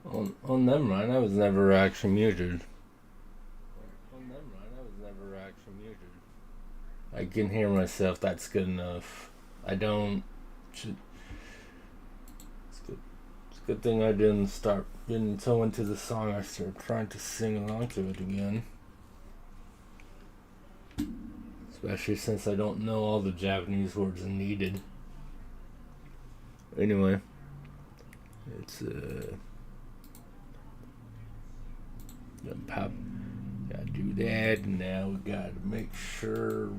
Oh, never mind. I was never actually muted. I can hear myself. That's good enough. I don't. It's good. It's a good thing I didn't start getting so into the song. I started trying to sing along to it again. Especially since I don't know all the Japanese words needed. Anyway, it's pop. Gotta do that, and now we gotta make sure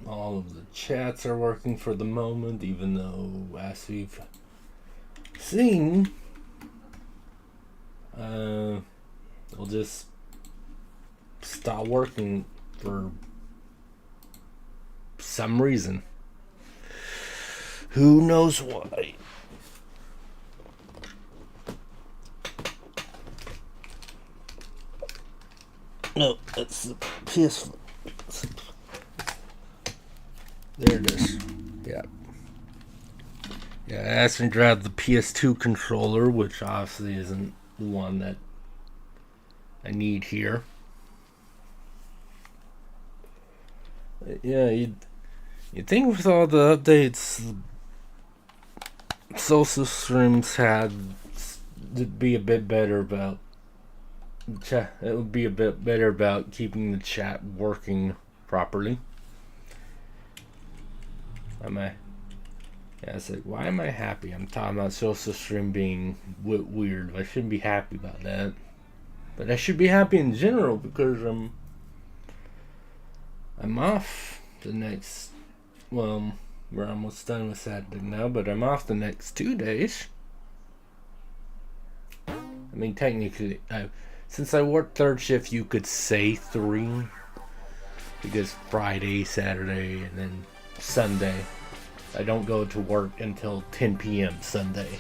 all of the chats are working for the moment, even though, as we've seen, they'll just stop working for some reason. Who knows why? No, that's the PS. There it is. Yeah. Yeah, I asked him to grab the PS2 controller, which obviously isn't the one that I need here. Yeah, you'd think with all the updates social streams had, it'd be a bit better about it would be a bit better about keeping the chat working properly. Yeah, it's like, why am I happy? I'm talking about social stream being weird. I shouldn't be happy about that. But I should be happy in general because I'm off the next, well, we're almost done with Saturday now, but I'm off the next 2 days. I mean, technically, since I work third shift, you could say 3, because Friday, Saturday, and then Sunday, I don't go to work until 10 p.m. Sunday.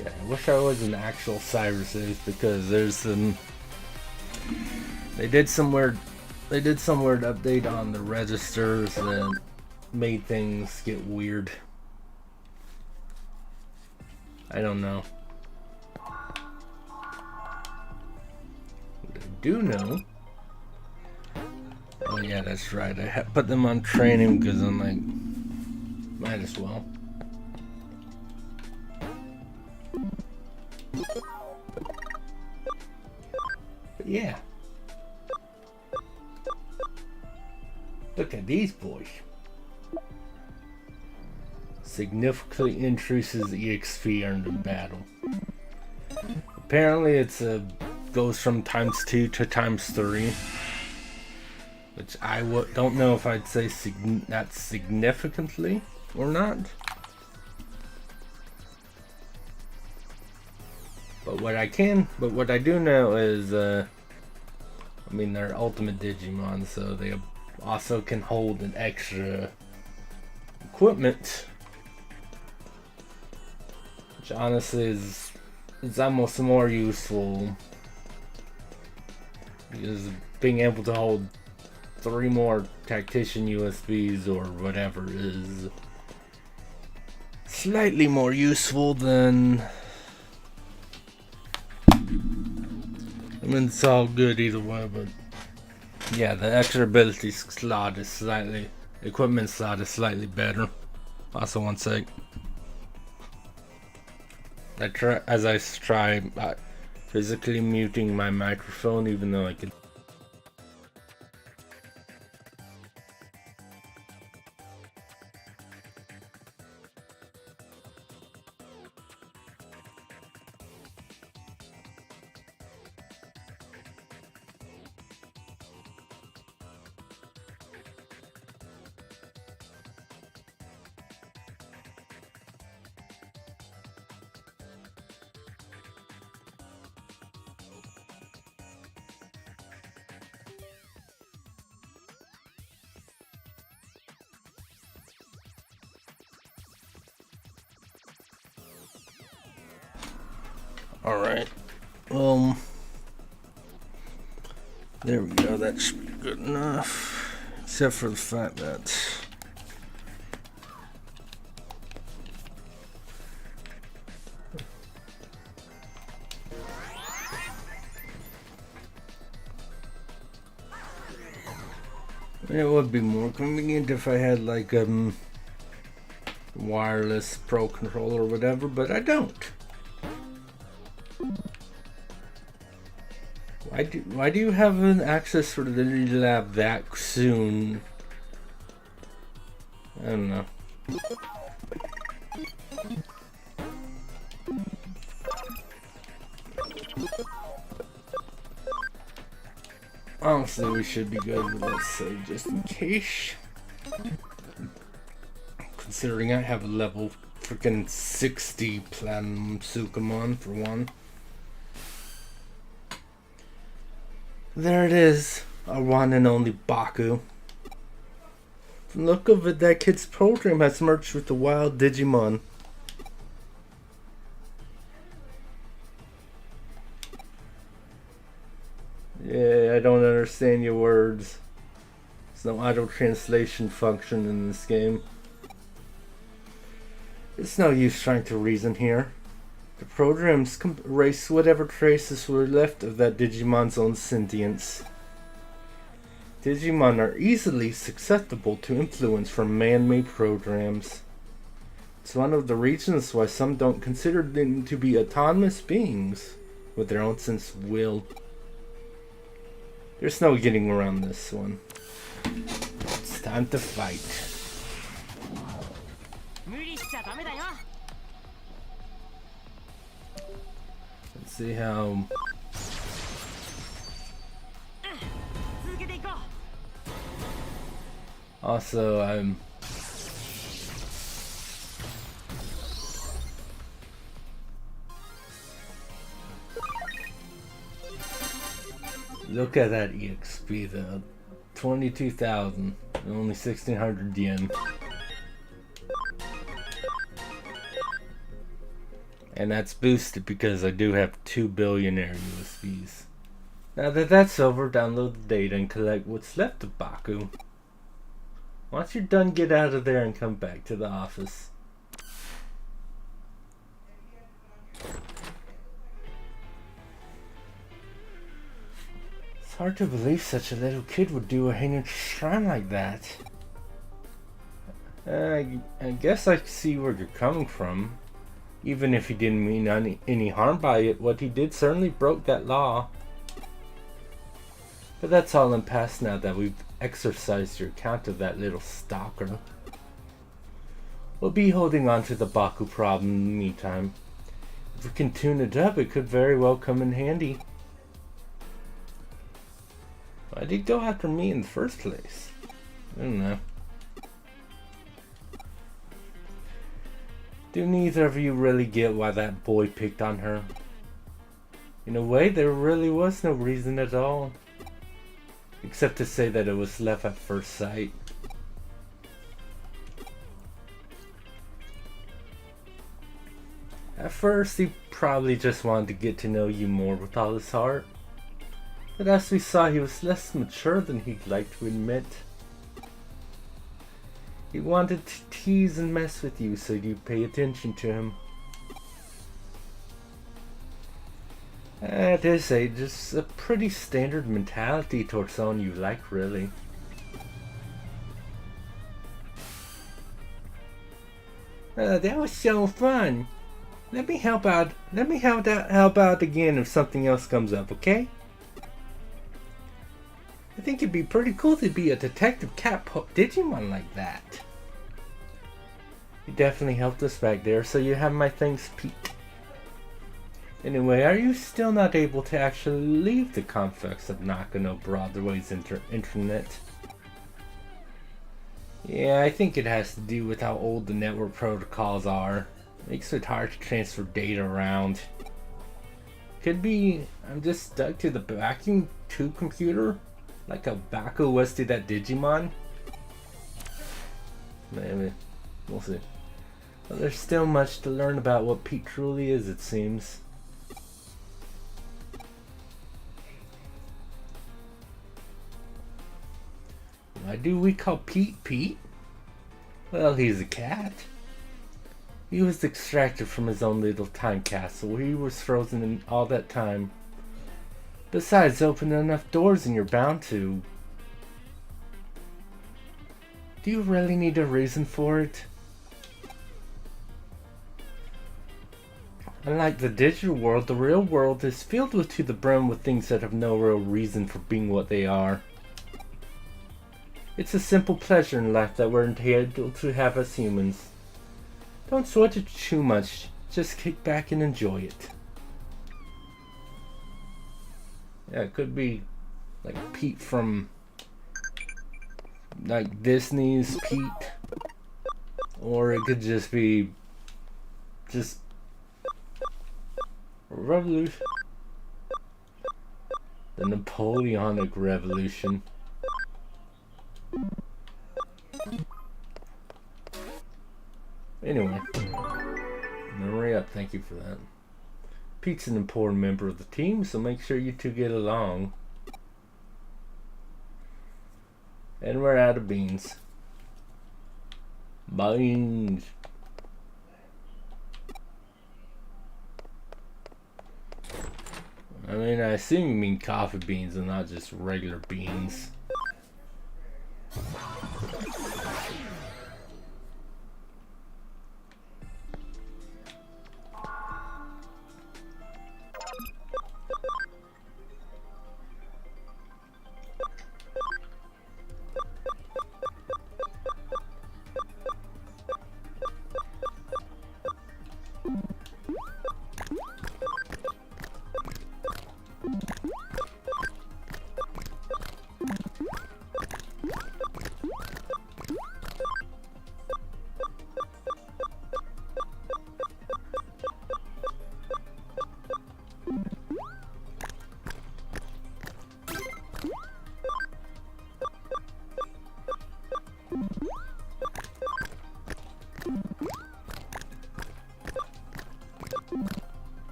Yeah, I wish I was an actual cybersafe, because there's some. They did some weird update on the registers that made things get weird. I don't know. What I do know. Oh yeah, that's right. I put them on training because I'm like, might as well. But yeah. Look at these boys. Significantly increases the XP earned in battle. Apparently it's goes from ×2 to ×3. Which I don't know if I'd say that's significantly or not. But what I do know is, I mean, they're ultimate Digimon, so they also can hold an extra equipment. Which honestly is almost more useful. Because being able to hold 3 more Tactitcan USBs or whatever is slightly more useful than. I mean, it's all good either way, but yeah, the extra ability slot is equipment slot is slightly better. Also, one sec. I try physically muting my microphone, even though I could. Alright. There we go. That should be good enough. Except for the fact that it would be more convenient if I had like wireless pro controller or whatever, but I don't. Why do you have an access for the lab that soon? I don't know. Honestly, we should be good, but let's say just in case. Considering I have a level freaking 60 Platinum Sukamon for one. There it is, our one and only Baku. From the look of it, that kid's program has merged with the wild Digimon. Yeah, I don't understand your words. There's no auto translation function in this game. It's no use trying to reason here. The programs can erase whatever traces were left of that Digimon's own sentience. Digimon are easily susceptible to influence from man-made programs. It's one of the reasons why some don't consider them to be autonomous beings with their own sense of will. There's no getting around this one. It's time to fight. Let's see how... Also, look at that EXP though. 22,000. Only 1,600 yen. And that's boosted because I do have 2 billionaire USBs. Now that that's over, download the data and collect what's left of Baku. Once you're done, get out of there and come back to the office. It's hard to believe such a little kid would do a heinous crime like that. I guess I see where you're coming from. Even if he didn't mean any harm by it, what he did certainly broke that law. But that's all in the past now that we've exorcised your account of that little stalker. We'll be holding on to the Baku problem in the meantime. If we can tune it up, it could very well come in handy. Why did he go after me in the first place? I don't know. Do neither of you really get why that boy picked on her? In a way, there really was no reason at all. Except to say that it was love at first sight. At first, he probably just wanted to get to know you more with all his heart. But as we saw, he was less mature than he'd like to admit. He wanted to tease and mess with you so you'd pay attention to him. At his age, it's a pretty standard mentality towards someone you like, really. That was so fun. Let me help out. Let me help out again if something else comes up, okay? I think it'd be pretty cool to be a detective cat Digimon like that. You definitely helped us back there, so you have my thanks, Pete. Anyway, are you still not able to actually leave the complex of Nakano Broadway's internet? Yeah, I think it has to do with how old the network protocols are. Makes it hard to transfer data around. Could be I'm just stuck to the backing 2 computer, like a Baku was to that Digimon. Maybe. We'll see. But there's still much to learn about what Pete truly is, it seems. Do we call Pete Pete? Well, he's a cat. He was extracted from his own little time capsule where he was frozen in all that time. Besides, open enough doors and you're bound to. Do you really need a reason for it? Unlike the digital world, the real world is filled with to the brim with things that have no real reason for being what they are. It's a simple pleasure in life that we're entitled to have as humans. Don't sweat it too much, just kick back and enjoy it. Yeah, it could be like Pete from like Disney's Pete, or it could just be just revolution, the Napoleonic Revolution. Anyway, hurry up, thank you for that. Pete's an important member of the team, so make sure you two get along. And we're out of beans. Beans. I mean, I assume you mean coffee beans and not just regular beans.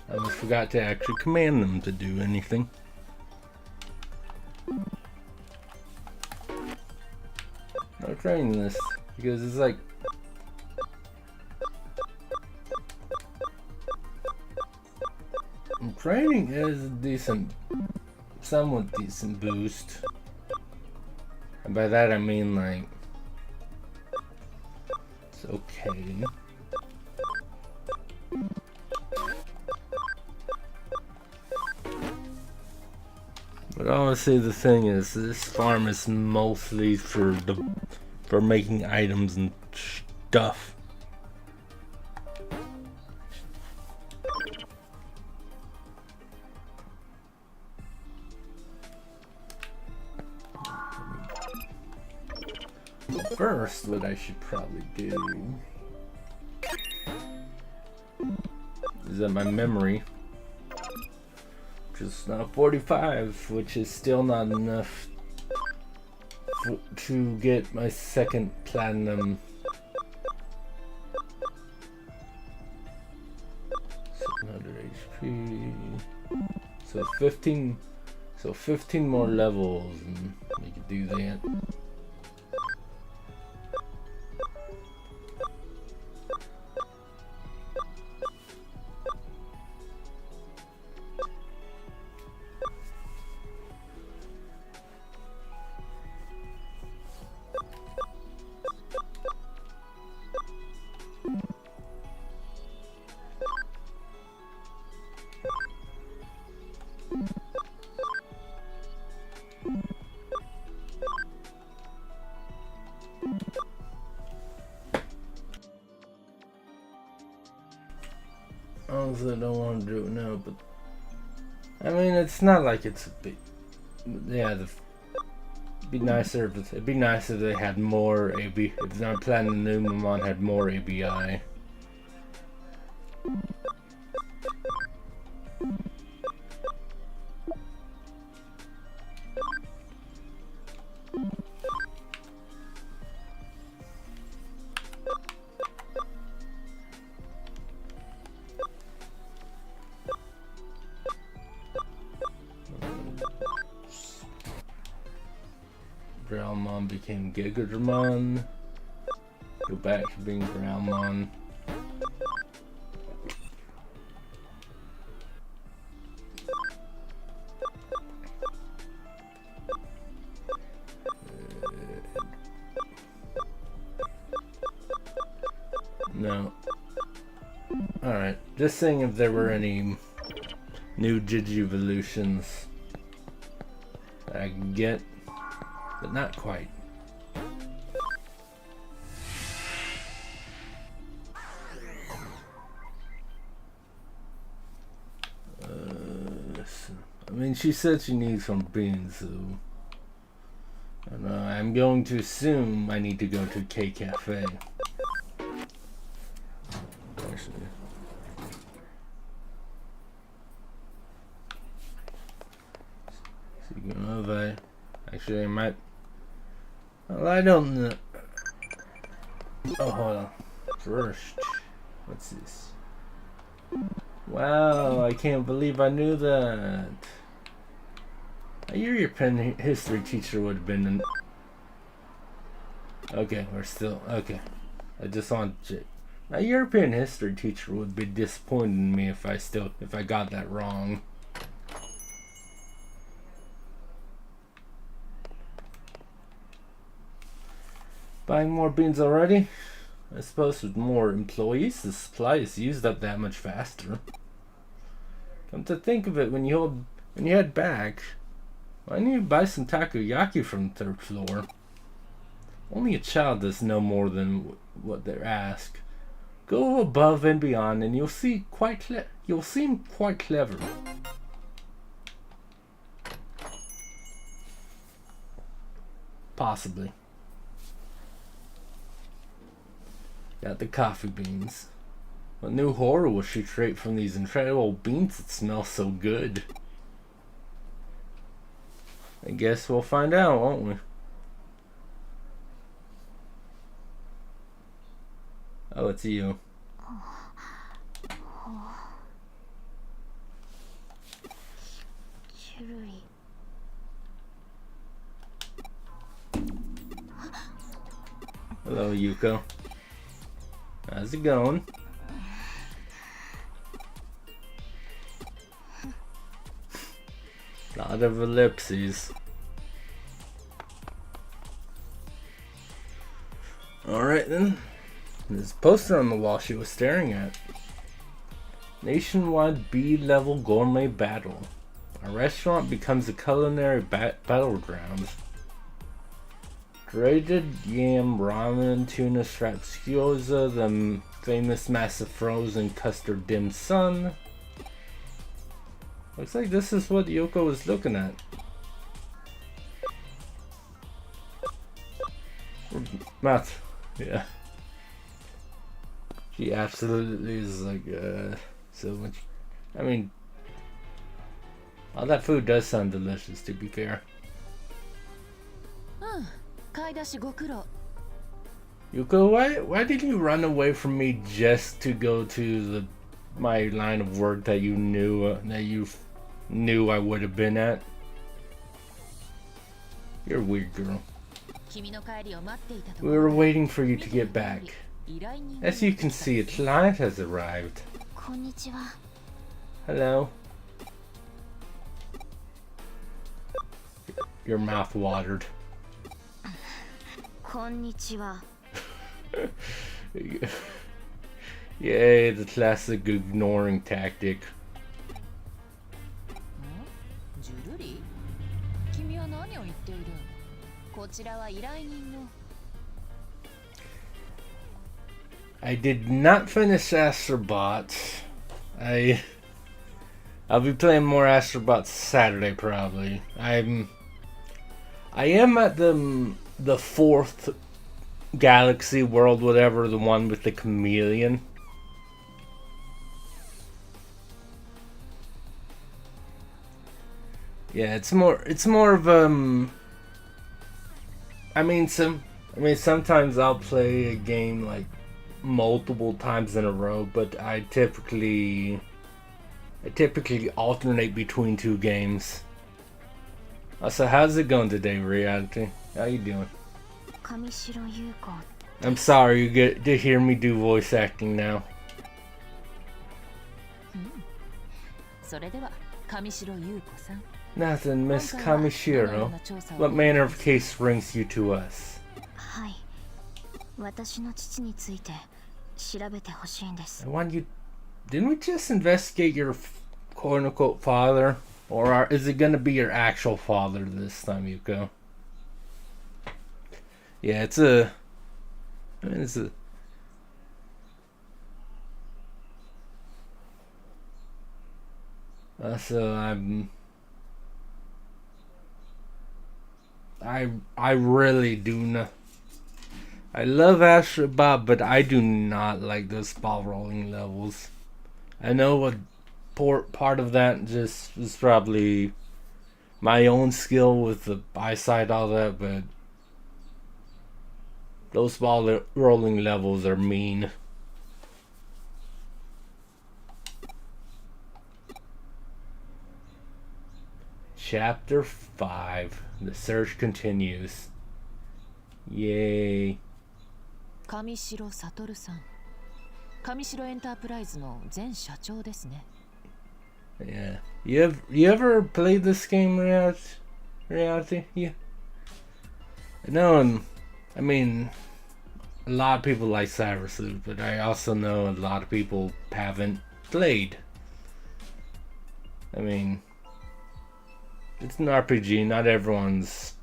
I forgot to actually command them to do anything. I'm trying this because it's like training is a decent, somewhat decent boost. And by that I mean like it's okay. But honestly, the thing is, this farm is mostly for making items and stuff. First, what I should probably do is that my memory. Just now 45, which is still not enough to get my second platinum. 700 HP. So 15 more levels, and we could do that. Honestly, I don't want to do it now, but I mean, it's not like it's a big. Yeah, it'd be nicer if they had more AB. If not Platinum on had more ABI. Growlmon became Gigadramon. Go back to being Growlmon. No. Alright, just seeing if there were any new Digivolutions that I can get, but not quite. I mean, she said she needs some beans, so I don't know. I'm going to assume I need to go to K Cafe. Actually. Actually, I might. Well, I don't know. Oh, hold on. First, what's this? Wow, I can't believe I knew that. A European history teacher would have been. Okay, we're still okay. I just want to. A European history teacher would be disappointed in me if I got that wrong. Buying more beans already? I suppose with more employees, the supply is used up that much faster. Come to think of it, when you head back, why don't you buy some takoyaki from the third floor? Only a child does no more than what they're asked. Go above and beyond, and you'll seem quite clever. Possibly. Got the coffee beans. What new horror will she create from these incredible beans that smell so good? I guess we'll find out, won't we? Oh, it's you. Hello, Yuko. How's it going? Lot of ellipses. Alright then. There's a poster on the wall she was staring at. Nationwide B-level gourmet battle. A restaurant becomes a culinary battleground. Grated yam, ramen, tuna straps, gyoza, the famous massive frozen custard dim sum. Looks like this is what Yoko was looking at. Math, yeah. She absolutely is like, so much. I mean, all that food does sound delicious, to be fair. Yuko, why did you run away from me just to go to my line of work that you knew I would have been at? You're a weird girl. We were waiting for you to get back. As you can see, a client has arrived. Hello. Your mouth watered. Yay, the classic ignoring tactic. I did not finish Astrobot. I'll be playing more Astrobot Saturday probably. I am at the fourth galaxy world, whatever, the one with the chameleon. Yeah, it's more of sometimes I'll play a game like multiple times in a row, but I typically alternate between two games. So how's it going today, Reality? How you doing? I'm sorry you get to hear me do voice acting now. Nothing, Miss Kamishiro. What manner of case brings you to us? I want you... Didn't we just investigate your quote-unquote father? Or is it gonna be your actual father this time, Yuko? Yeah, it's a... So I really do not... I love Astro Bob, but I do not like those ball rolling levels. I know a part of that just was probably my own skill with the eyesight, all that, but those ball rolling levels are mean. Chapter 5. The search continues. Yay. Kamishiro Satoru-san. Kamishiro Enterpriseの前社長ですね。Yeah. You ever played this game, Reality? Yeah. No, I mean, a lot of people like Cyber Sleuth, but I also know a lot of people haven't played. I mean, it's an RPG. Not everyone's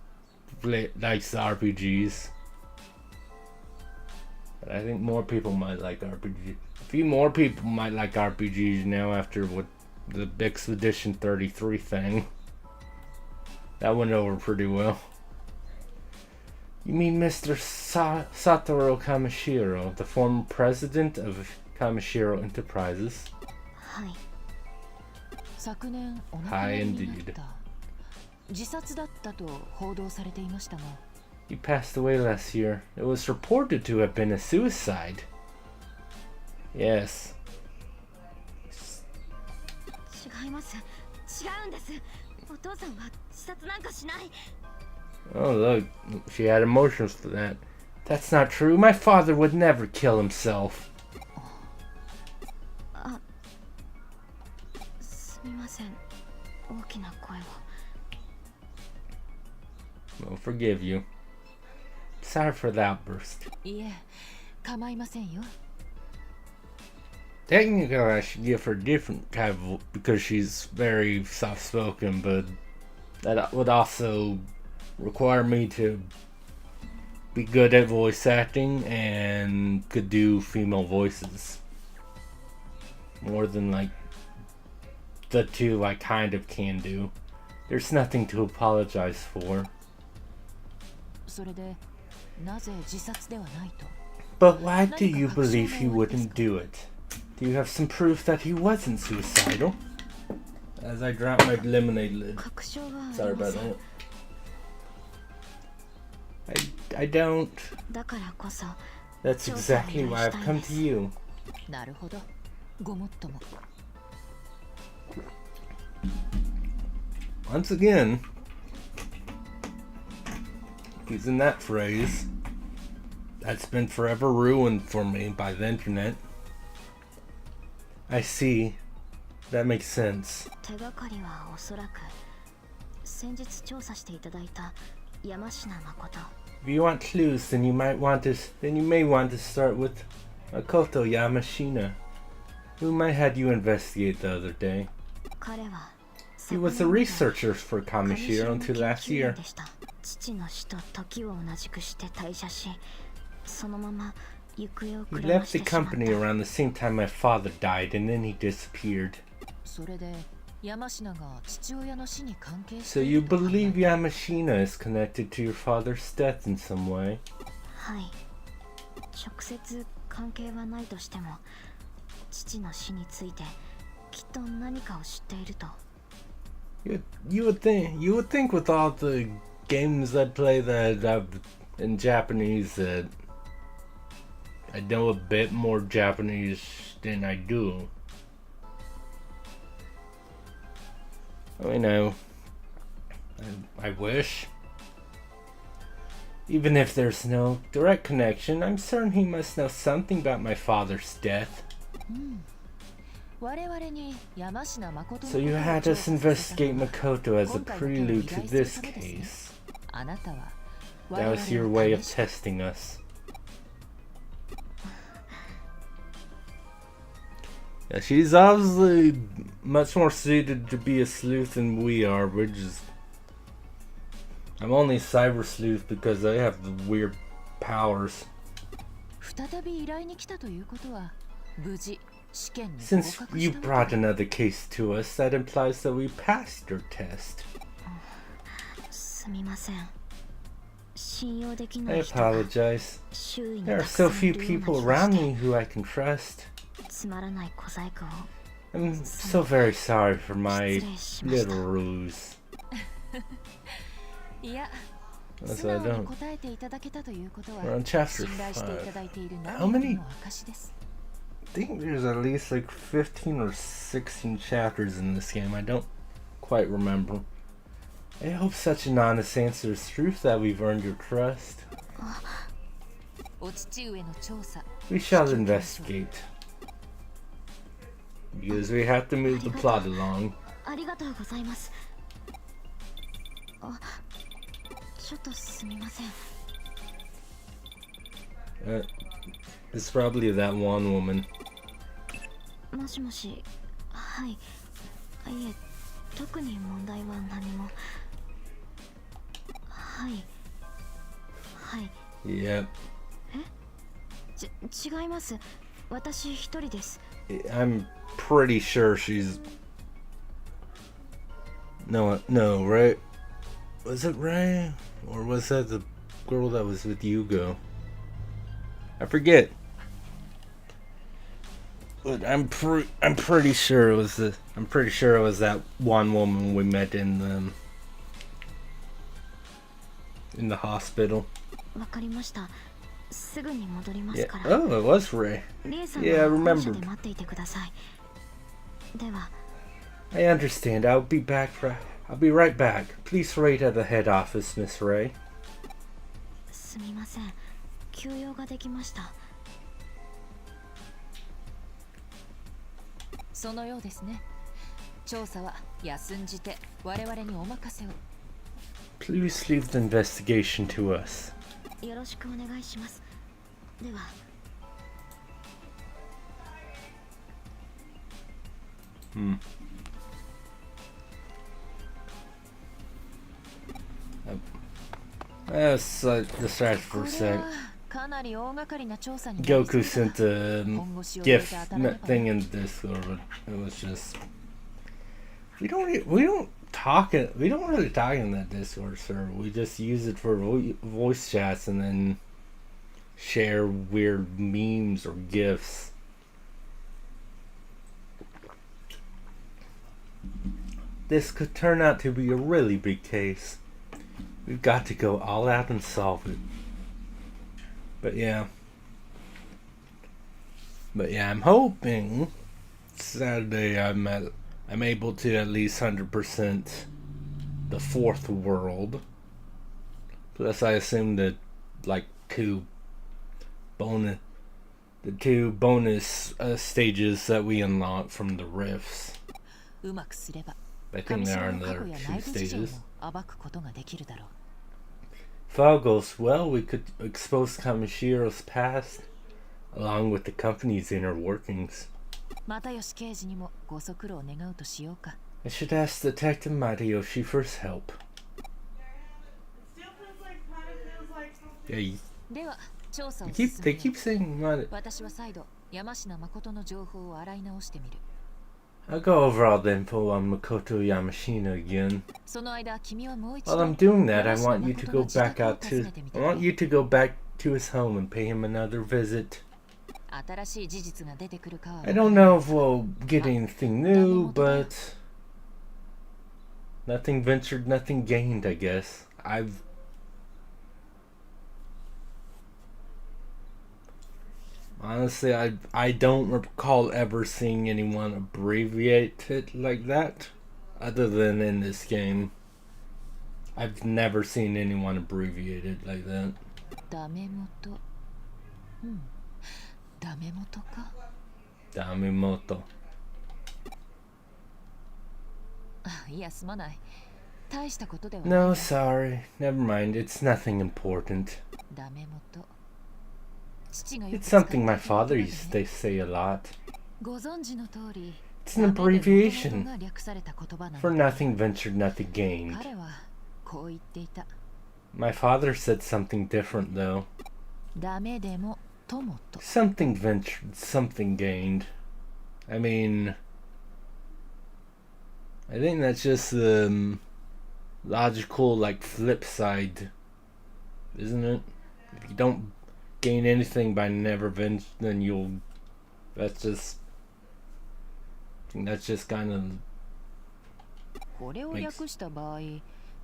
likes RPGs. But I think more people might like RPGs. A few more people might like RPGs now after what the Expedition 33 thing. That went over pretty well. You mean Mr. Satoru Kamishiro, the former president of Kamishiro Enterprises? Hi, indeed. He passed away last year. It was reported to have been a suicide. Yes. Oh, look, she had emotions for that. That's not true. My father would never kill himself. I'll forgive you. Sorry for the outburst. Technically, I should give her a different type of, because she's very soft-spoken, but that would also require me to be good at voice acting and could do female voices. More than like the two I kind of can do. There's nothing to apologize for. But why do you believe he wouldn't do it? Do you have some proof that he wasn't suicidal? As I drop my lemonade lid. Sorry about that. I don't. That's exactly why I've come to you. Once again, using that phrase that's been forever ruined for me by the internet. I see. That makes sense. If you want clues, then you may want to start with Makoto Yamashina, whom I had you investigate the other day. He was a researcher for Kamishiro until last year. He left the company around the same time my father died, and then he disappeared. So you believe Yamashina is connected to your father's death in some way? You would think with all the games I play that in Japanese that I know a bit more Japanese than I do. I I wish. Even if there's no direct connection, I'm certain he must know something about my father's death. So you had us investigate Makoto as a prelude to this case. That was your way of testing us. Yeah, she's obviously much more suited to be a sleuth than we are. We're just... I'm only Cyber Sleuth because I have the weird powers. Since you brought another case to us, that implies that we passed your test. I apologize. There are so few people around me who I can trust. I'm so very sorry for my little ruse. That's what I don't. We're on chapter 5. How many? I think there's at least like 15 or 16 chapters in this game. I don't quite remember. I hope such an honest answer is truth that we've earned your trust. We shall investigate. Because we have to move the plot along. It's probably that one woman. Yep. I'm pretty sure she's... No, right? Was it Ray? Or was that the girl that was with Yugo? I forget. But I'm pretty sure it was that one woman we met in the hospital. Yeah. Oh, it was Ray. Yeah, I remember. I understand. I'll be right back. Please wait at the head office, Miss Ray. Please leave the investigation to us. Let's distract for a sec. Goku sent a GIF thing in Discord, but it was just we don't really talk in that Discord server. We just use it for voice chats and then share weird memes or GIFs. This could turn out to be a really big case. We've got to go all out and solve it. But yeah, I'm hoping Saturday I'm able to at least 100% the fourth world. Plus, I assume that like two bonus stages that we unlock from the rifts. I think there are another 2 stages. If all goes well, we could expose Kamashiro's past, along with the company's inner workings. I should ask Detective Matayoshi for his help. Yeah, they keep saying Matayoshi. I'll go over all the info on Makoto Yamashina again. While I'm doing that, I want you to go back to his home and pay him another visit. I don't know if we'll get anything new, but nothing ventured, nothing gained, I guess. Honestly, I don't recall ever seeing anyone abbreviate it like that, other than in this game. I've never seen anyone abbreviate it like that. ダメ元。うん。ダメ元か。Damimoto. いや、すまない。大したことではない。No, sorry. Never mind. It's nothing important. ダメ元。父がよく It's 使って something い my た言葉 father でね。 used to say a lot. ご存知の通り、 It's an ダメで元 abbreviation. 々が略された言葉な For ので、 nothing ventured, nothing gained. 彼はこう言っていた。 My father said something different, though. ダメでもともと。 Something ventured, something gained. I mean, I think that's just the logical, like, flip side, isn't it? If you don't gain anything by never venture, then you'll. That's just. I think that's just kind of. これを略した場合、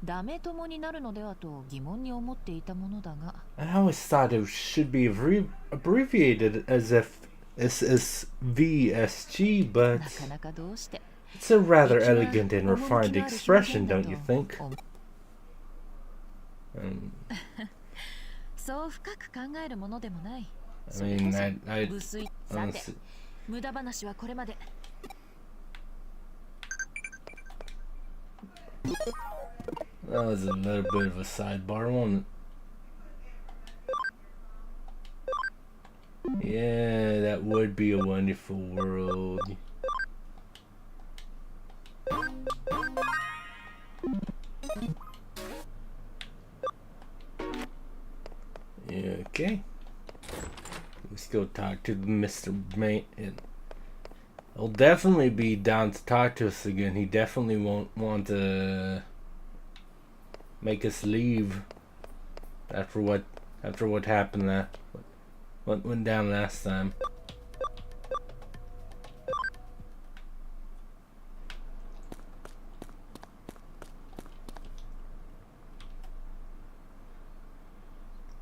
ダメ友になるのではと疑問に思っていたものだが、 I always thought it should be abbreviated as if SSVSG, but なかなかどうして。 it's a rather elegant and refined expression, don't you think? そう深く考えるものでもない。 I mean, I 無粋。さて、 honestly, 無駄話はこれまで。 that was a little bit of a sidebar, wasn't it? Yeah, that would be a wonderful world. Okay. Let's go talk to Mr. Mate. He'll definitely be down to talk to us again. He definitely won't want to make us leave after what happened what went down last time.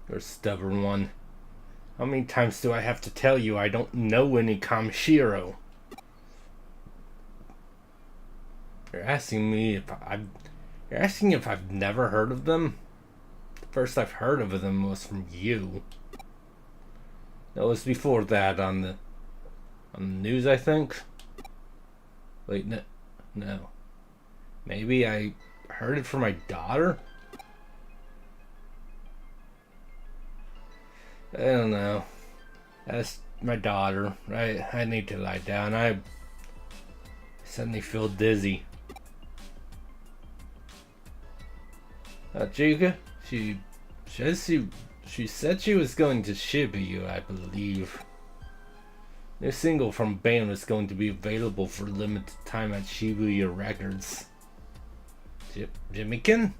You're a stubborn one. How many times do I have to tell you I don't know any Kamishiro? You're asking if I've never heard of them? The first I've heard of them was from you. That was before that on the news, I think. Wait, no. Maybe I heard it from my daughter? I don't know. That's my daughter. I need to lie down. I suddenly feel dizzy. Chica, she said she was going to Shibuya, I believe. New single from band is going to be available for limited time at Shibuya Records. Jimmykin?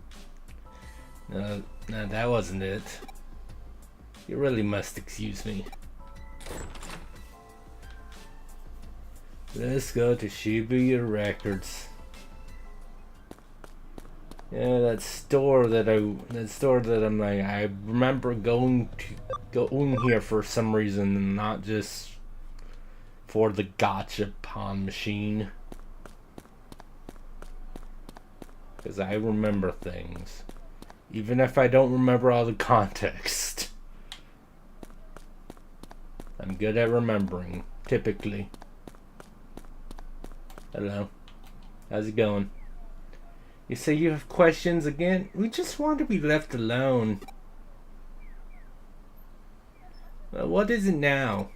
No, that wasn't it. You really must excuse me. Let's go to Shibuya Records. Yeah, that store that I'm like, I remember going here for some reason, and not just for the gotcha pawn machine. Because I remember things, even if I don't remember all the context. I'm good at remembering, typically. Hello. How's it going? You say you have questions again? We just want to be left alone. Well, what is it now?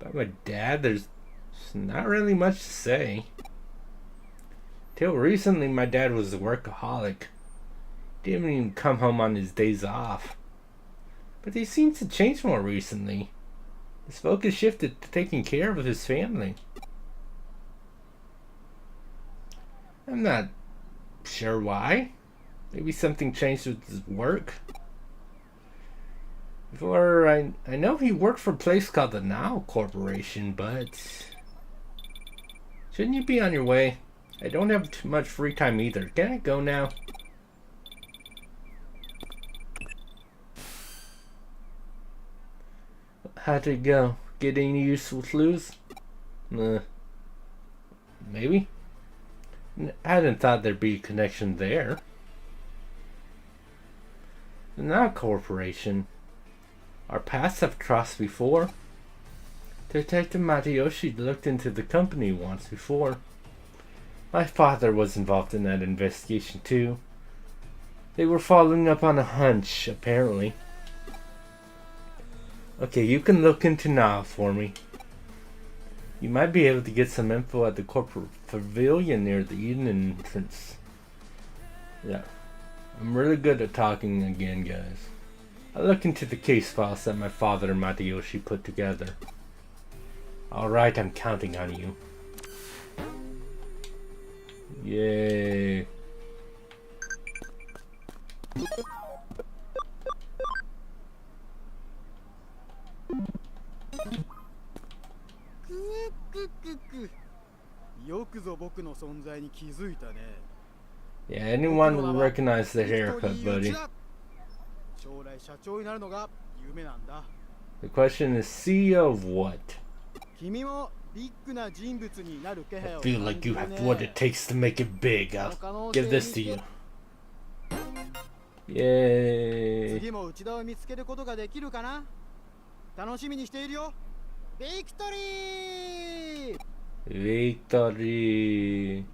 About my dad, there's not really much to say. Till recently, my dad was a workaholic. Didn't even come home on his days off. But he seems to change more recently. His focus shifted to taking care of his family. I'm not sure why. Maybe something changed with his work. Before, I know he worked for a place called the Now Corporation, but shouldn't you be on your way? I don't have too much free time either. Can I go now? How'd it go? Get any useful clues? Maybe. I hadn't thought there'd be a connection there. The Now Corporation. Our paths have crossed before. Detective Matayoshi looked into the company once before. My father was involved in that investigation too. They were following up on a hunch, apparently. Okay, you can look into Now for me. You might be able to get some info at the corporate pavilion near the Eden entrance. Yeah. I'm really good at talking again, guys. I'll look into the case files that my father and Matayoshi put together. Alright, I'm counting on you. Yay. Yeah, anyone will recognize the haircut, buddy. The question is, CEO of what? I feel like you have what it takes to make it big. I'll give this to you. Yay. Victory.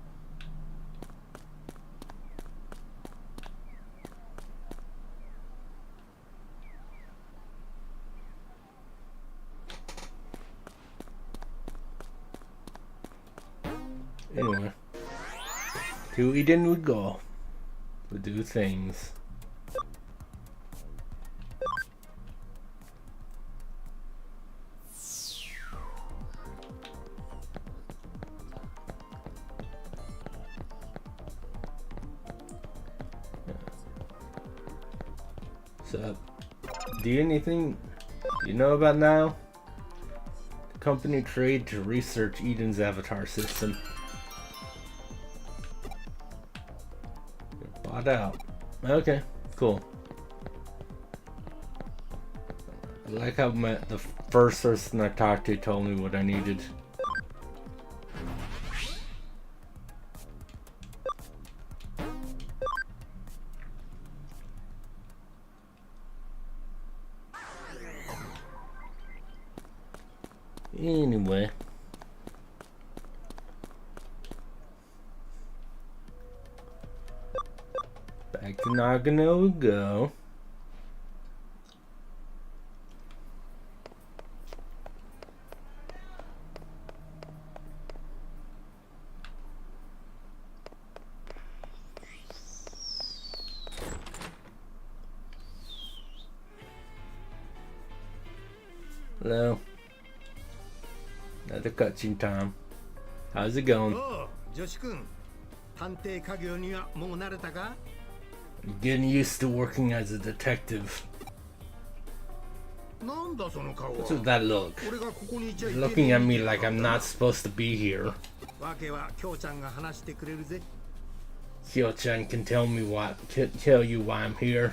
Anyway, to Eden we go. We do things. So, do you know about Now? The company tried to research Eden's avatar system. You're bought out. Okay, cool. I like how the first person I talked to told me what I needed. Anyway. Back to Nagano we go. Hello. Another cutscene time. How's it going? Oh, Joshi-kun. 探偵家業にはもう慣れたか? Getting used to working as a detective. なんだその顔は? What's with that look? He's looking at me like I'm not supposed to be here. わけは京ちゃんが話してくれるぜ. Kyo-chan can tell you why I'm here.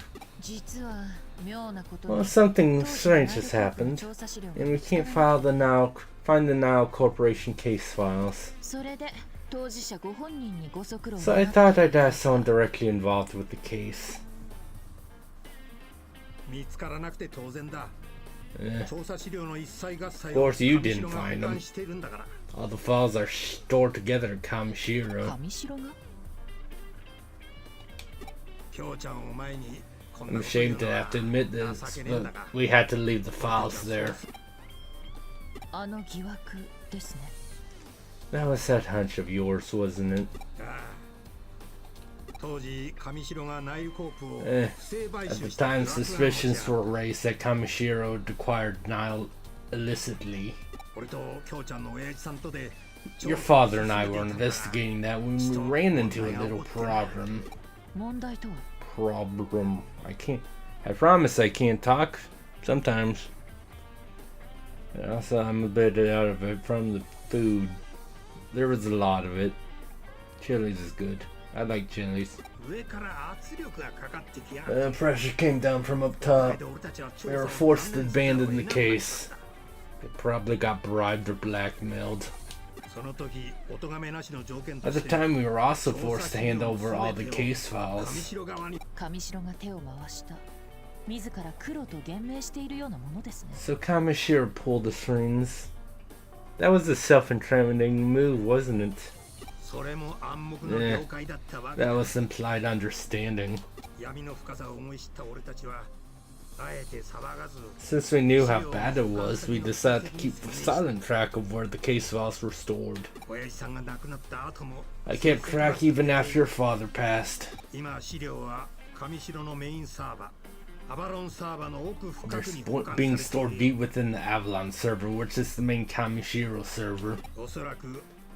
Well, something strange has happened, and we can't find the Now Corporation case files. So I thought I'd ask someone directly involved with the case. Of course you didn't find them. All the files are stored together in Kamishiro. I'm ashamed to have to admit this, but we had to leave the files there. That was that hunch of yours, wasn't it? At the time, suspicions were raised that Kamishiro had acquired Nile illicitly. Your father and I were investigating that when we ran into a little problem. I promise I can't talk sometimes. Also, I'm a bit out of it from the food. There was a lot of it. Chili's is good. I like Chili's. Pressure came down from up top. They were forced to abandon the case. They probably got bribed or blackmailed. At the time, we were also forced to hand over all the case files. 神城が手を回した。自ら黒と言明しているようなものですね。 So Kamishiro pulled the strings. That was a self-incriminating move, wasn't it? That was implied understanding. Since we knew how bad it was, we decided to keep silent track of where the case files were stored. I kept track even after your father passed. They're being stored deep within the Avalon server, which is the main Kamishiro server.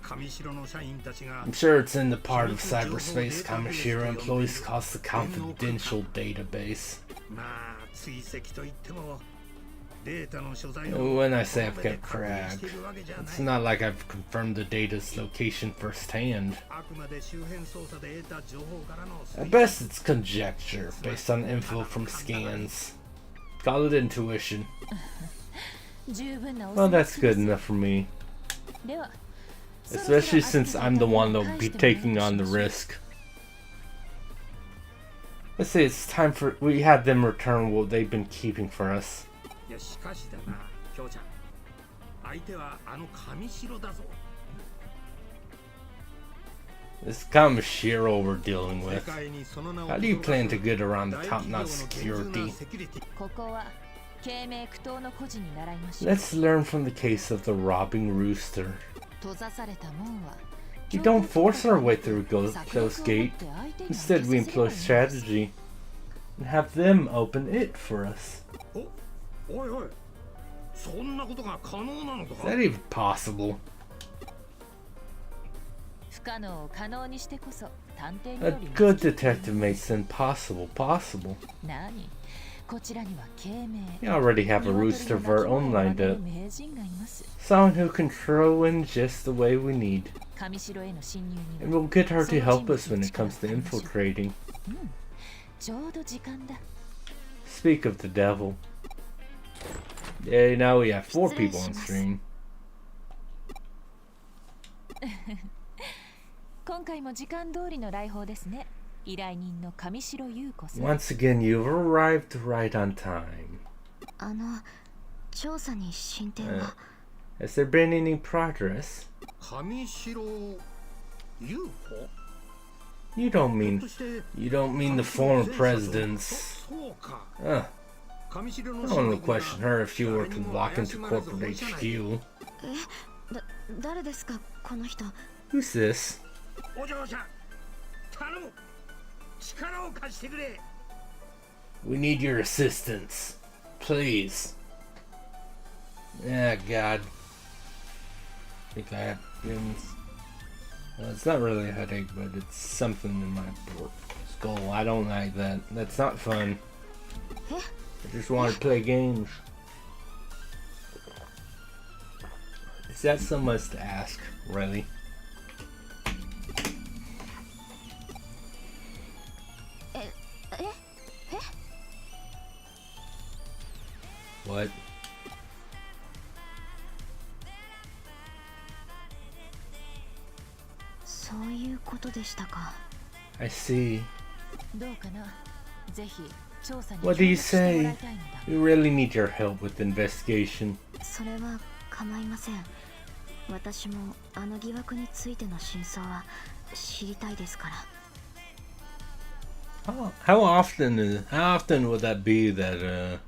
I'm sure it's in the part of cyberspace Kamishiro employees calls the confidential database. When I say I've kept track, it's not like I've confirmed the data's location firsthand. At best, it's conjecture based on info from scans. Call it intuition. Well, that's good enough for me. Especially since I'm the one that'll be taking on the risk. Let's say it's time for we have them return what they've been keeping for us. This Kamishiro we're dealing with. How do you plan to get around the top-notch security? Let's learn from the case of the robbing rooster. We don't force our way through Close Gate. Instead, we employ strategy and have them open it for us. Is that even possible? A good detective makes the impossible possible. We already have a rooster of our own lined up. Someone who can throw in just the way we need. And we'll get her to help us when it comes to infiltrating. Speak of the devil. Yeah, now we have 4 people on stream. Once again, you've arrived right on time. Has there been any progress? You don't mean the former president's. I don't want to question her if she were to walk into corporate HQ. Who's this? We need your assistance. Please. Ah, God. I think I have feelings. It's not really a headache, but it's something in my skull. I don't like that. That's not fun. I just want to play games. Is that so much to ask, really? What? I see. What do you say? We really need your help with the investigation. How often would that be that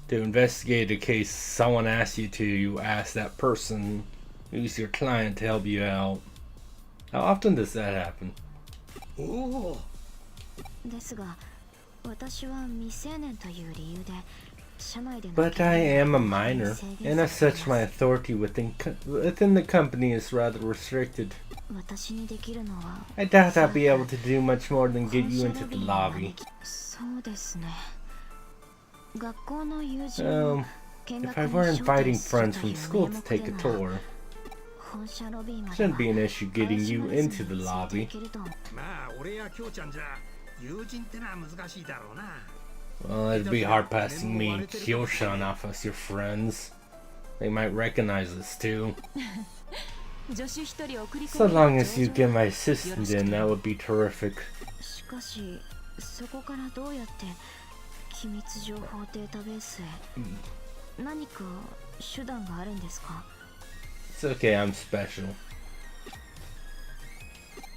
to investigate a case someone asks you to, you ask that person who's your client to help you out? How often does that happen? But I am a minor, and as such my authority within the company is rather restricted. I doubt I'll be able to do much more than get you into the lobby. If I were inviting friends from school to take a tour, shouldn't be an issue getting you into the lobby. Well, it'd be hard passing me and Kyo-chan off as your friends. They might recognize us too. 助手一人送り So 込 long み as you get my assistant in, that would be terrific. しかしそこからどうやって機密情報データベースへ何か手段があるんですか？ It's okay, I'm special.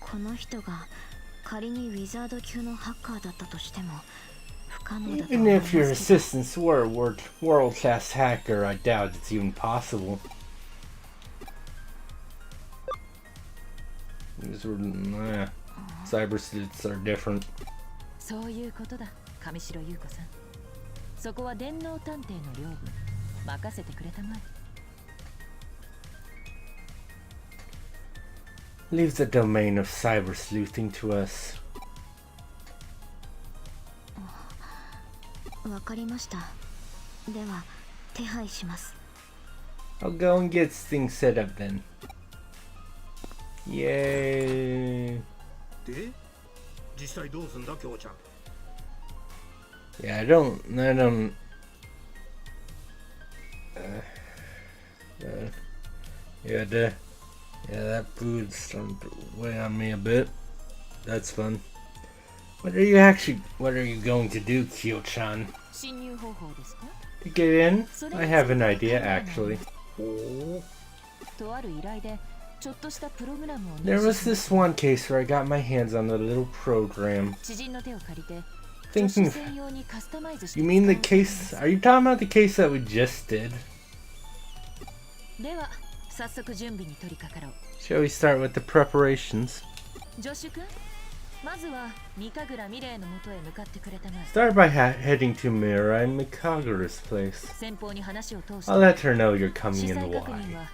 この人が仮にウィザード級のハッカーだったとしても不可能だと Even 思いま if す your けど assistants were a world-class hacker, I doubt it's even possible. These were, cyber sleuths are different. そういうことだ、上白優子さん。そこは電脳探偵の領分。任せてくれたまえ。Leave the domain of cyber sleuthing to us. わかりました。では手配します。 I'll go and get things set up then. Yay. で実際どうすんだ京ちゃん。 Yeah, I don't, yeah, that food's starting to weigh on me a bit. That's fun. What are you going to do, Kyo-chan? 侵入方法ですか？ To get in? I have an idea, actually. とある依頼でちょっとしたプログラムを There was this one case where I got my hands on a little program. 知人の手を借りて Thinking, 専用にカスタマイズして you mean the 使う case? Are you talking about the case that we just did? では早速準備に取り掛かろう。 Shall we start with the preparations? ジョシュ君、まずは三神楽美玲の元へ向かってくれたまえ。 Start by heading to Mira and Mikagura's place. 先方に話を通して I'll let her know you're coming 資 in 産 the 確 Y. 認は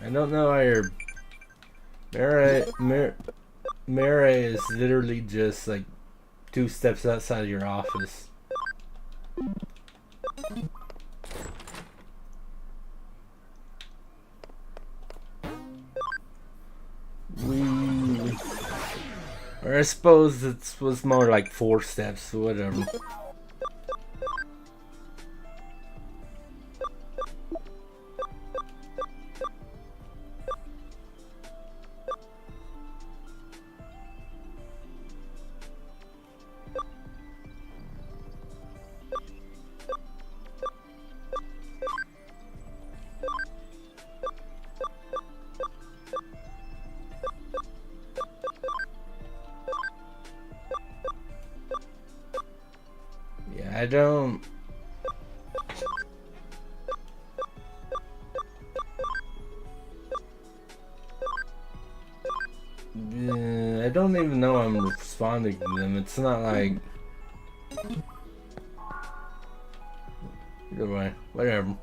I don't know why Mira is literally just like 2 steps outside of your office. Or I suppose it was more like 4 steps, whatever. Yeah, I don't... I don't even know I'm responding to them. It's not like... Either way, whatever.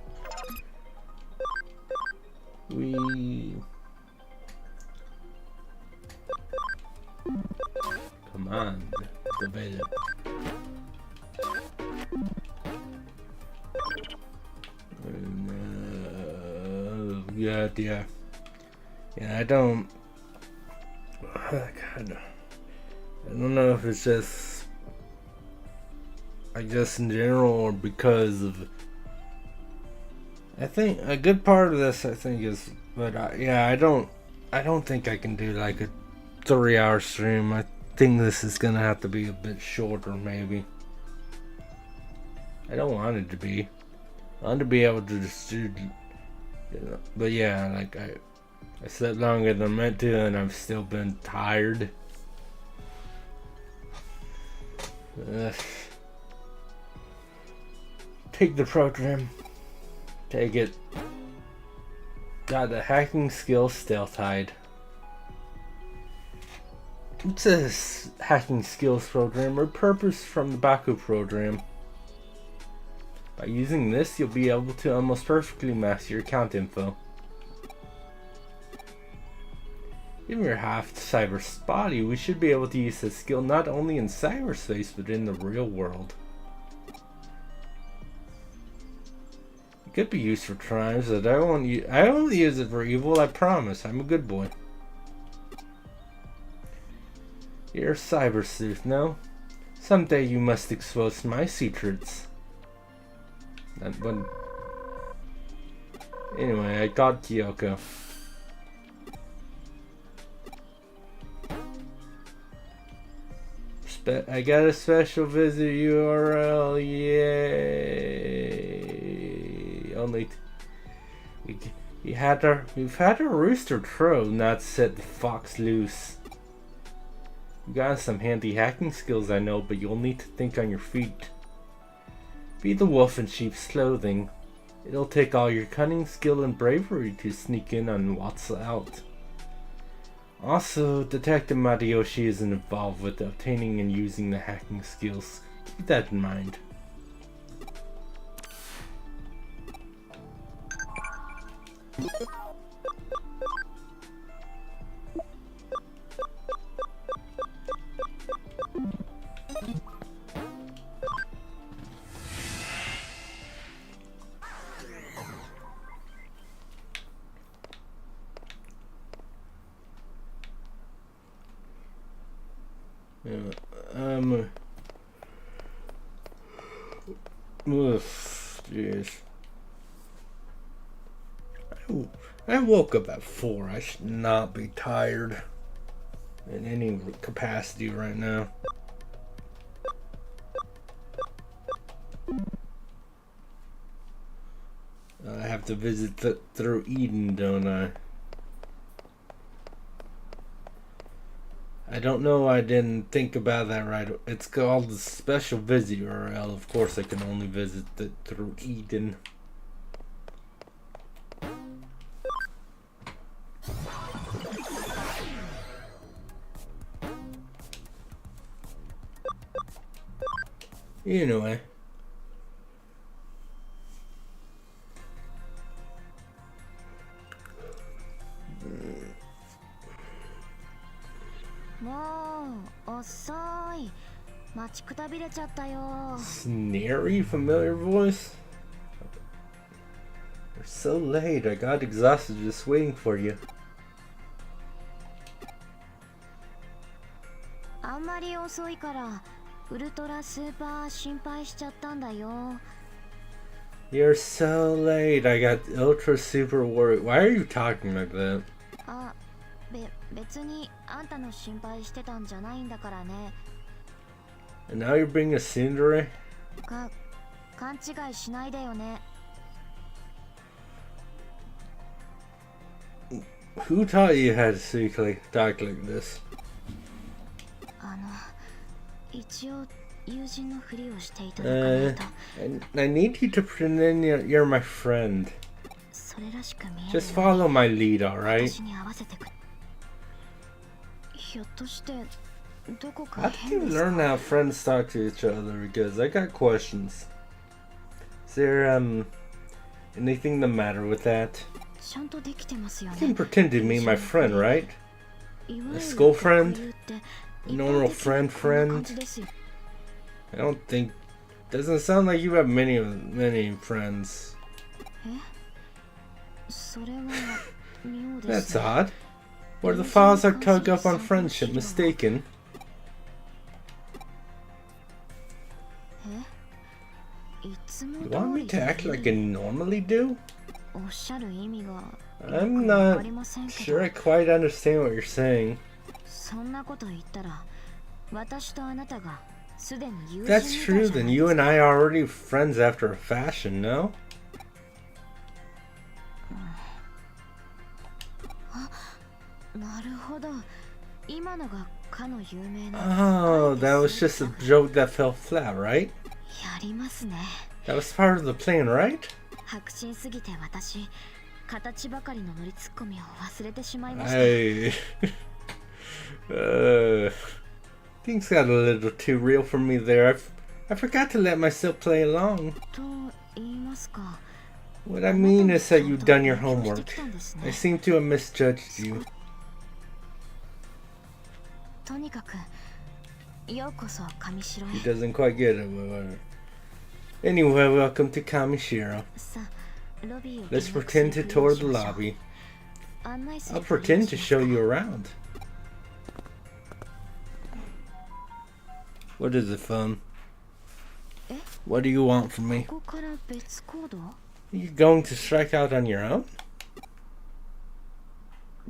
Command develop. Yeah. I don't. God, I don't know if it's just, I guess in general, or because of. I think a good part of this, I think, is, but I don't think I can do like a 3-hour stream. I think this is gonna have to be a bit shorter, maybe. I don't want it to be. I want to be able to just do, but yeah, like I slept longer than I meant to, and I've still been tired. Take the program. Take it. Got the hacking skill stealth hide. It's a hacking skills program repurposed from the Baku program. By using this, you'll be able to almost perfectly mask your account info. Given you're half cyber spotty, we should be able to use this skill not only in cyberspace, but in the real world. It could be used for crimes, but I won't use it for evil, I promise. I'm a good boy. You're a cyber sleuth, no? Someday you must expose my secrets. Anyway, I got Kyoko. I got a special visit URL. Yay! Only we've had our rooster crow, not set the fox loose. You got some handy hacking skills, I know, but you'll need to think on your feet. Be the wolf in sheep's clothing. It'll take all your cunning, skill, and bravery to sneak in on what's out. Also, Detective Matayoshi is involved with obtaining and using the hacking skills. Keep that in mind. Jeez. I woke up at 4. I should not be tired in any capacity right now. I have to visit through Eden, don't I? I don't know, I didn't think about that right. It's called the special visit URL. Of course, I can only visit through Eden. Anyway. Snary familiar voice? You're so late, I got exhausted just waiting for you. You're so late, I got ultra super worried. Why are you talking like that? And now you're being a tsundere? Who taught you how to talk like this? I need you to pretend you're my friend. Just follow my lead, alright? How did you learn how friends talk to each other? Because I got questions. Is there anything the matter with that? You can pretend to be my friend, right? A school friend? A normal friend? I don't think... Doesn't sound like you have many friends. That's odd. Where the files are tugged up on friendship mistaken. You want me to act like I normally do? I'm not sure I quite understand what you're saying. That's true, then you and I are already friends after a fashion, no? Oh, that was just a joke that fell flat, right? That was part of the plan, right? Things got a little too real for me there. I forgot to let myself play along. What I mean is that you've done your homework. I seem to have misjudged you. He doesn't quite get it. Anyway, welcome to Kamishiro. Let's pretend to tour the lobby. I'll pretend to show you around. What is it, phone? What do you want from me? ここから別行動？ You're going to strike out on your own?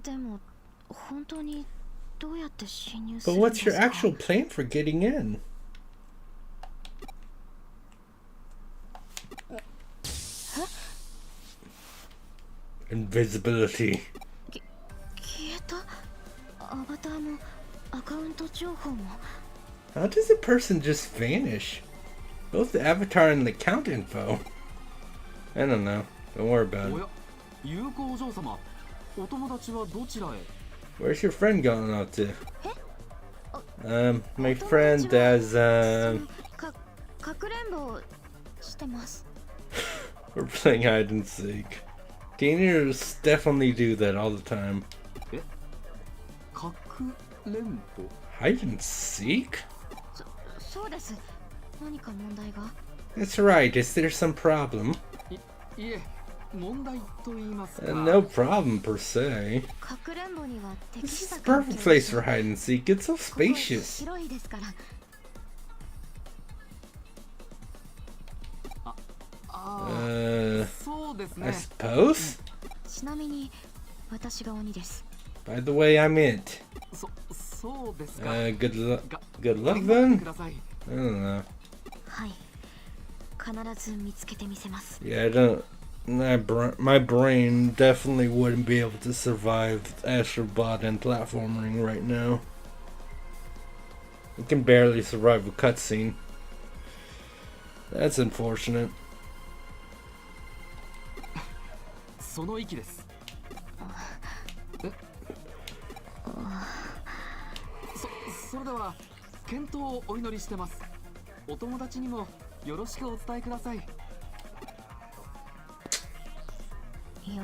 でも本当にどうやって侵入す But るんで what's す your か？ actual plan for getting in? Invisibility. 消えた？アバターもアカウント情報も。 How does a person just vanish? Both the avatar and the account info. I don't know. Don't worry about it. 有効お嬢様、お友達はどちらへ？ Where's your friend going out to? My friend has, かくれんぼしてます。 we're playing hide and seek. Teenagers definitely do that all the time. かくれんぼ？ Hide and seek? そうです。何か問題が？ That's right. Is there some problem? いえ、問題と言いますか。 No problem per se. かくれんぼには適 This し is た a perfect place for hide and seek. It's so ここ spacious. 広いですから。そうです I ね。 suppose? ちなみに私が鬼です。 By the way, I'm it. そうですか。Good luck. が Good 頑 luck 張って then? ください。 I don't know. はい。必ず見つけてみせます。 Yeah, I don't. My brain definitely wouldn't be able to survive Astrobot and platforming right now. It can barely survive a cutscene. That's unfortunate. その息です。それでは健闘をお祈りしてます。お友達にもよろしくお伝えください。よ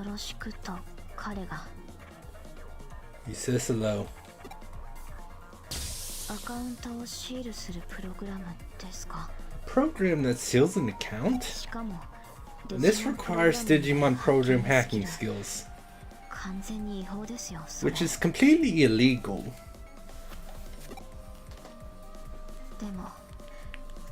ろしくと彼が。 He says hello. アカウントをシールするプログラムですか？ Program that seals an account? しかも And this requires Digimon program hacking skills, 完全に違法ですよ。それ which is completely illegal. でも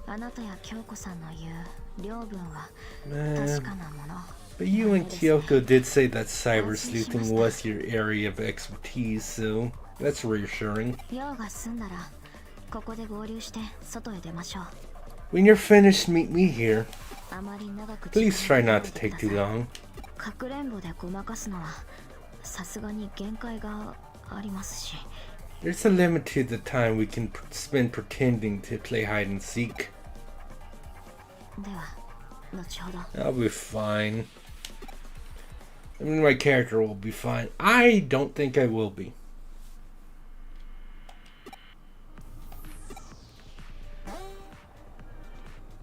あなたや京子さんの言う領分は Man. 確かなもの。 But you and Kyoko did say that cyber sleuthing was your area of expertise, so that's reassuring. 用が済んだらここで合流して外へ出ましょう。 When you're finished, meet me here. あまり長く Please 時間 try を not か to けて take くだ too さい。 long. かくれんぼでごまかすのはさすがに限界がありますし。 There's a limit to the time we can spend pretending to play hide and seek. では後ほど。 I'll be fine. I mean, my character will be fine. I don't think I will be.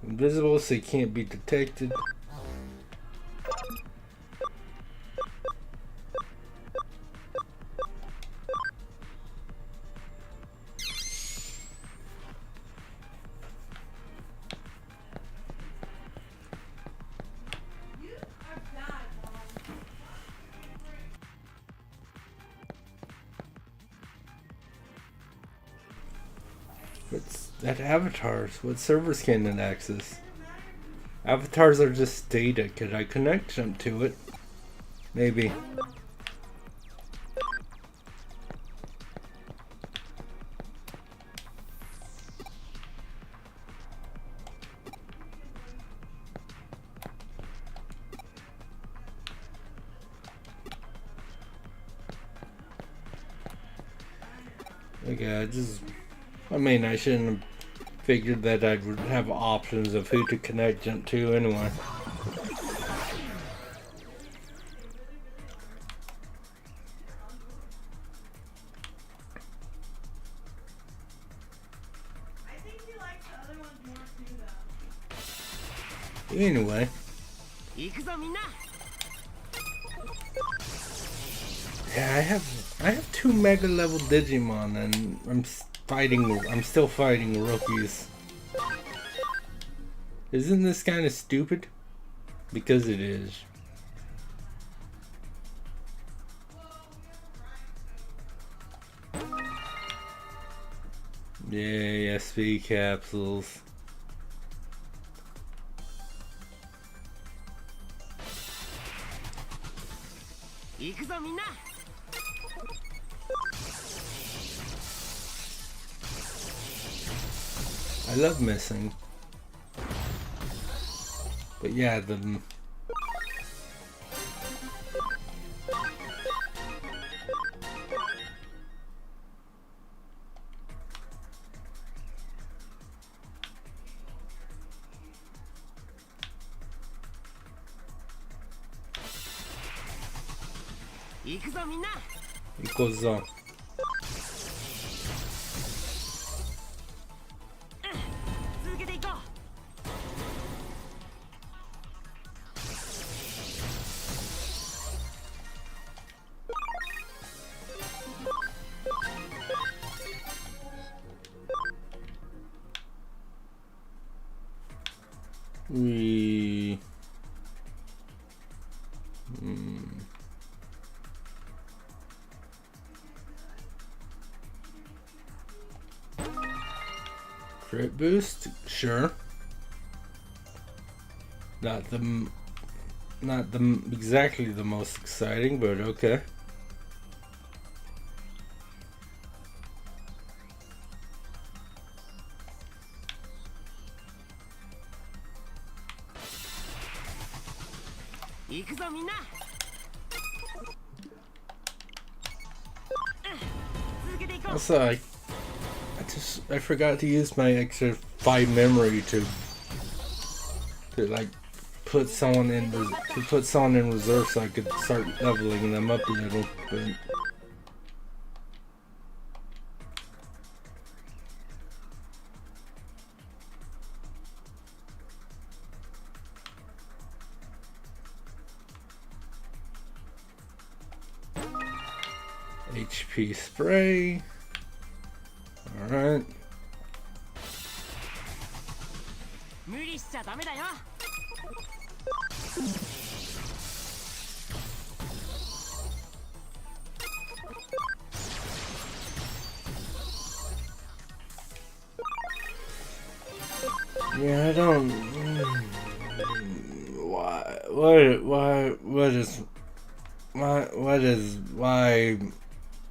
Invisible, so you can't be detected. What's that? Avatars? What servers can it access? Avatars are just data. Could I connect them to it? Maybe. Okay, I shouldn't have figured that I would have options of who to connect them to anyway. Anyway. Yeah, I have 2 mega level Digimon and I'm still fighting rookies. Isn't this kind of stupid? Because it is. Yay, SP capsules. 行くぞみんな。 I love missing. But yeah, the equals 続けていこう。 we crit boost, sure. Not the exactly the most exciting, but okay. Also, I forgot to use my extra 5 memory to like put someone in reserve so I could start leveling them up a little bit. HP spray. Alright. Yeah, I don't.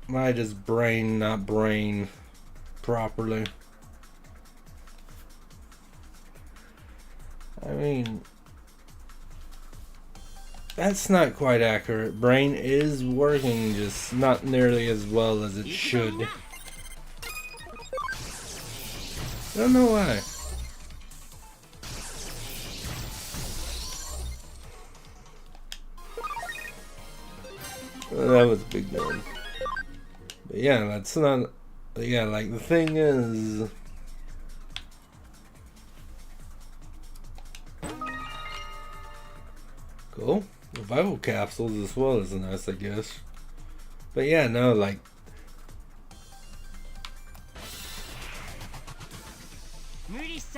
Why does brain not brain properly? I mean, that's not quite accurate. Brain is working, just not nearly as well as it should. I don't know why. Well, that was a big one. But yeah, that's not. Yeah, like the thing is. Cool. Revival capsules as well is nice, I guess. But yeah, no, like. It's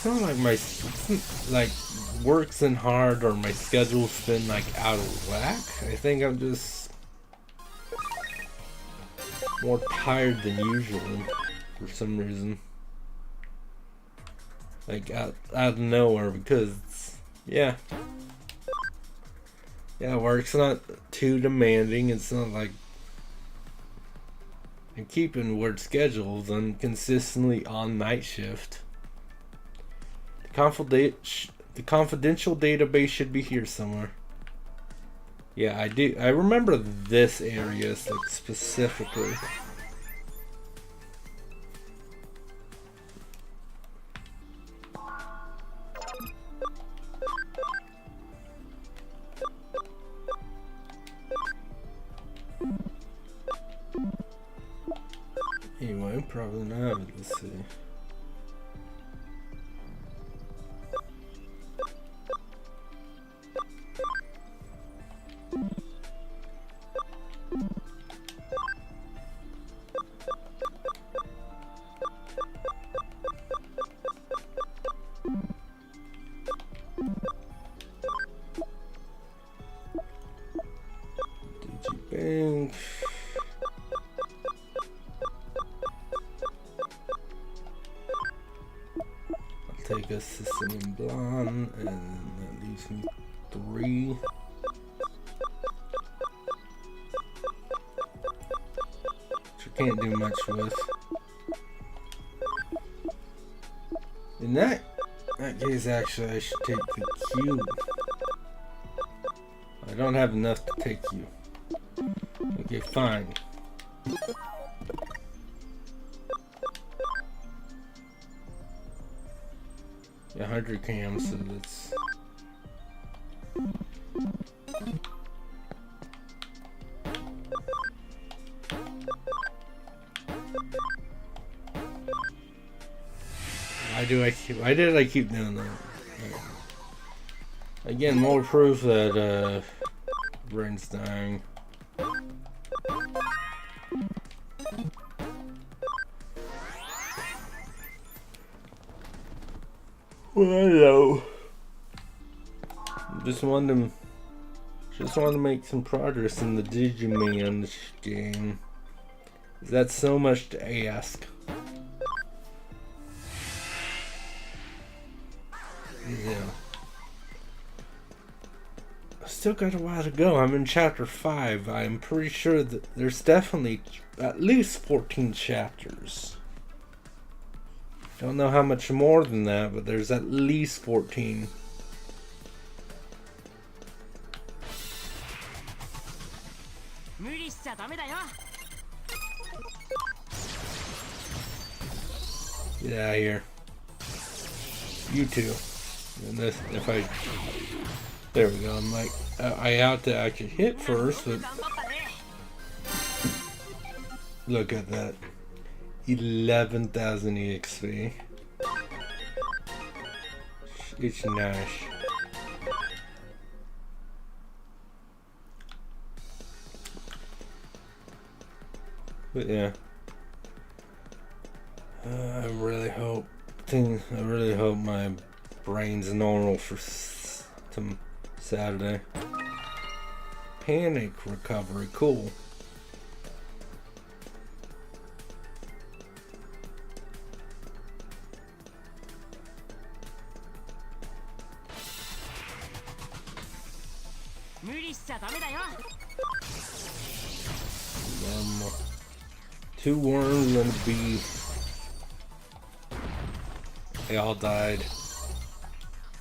not like like working hard or my schedule's been like out of whack. I think I'm just more tired than usual for some reason. Like out of nowhere, because yeah, work's not too demanding. It's not like I'm keeping weird schedules. I'm consistently on night shift. The confidential database should be here somewhere. Yeah, I do. I remember this area like specifically. Anyway, probably not. Let's see. Digibank. I'll take a system in blonde, and that leaves me 3. can't do much with. In that case, actually, I should take the cube. I don't have enough to take you. Okay, fine. 100 cams, so that's... Why did I keep doing that? Again, more proof that Brain's dying. Well, hello. Just wanted to make some progress in the Digimon game. Is that so much to ask? Yeah. I still got a while to go. I'm in chapter 5. I'm pretty sure that there's definitely at least 14 chapters. Don't know how much more than that, but there's at least 14. Get out of here. You too. And this, if I... There we go. I'm like... I have to actually hit first, but... Look at that. 11,000 EXP. It's nice. But yeah. I really hope my brain's normal for Saturday. Panic recovery, cool. Two worms and a bee. They all died.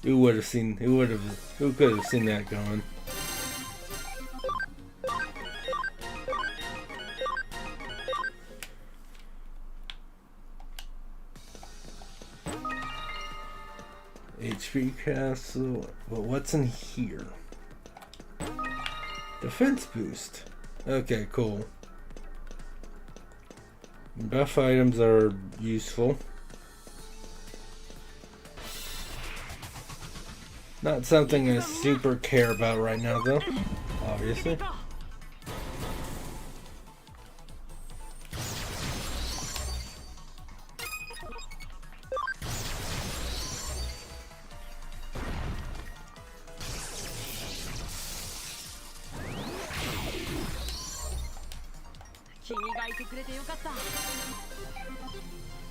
Who could have seen that going? HP castle. But what's in here? Defense boost. Okay, cool. Buff items are useful. Not something I super care about right now, though. Obviously.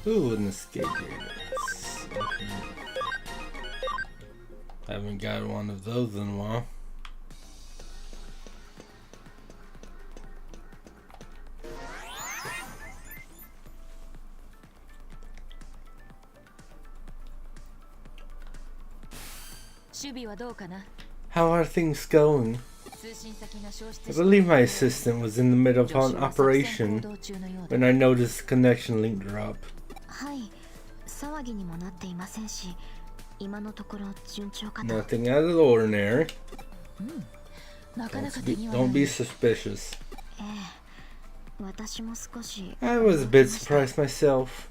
Ooh, an escape gates. Haven't got one of those in a while. How are things going? I believe my assistant was in the middle of an operation when I noticed the connection link drop. Nothing out of the ordinary. Don't be suspicious. I was a bit surprised myself.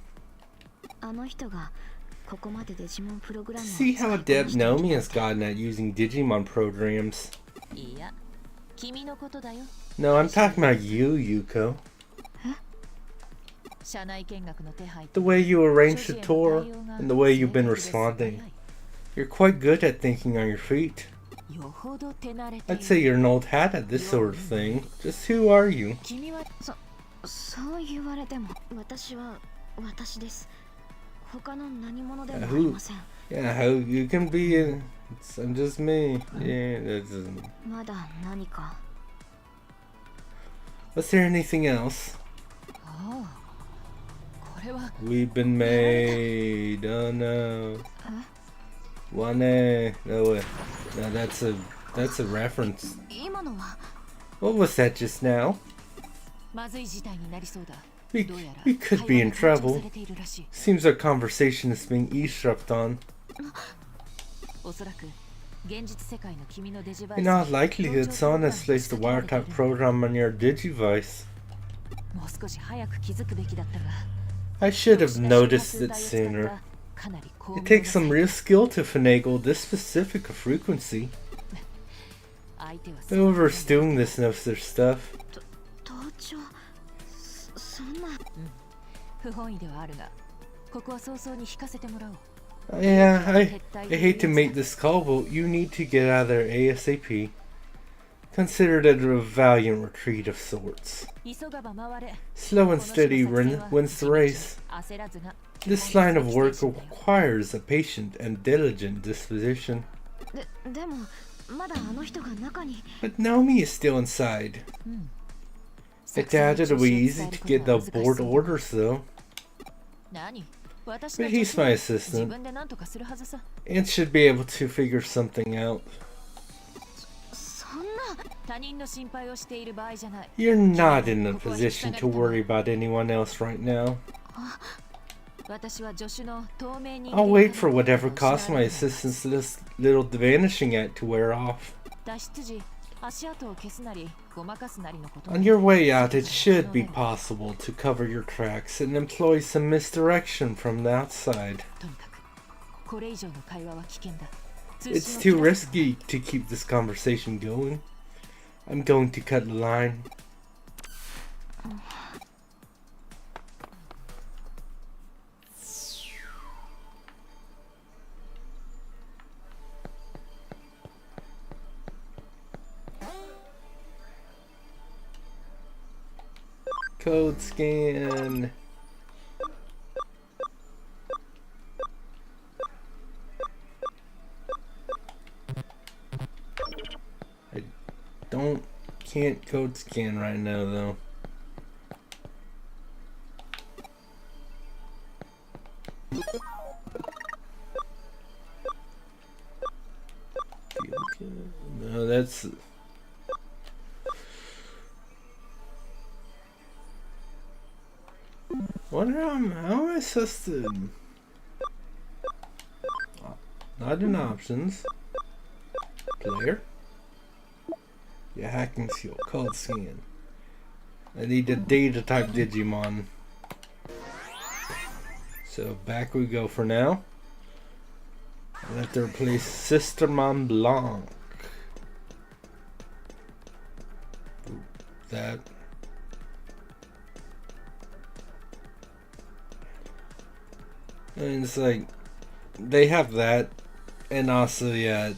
See how adept Naomi has gotten at using Digimon programs. No, I'm talking about you, Yuko. The way you arranged the tour and the way you've been responding. You're quite good at thinking on your feet. I'd say you're an old hat at this sort of thing. Just who are you? Who? Yeah, how you can be I'm just me. Yeah, that's... Was there anything else? We've been made. Oh no. Wane. No, no, that's a reference. 今のは What was that just now? まずい事態になりそうだ。 We どうやら could be in 会話が trouble. されているらしい。 Seems our conversation is being eavesdropped on. おそらく現実世界の君のデジバイス In all likelihood, someone has placed a wiretap program on your digivice. もう少し早く気づくべきだったが。 I should have noticed it sooner. かなり高 It takes some real skill to finagle this specific a frequency. 相手は Whoever's doing this knows their stuff. 盗聴そんな不本意ではあるが、ここは早々に引かせてもらおう。 Yeah, I hate to make this call, but you need to get out of there ASAP. Consider it a valiant retreat of sorts. 急がば回れ。 Slow and steady wins the race. 焦らずな。 This line of work requires a patient and diligent disposition. でもまだあの人が中に But Naomi is still inside. I doubt it'll be easy to get the board orders though. 何？ But he's my assistant, 自分で何とかするはずさ。 and should be able to figure something out. そんな他人の心配をしている場合じゃない。 You're not in a position to worry about anyone else right now. 私は助手の透明人間 I'll wait for whatever caused my assistant's little vanishing act to wear off. 脱出時、足跡を消すなり、ごまかすなりのこと。 On your way out, it should be possible to cover your tracks and employ some misdirection from the outside. とにかく、これ以上の会話は危険だ。 It's too risky to keep this conversation going. I'm going to cut the line. Code scan. Can't code scan right now though. No, that's wonder how am I supposed to not in options player. Yeah, hacking skill, code scan. I need a data type Digimon. So back we go for now. I have to replace Sister Mont Blanc. That. And it's like, they have that, and also, yeah,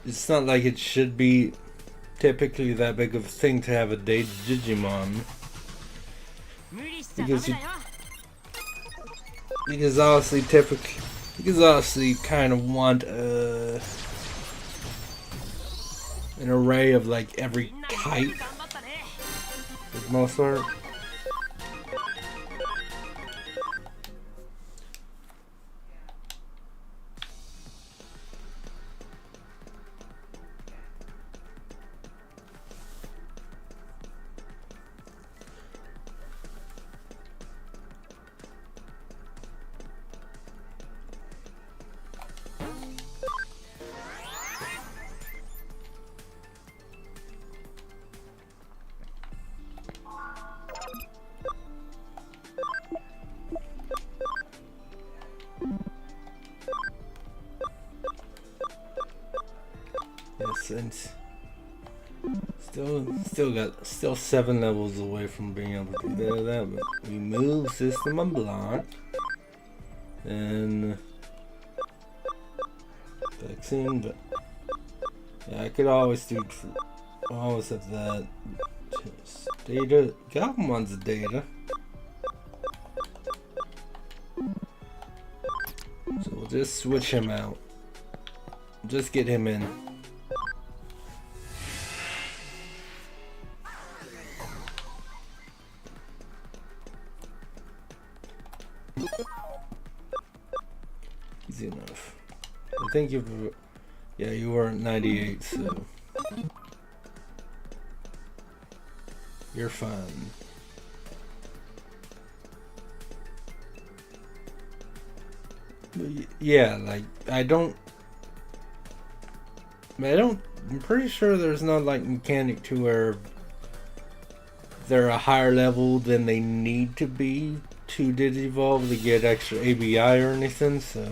it's not like it should be typically that big of a thing to have a data Digimon. Because obviously you kind of want an array of like every type for the most part. Yes, and still 7 levels away from being able to do that, but we move System and Blanc and vaccine, but yeah, I could always do always have that. Just data, Goblmon's data. So we'll just switch him out. Just get him in. Easy enough. I think you were at 98, so you're fine. But yeah, like I'm pretty sure there's not like mechanic to where they're a higher level than they need to be to digivolve to get extra ABI or anything, so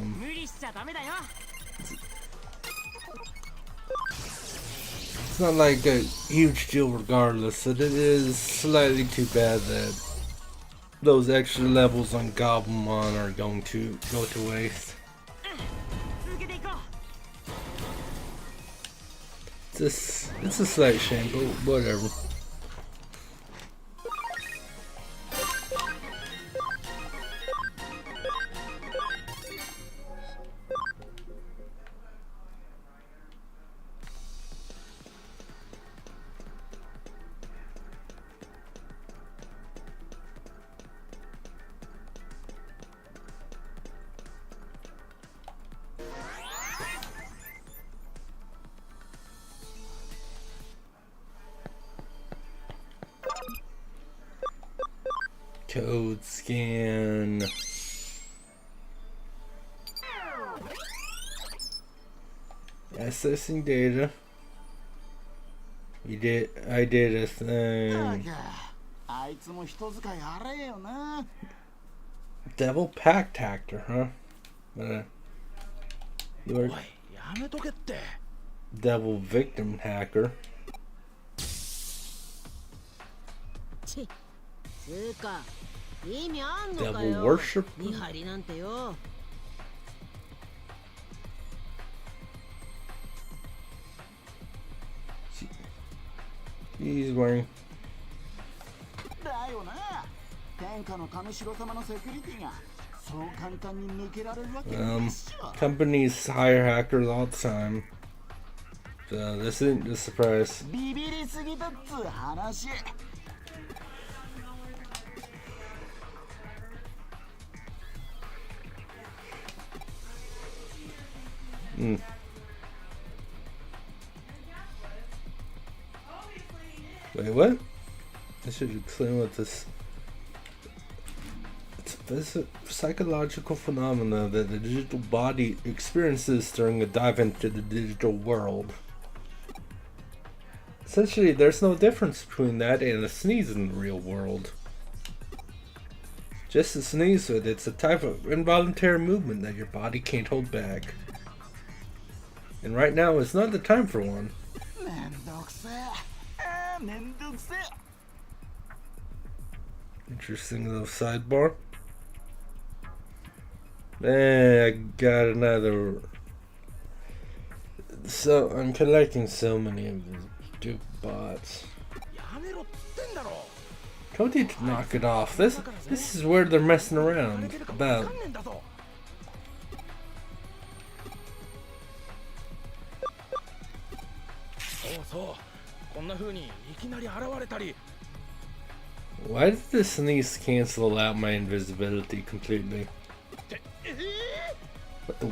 it's not like a huge deal regardless. But it is slightly too bad that those extra levels on Goblimon are going to go to waste. It's a slight shame, but whatever. Code scan. Accessing data. I did a thing. Devil Pact Actor, huh? You're Devil Victim Hacker. Devil Worship. He's wearing. Companies hire hackers all the time. So this isn't a surprise. Wait, what? I should explain what this. It's a psychological phenomena that the digital body experiences during a dive into the digital world. Essentially, there's no difference between that and a sneeze in the real world. Just a sneeze with it's a type of involuntary movement that your body can't hold back. And right now is not the time for one. Interesting little sidebar. Man, I got another. So I'm collecting so many of these stupid bots. Cody to knock it off. This is where they're messing around about. Why did the sneeze cancel out my invisibility completely? What the?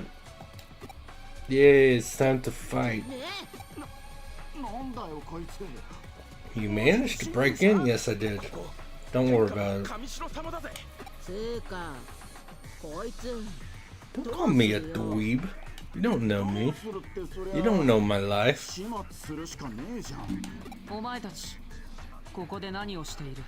Yeah, it's time to fight. You managed to break in? Yes, I did. Don't worry about it. Don't call me a dweeb. You don't know me. You don't know my life. お前たちここで何をしている?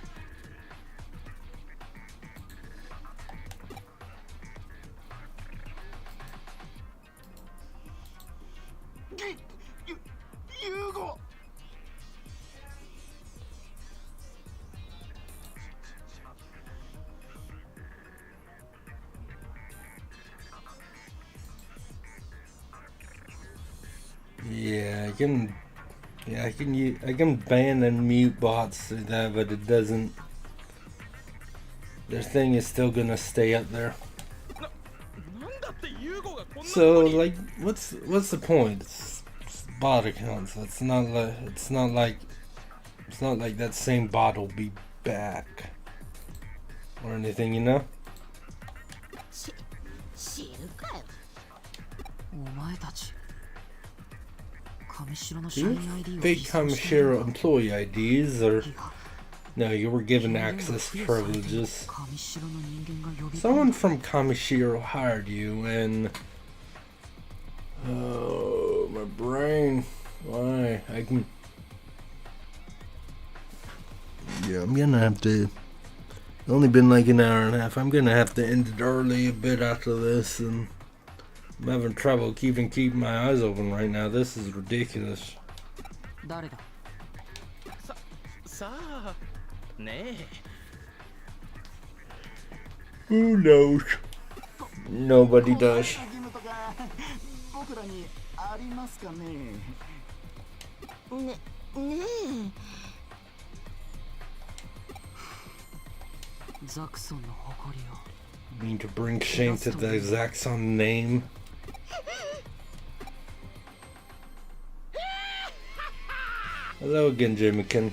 Yeah, I can ban and mute bots through that, but it doesn't. Their thing is still gonna stay up there. So like, what's the point? It's bot accounts. It's not like that same bot will be back or anything, you know. Do you fake Kamishiro employee IDs, or no, you were given access privileges. Someone from Kamishiro hired you, and oh, my brain. Why? Yeah, I'm gonna have to. It's only been like an hour and a half. I'm gonna have to end it early a bit after this, and I'm having trouble keeping my eyes open right now. This is ridiculous. Who knows? Nobody does. Mean to bring shame to the Zaxxon name. Hello again, Jimikin.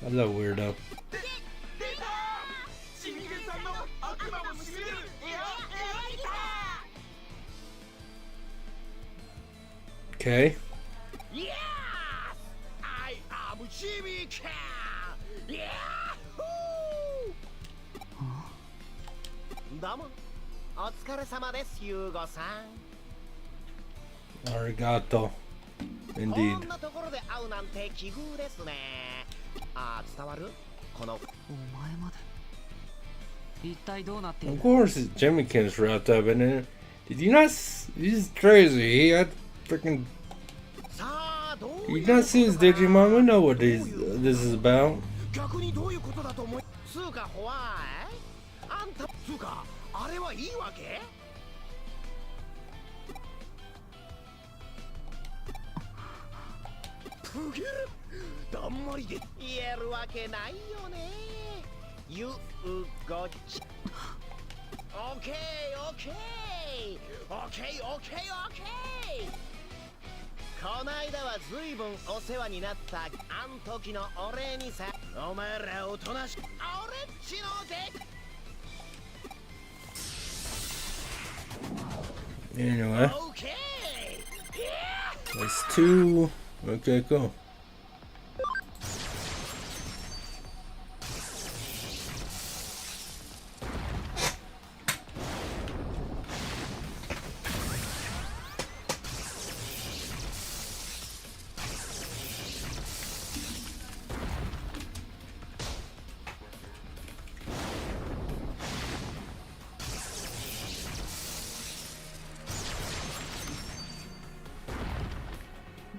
Hello, weirdo. Okay. Yes! I am Jimmy-can! Yahoo! Arigato. Indeed. Of course, Jimmy-can is wrapped up in it. Did you not? He's crazy. He had freaking. You not see his Digimon? We know what this is about. Okay. こないだはずいぶんお世話になったあん時のお礼にさお前らおとなしく俺っちので Anyway, that's two. Okay, cool.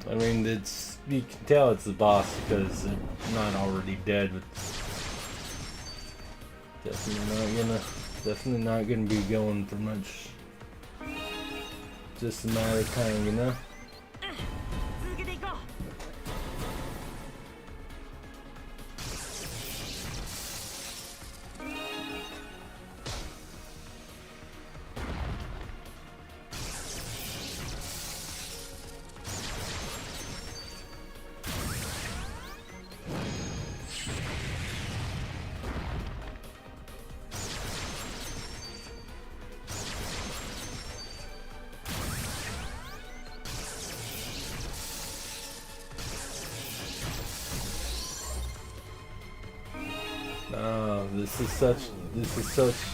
I mean, you can tell it's the boss because it's not already dead. But definitely not gonna be going for much. Just a matter of time, you know. Oh, this is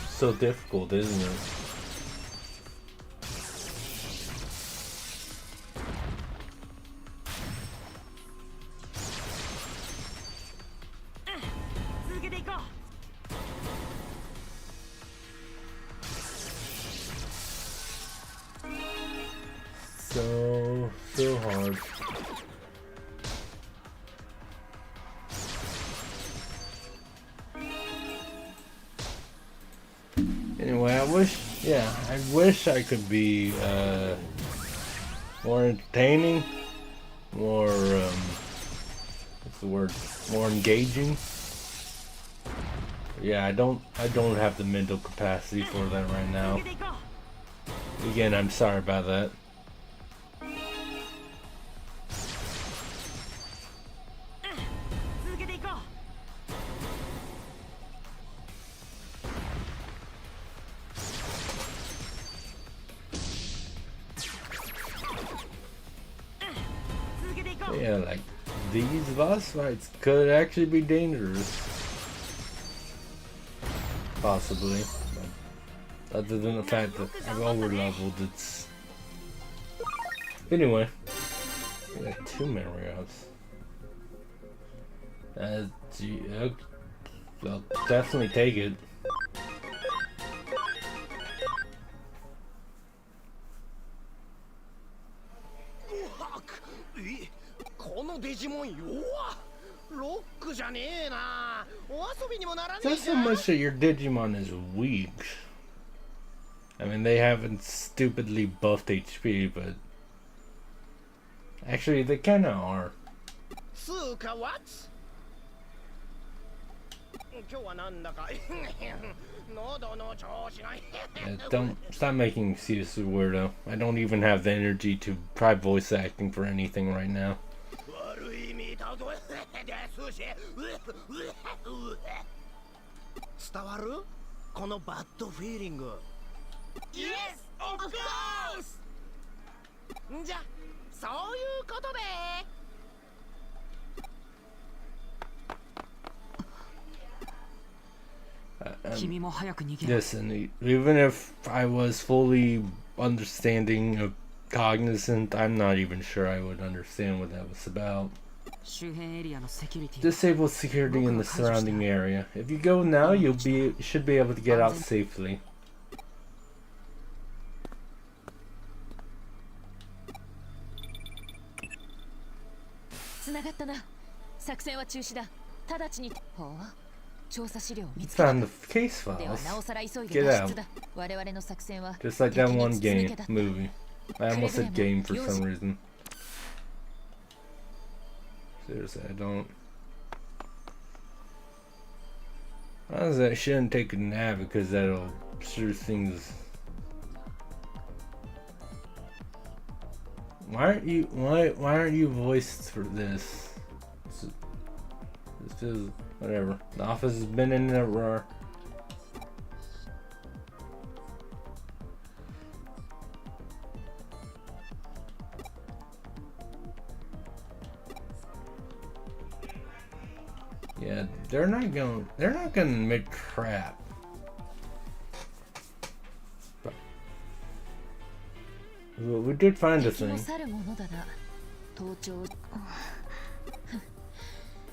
so difficult, isn't it? So hard. Anyway, I wish I could be more entertaining, more what's the word? More engaging. Yeah, I don't have the mental capacity for that right now. Again, I'm sorry about that. Yeah, like these boss fights could actually be dangerous. Possibly. But other than the fact that I've over-leveled, it's... Anyway. We got 2 memory ups. Gee, I'll definitely take it. このデジモン弱っ。ロックじゃねえな。お遊びにもならねえ It's not so much that your Digimon is weak. I mean, they haven't stupidly buffed HP, but actually they kinda are. つうか what? 今日はなんだか喉の調子が Yeah, don't stop making excuses, weirdo. I don't even have the energy to try voice acting for anything right now. 悪い意味だぞですし伝わるこのバッドフィーリング Yes, of course! じゃそういうことで 君も早く逃げろ。 Listen, even if I was fully understanding of cognizant, I'm not even sure I would understand what that was about. 周辺エリアのセキュリティ Disable security in the surrounding area. If you go now, you should be able to get out safely. 繋がったな。作戦は中止だ。直ちに。ほう。調査資料を見つけ Found た。 the case では files. なおさら急い Get で脱 out. 出だ。我々の作戦は Just like that 敵に one 筒抜 game けだった。 movie. I almost said game for some reason. Seriously, I don't. Honestly, I shouldn't take a nap because that'll sure things. Why aren't you voiced for this? This is whatever. The office has been in a roar. Yeah, they're not gonna make crap. But, well, we did find a 敵も thing. 去るものだな。盗聴。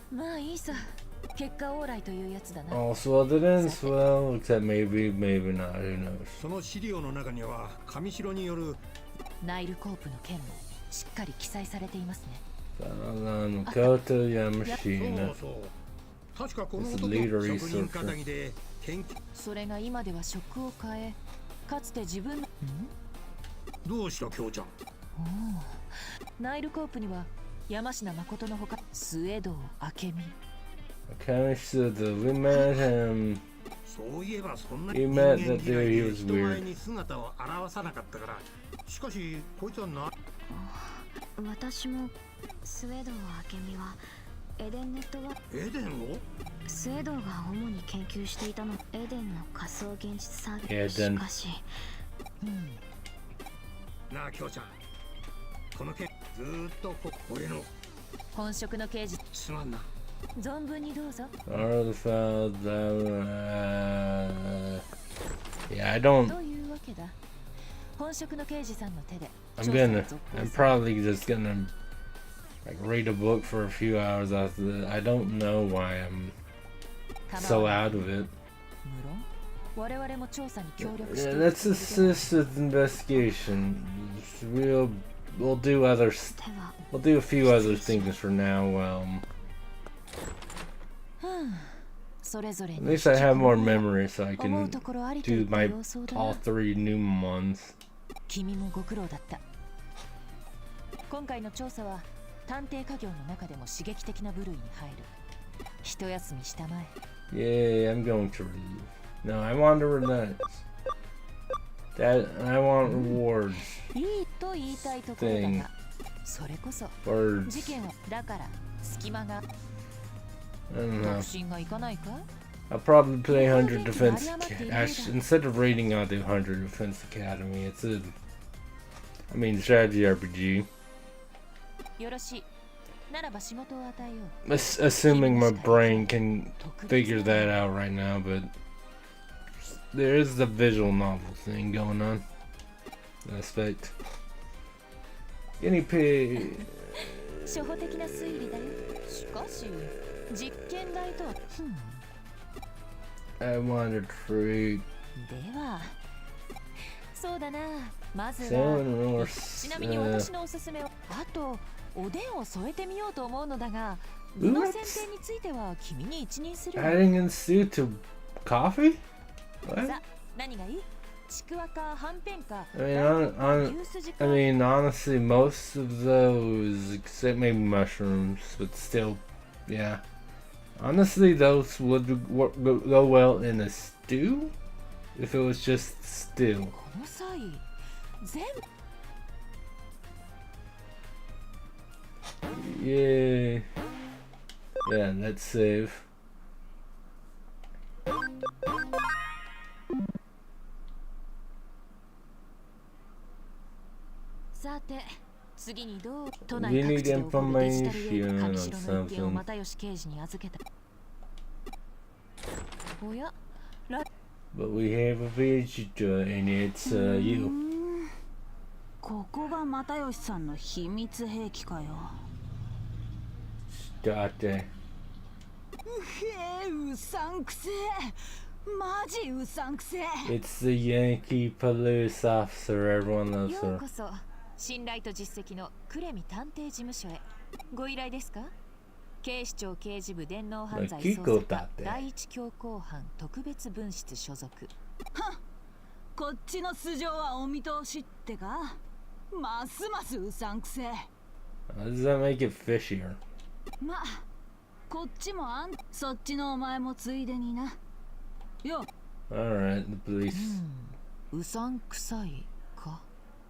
まあいいさ。結果オーライというやつだな。 Also, well, it ends well, except maybe not. Who knows? その資料の中には上白によるナイルコープの件もしっかり記載されていますね。Koto そう Yamashina. そう確かこの This 男 leader 職人か researcher. たぎで研究それが今では職を変え、かつて自分のどうした京ちゃんナイルコープには山科誠のほか末堂明美。 Okay, so we met him. そういえばそんな You 人 met 間 that 嫌い day he で was 人前 weird. に姿を現さなかったからしかしこいつはな私もスウェード明美はエデンネットワークエデンをスウェードが主に研究していたのエデンの仮想現実サービエデンスしかしなあ京ちゃんこの件ずーっと俺の本職の刑事すまんな存分にどうぞ。 Artifact. Yeah, I don't. というわけだ。本職の刑事さんの手で I'm probably just gonna like read a book for a few hours after that. I don't know why I'm so out of it. 無論我々も調査に協力して Yeah, let's assist with investigation. We'll do we'll do a few other things for now. それぞれ At に least I have more memory, so I 思う can ところありとい do った my 様相だ all な。 three new ones. 君もご苦労だった。今回の調査は探偵家業の中でも刺激的な部類に入る。一休みしたまえ。 Yay, I'm going to read. No, I want to relax. I want rewards. いいと言いたいところだが、それこそ Words. 事件をだから隙間が I don't 確 know. 信がいかないか。 I'll probably play 100 Defense. Actually, instead of reading, I'll do 100 Defense Academy. It's a, I mean, strategy RPG. よろしい。ならば仕事を与えよう。 Assuming my brain can figure that out right now, but there is the visual novel thing going on. Aspect. Guinea pig. 初歩的な推理だよ。しかし実験台とはI want a treat. ではそうだな。まずは Someone ちなみに私のおすすめはあとおでんを添えてみようと思うのだが、具の選定については君に一任する。 adding in stew to coffee? さあ何がいい？ちくわかはんぺんか。 I mean, honestly, most of those, except maybe mushrooms, but still, yeah. Honestly, those would go well in a stew, if it was just stew. この際全部 Yeah. Yeah, let's save. さて次にどう都内 We 各 need 地で起こるデジタルウェブ information 上 on 白の一件を something. 又吉刑事に預けた。おや But we have a visitor, and it's you. ここが又吉さんの秘密兵器かよ。 Start there. うさんくせえ。マジうさんくせえ。 It's the Yankee police officer. Everyone loves よう her. こそ信頼と実績のクレミ探偵事務所へ。ご依頼ですか？警視庁刑事部電脳犯罪捜査課第一強行犯特別分室所属。こっちの素性はお見通しってか。ますますうさんくせえ。 How does that make it fishier? まあこっちもそっちのお前もついでにな。よ。 Alright, the police. うさんくさいか。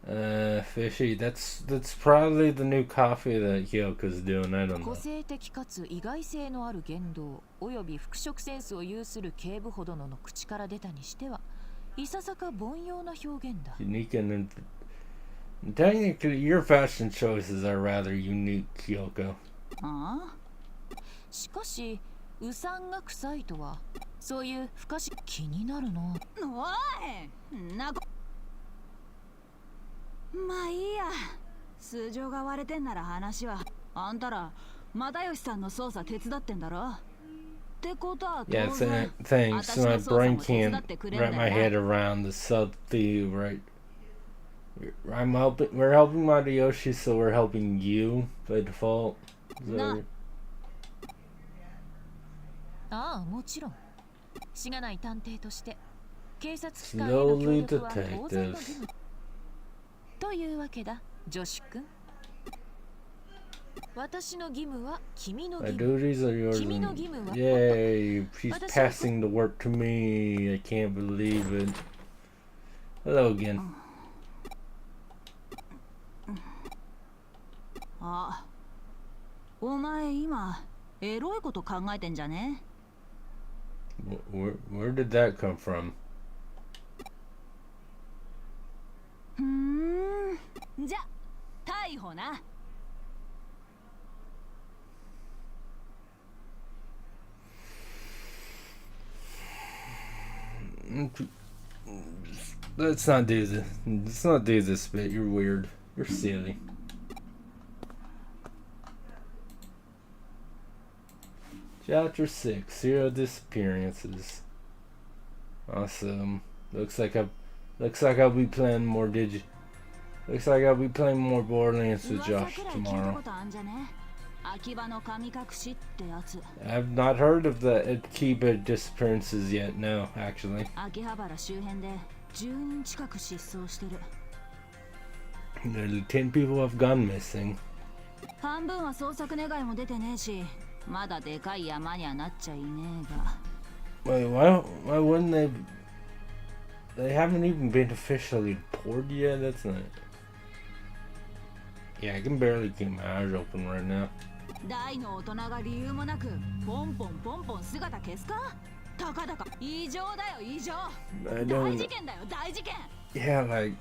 Fishy. That's probably the new coffee that Kyoko's doing. I don't 個 know. 性的かつ意外性のある言動および服飾センスを有する警部ほどの口から出たにしてはいささか凡庸な表現だ。 Unique and technically, your fashion choices are rather unique, Kyoko. ああ。しかしうさんが臭いとはそういう不可思気になるの。おいなこ。まあいいや。素性が割れてんなら話は。あんたら又吉さんの捜査手伝ってんだろ。ってことは当 Yeah, 然。 thanks. My brain can't wrap my head around the subtlety, right? We're helping Matayoshi, so we're helping you by default. So, ああもちろんしがない探偵として警察機関への協 slowly 力は当然の義 detectives. 務というわけだ女子くん。私の義務は君の My 義務。 duties are yours. 君の義務は Yay! She's passing the work to me. I can't believe it. Hello again. あ、お前今エロいこと考えてんじゃね？ Where did that come from? じゃ逮捕な。 Let's not do this. Let's not do this bit. You're weird. You're silly. Chapter 6. 0 disappearances. Awesome. Looks like I'll be playing more Looks like I'll be playing more Borderlands with Josh tomorrow. 秋葉の神隠しってやつ。 I've not heard of the Akiba disappearances yet. No, actually. 秋葉原周辺で10人近く失踪してる。 Nearly 10 people have gone missing. 半分は捜索願いも出てねえし、まだでかい山にはなっちゃいねえが。 Wait, why wouldn't they? They haven't even been officially reported yet. That's not. Yeah, I can barely keep my eyes open right now. 大の大人が理由もなくポンポンポンポン姿消すか？たかだか異常だよ異常。 I 大 don't. 事件だよ大事件。 Yeah, like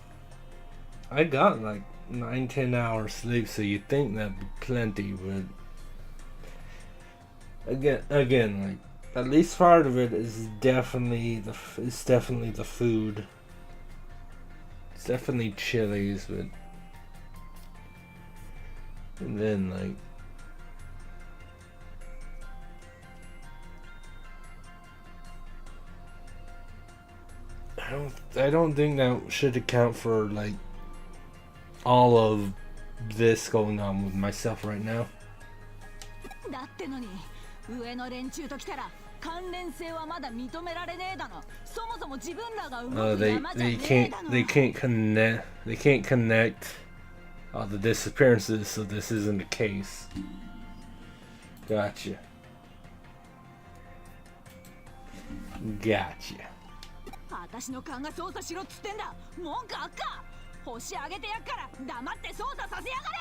I got like 9-10 hours sleep, so you think that'd be plenty, but Again, like at least part of it is definitely the food. It's definitely Chili's, but and then like I don't think that should account for like all of this going on with myself right now. だってのに上の連中と来たら関連性はまだ認められねえだの。そもそも自分らが動く山じゃねえだの。they can't connect all the disappearances, so this isn't the case. Gotcha. 私の勘が操作しろっつってんだ。文句あっか。星あげてやっから黙って操作させやがれ。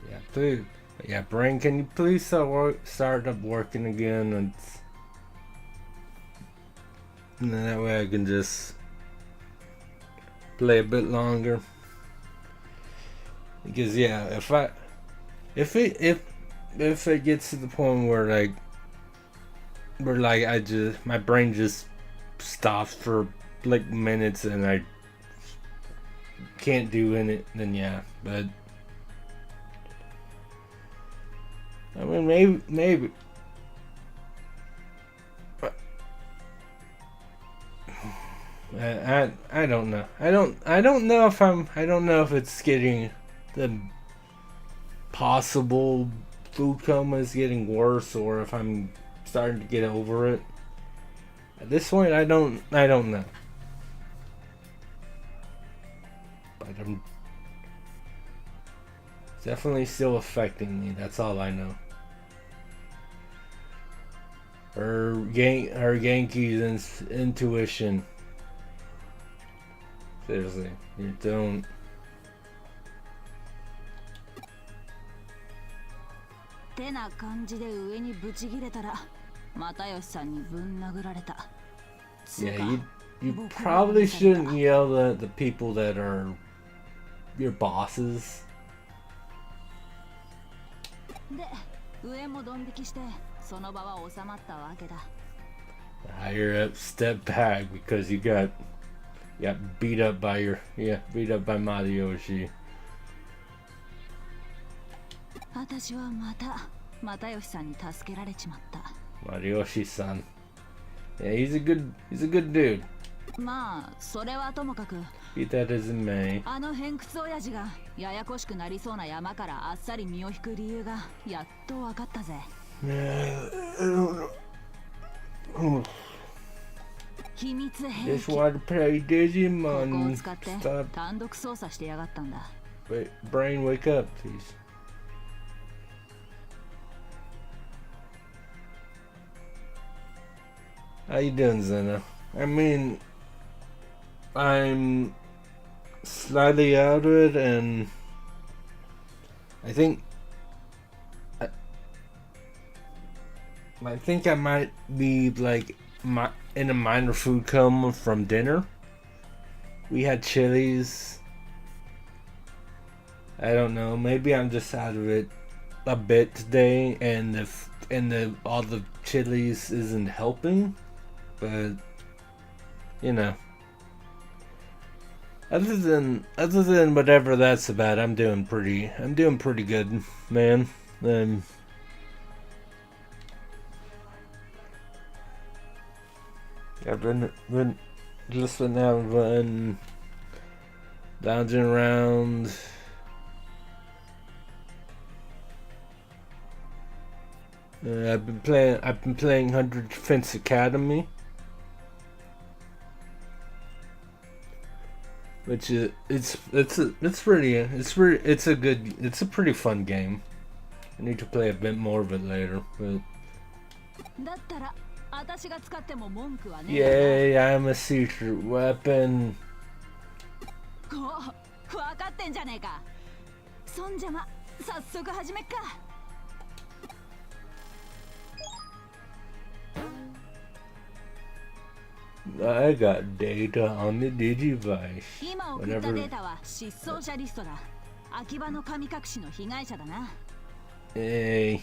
Yeah, dude. Yeah, Brain, can you please start up working again? And then that way I can just play a bit longer. Because yeah, if it gets to the point where my brain just stops for like minutes and I can't do in it, then yeah, but I mean maybe I don't know. I don't know if it's getting the possible food coma is getting worse or if I'm starting to get over it. At this point I don't know. But I'm definitely still affecting me, that's all I know. Her Yankees intuition. Seriously, you don't. てな感じで上にブチギレたら又吉さんにぶん殴られた。 Yeah, you probably shouldn't yell at the people that are your bosses. で、上もドン引きしてその場は収まったわけだ。 The higher up step back because you got beat up by Matayoshi. 私はまた又吉さんに助けられちまった。 Matayoshi-san. Yeah, he's a good dude. まあそれはともかく Beat that as in May. あの偏屈親父がややこしくなりそうな山からあっさり身を引く理由がやっと分かったぜ。 I don't know. 秘密兵 Just 器 want to play ここを Digimon. 使って Stop. 単独操作してやがったんだ。 Wait, Brain, wake up, please. How you doing, Zena? I mean, I'm slightly out of it, and I think I might be like in a minor food coma from dinner. We had Chili's. I don't know. Maybe I'm just out of it a bit today, and all the Chili's isn't helping. But you know, other than whatever that's about, I'm doing pretty good, man. I've been lounging around. I've been playing 100 Defense Academy, which is it's a pretty fun game. I need to play a bit more of it later, but だったら私が使っても文句はねえ。 yay, I'm a secret weapon. こう分かってんじゃねえか。そんじゃま早速始めっか。 I got data on the Digivice. 今送ったデータは失踪者リストだ。秋葉の神隠しの被害者だな。Hey.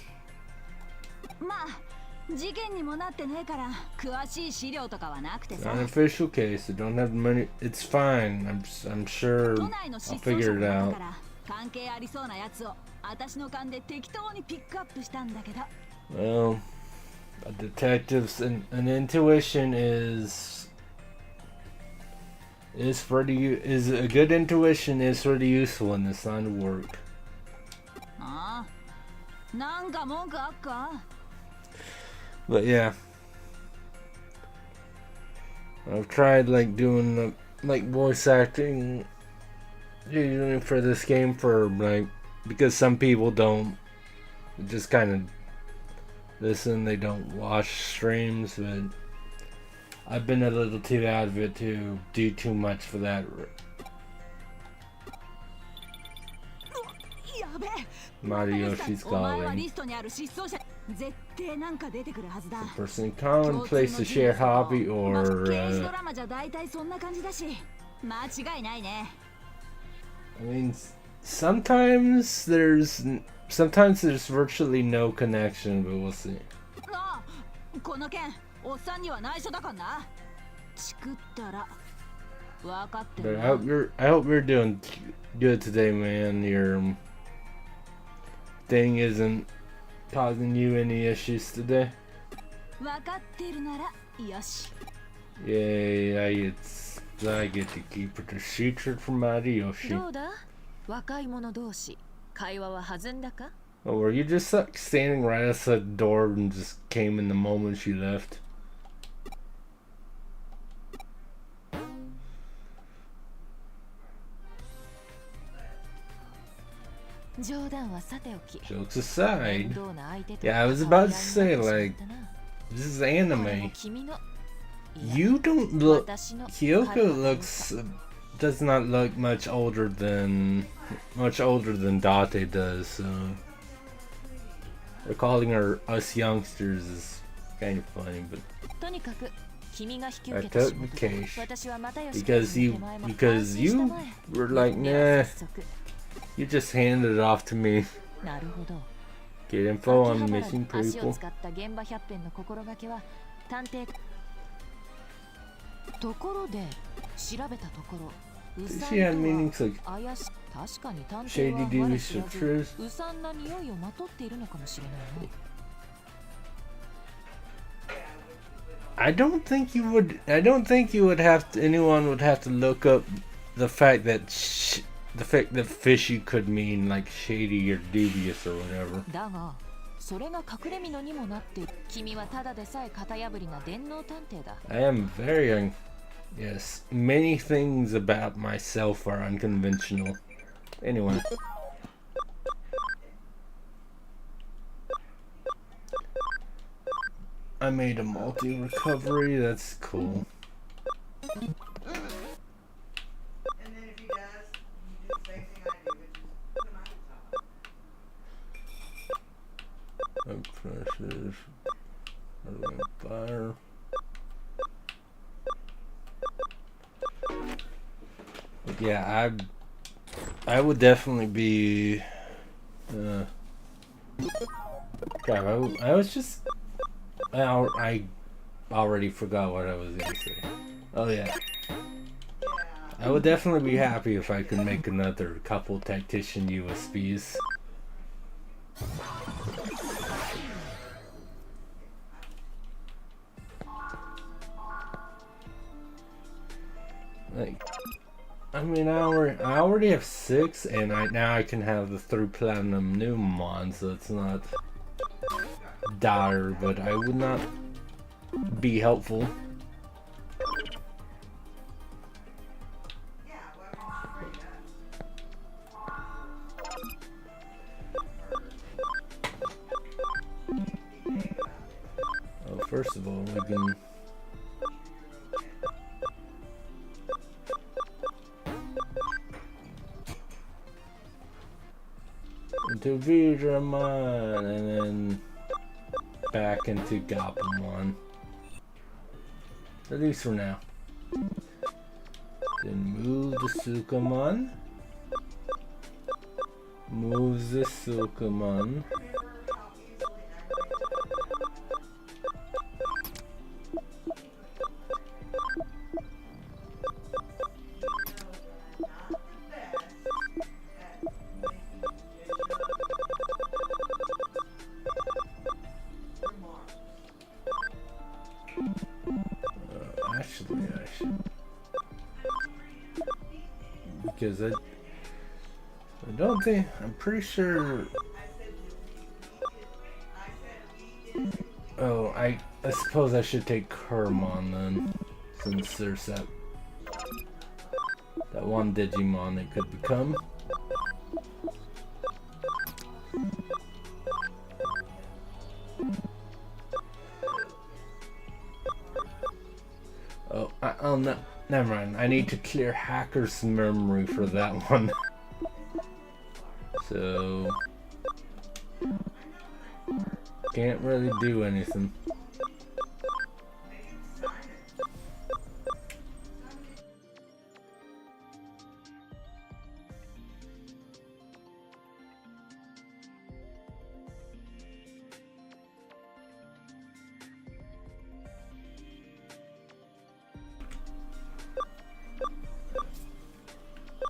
事件にもなってねえから詳しい資料とかはなくてさ。 Unofficial case. I don't have money. It's fine. I'm sure 都内の I'll 失踪 figure 者 it の out. 中から関係ありそうなやつを私の勘で適当にピックアップしたんだけど。 Well, a detective's an intuition is a good intuition is pretty useful in this line of work. ああ、なんか文句あっか？ But yeah, I've tried like doing like voice acting usually for this game for like because some people don't just kind of listen, they don't watch streams, but I've been a little too out of it to do too much for that. やべえ。 Mariyoshi's お前は calling. リストにある失踪者絶対なんか出てくるはずだ。 Person in common, place to share hobby, まあ or 刑事ドラマじゃ大体そんな感じだし間違いないね。 I mean, sometimes there's virtually no connection, but we'll see. ああ、この件おっさんには内緒だからな。チクったら分かってる But な。 I hope you're doing good today, man. Your thing isn't causing you any issues today. 分かってるならよし。 Yay! I get to keep it a secret from Mariyoshi. どうだ若い者同士会話は弾んだか？ Oh, were you just like standing right outside the door and just came in the moment she left? 冗談はさておき。 Jokes aside, 面倒な相手と yeah, I was about to say like this is これも anime. 君の You don't look. 私の Kyoko does not look much older than Date does. So they're calling us youngsters is kind of funny, but とにかく君が引き I 受けた took 仕 the 事 case 私は又吉 because 刑 you 事の手前も because 安心 you したまえ were like では nah. 早速 You just handed it off to me. なるほど Get info on 秋葉原 missing で足を people. 使った現場百遍の心がけは探偵ところで調べたところうさん She had と meanings は like 怪し確かに探偵 shady は我 duties 知 or らず truth. うさんな匂いをまとっているのかもしれないね I don't think you would anyone would have to look up the fact that fishy could mean like shady or dubious or whatever. だがそれが隠れ蓑にもなっている君はただでさえ型破りな電脳探偵だ I am very young. Yes, many things about myself are unconventional. Anyway. I made a multi-recovery, that's cool. And then if he does, you do the same thing I do, which is put him on top. Pressures. Fire. Yeah, I would definitely be. Crap! I was just. I already forgot what I was gonna say. Oh yeah. I would definitely be happy if I could make another couple Tactitcan USBs. Like, I mean, I already have 6, and now I can have the 3 platinum new mon, so it's not dire, but I would not be helpful. Oh, first of all, we can. Into Vidramon, and then back into Gabumon. At least for now. Then move the Sukamon. Move the Sukamon. because I don't think, I'm pretty sure. Oh, I suppose I should take Kermon then, since there's that one Digimon it could become. Oh no, never mind. I need to clear Hacker's memory for that one. So can't really do anything.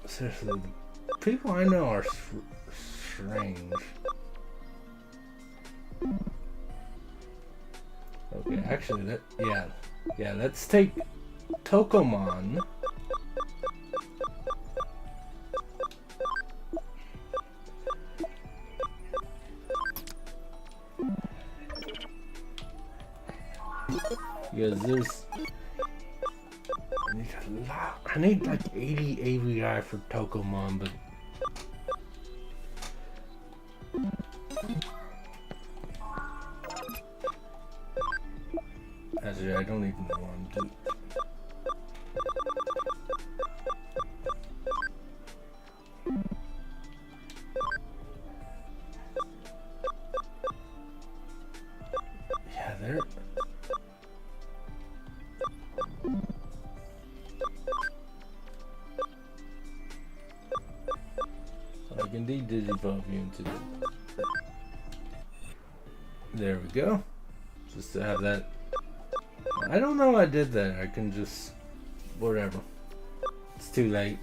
Seriously, the people I know are strange. Okay, actually, yeah, let's take Tokomon. Because there's, I need like 80 AVI for Tokomon, but actually I don't even know what I'm doing. Yeah, there. I can digivolve you into it. There we go. Just to have that. I don't know I did that. I can just whatever. It's too late.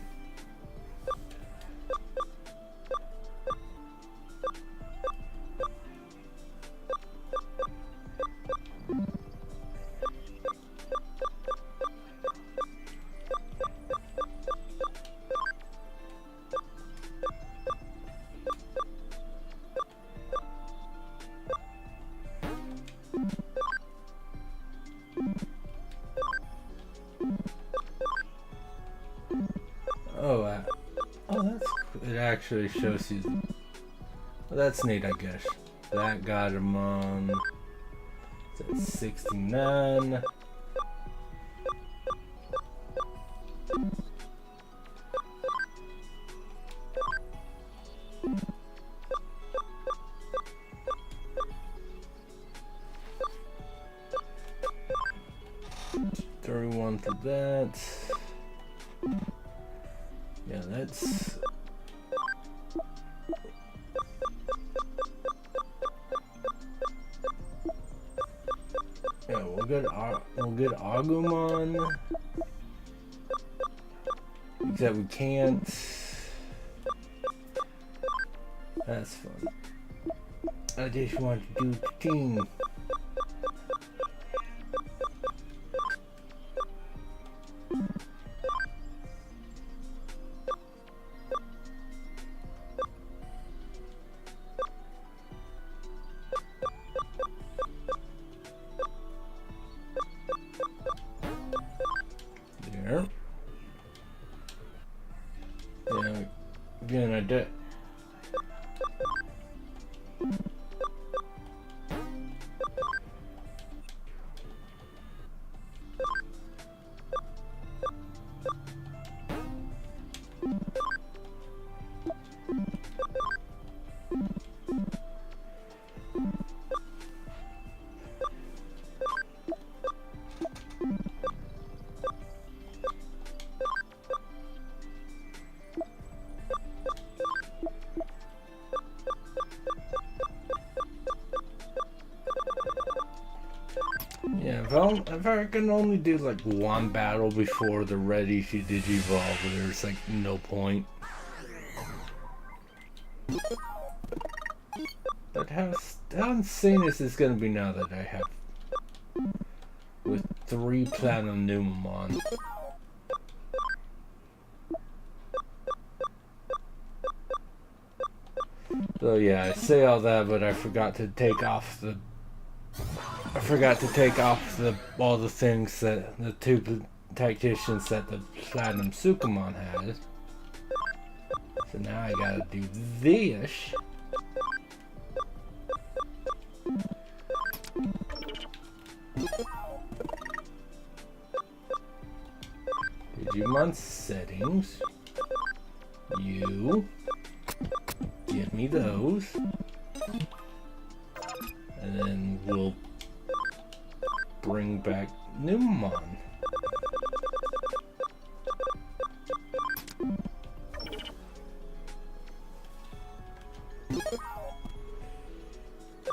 It actually shows you. Well, that's neat, I guess. That got him on. It's at 69. $31 for that. Yeah, that's. Yeah, we'll get Agumon. Except we can't. That's fun. I just want to do the thing. There. Yeah, again, I did. Yeah, if I can only do like one battle before they're ready to digivolve, there's like no point. But how insane is this gonna be now that I have with 3 Platinum Numamon? So yeah, I say all that, but I forgot to take off the. All the things that the two tacticians that the Platinum Sukumon has. So now I gotta do this. Digimon settings. You give me those. And then we'll bring back Numemon.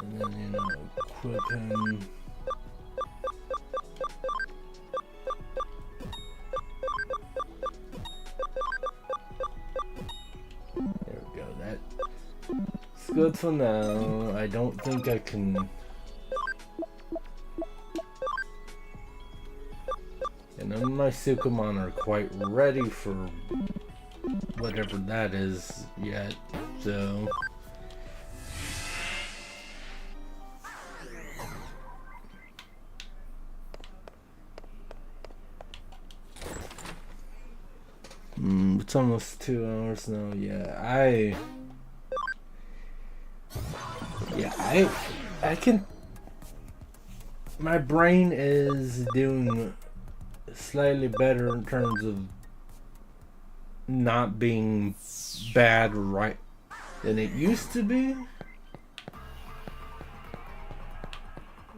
And then, you know, equip him. There we go. That's good for now. I don't think I can. And none of my Sukumon are quite ready for whatever that is yet, so. It's almost 2 hours now. Yeah, I can. My brain is doing slightly better in terms of not being bad right than it used to be.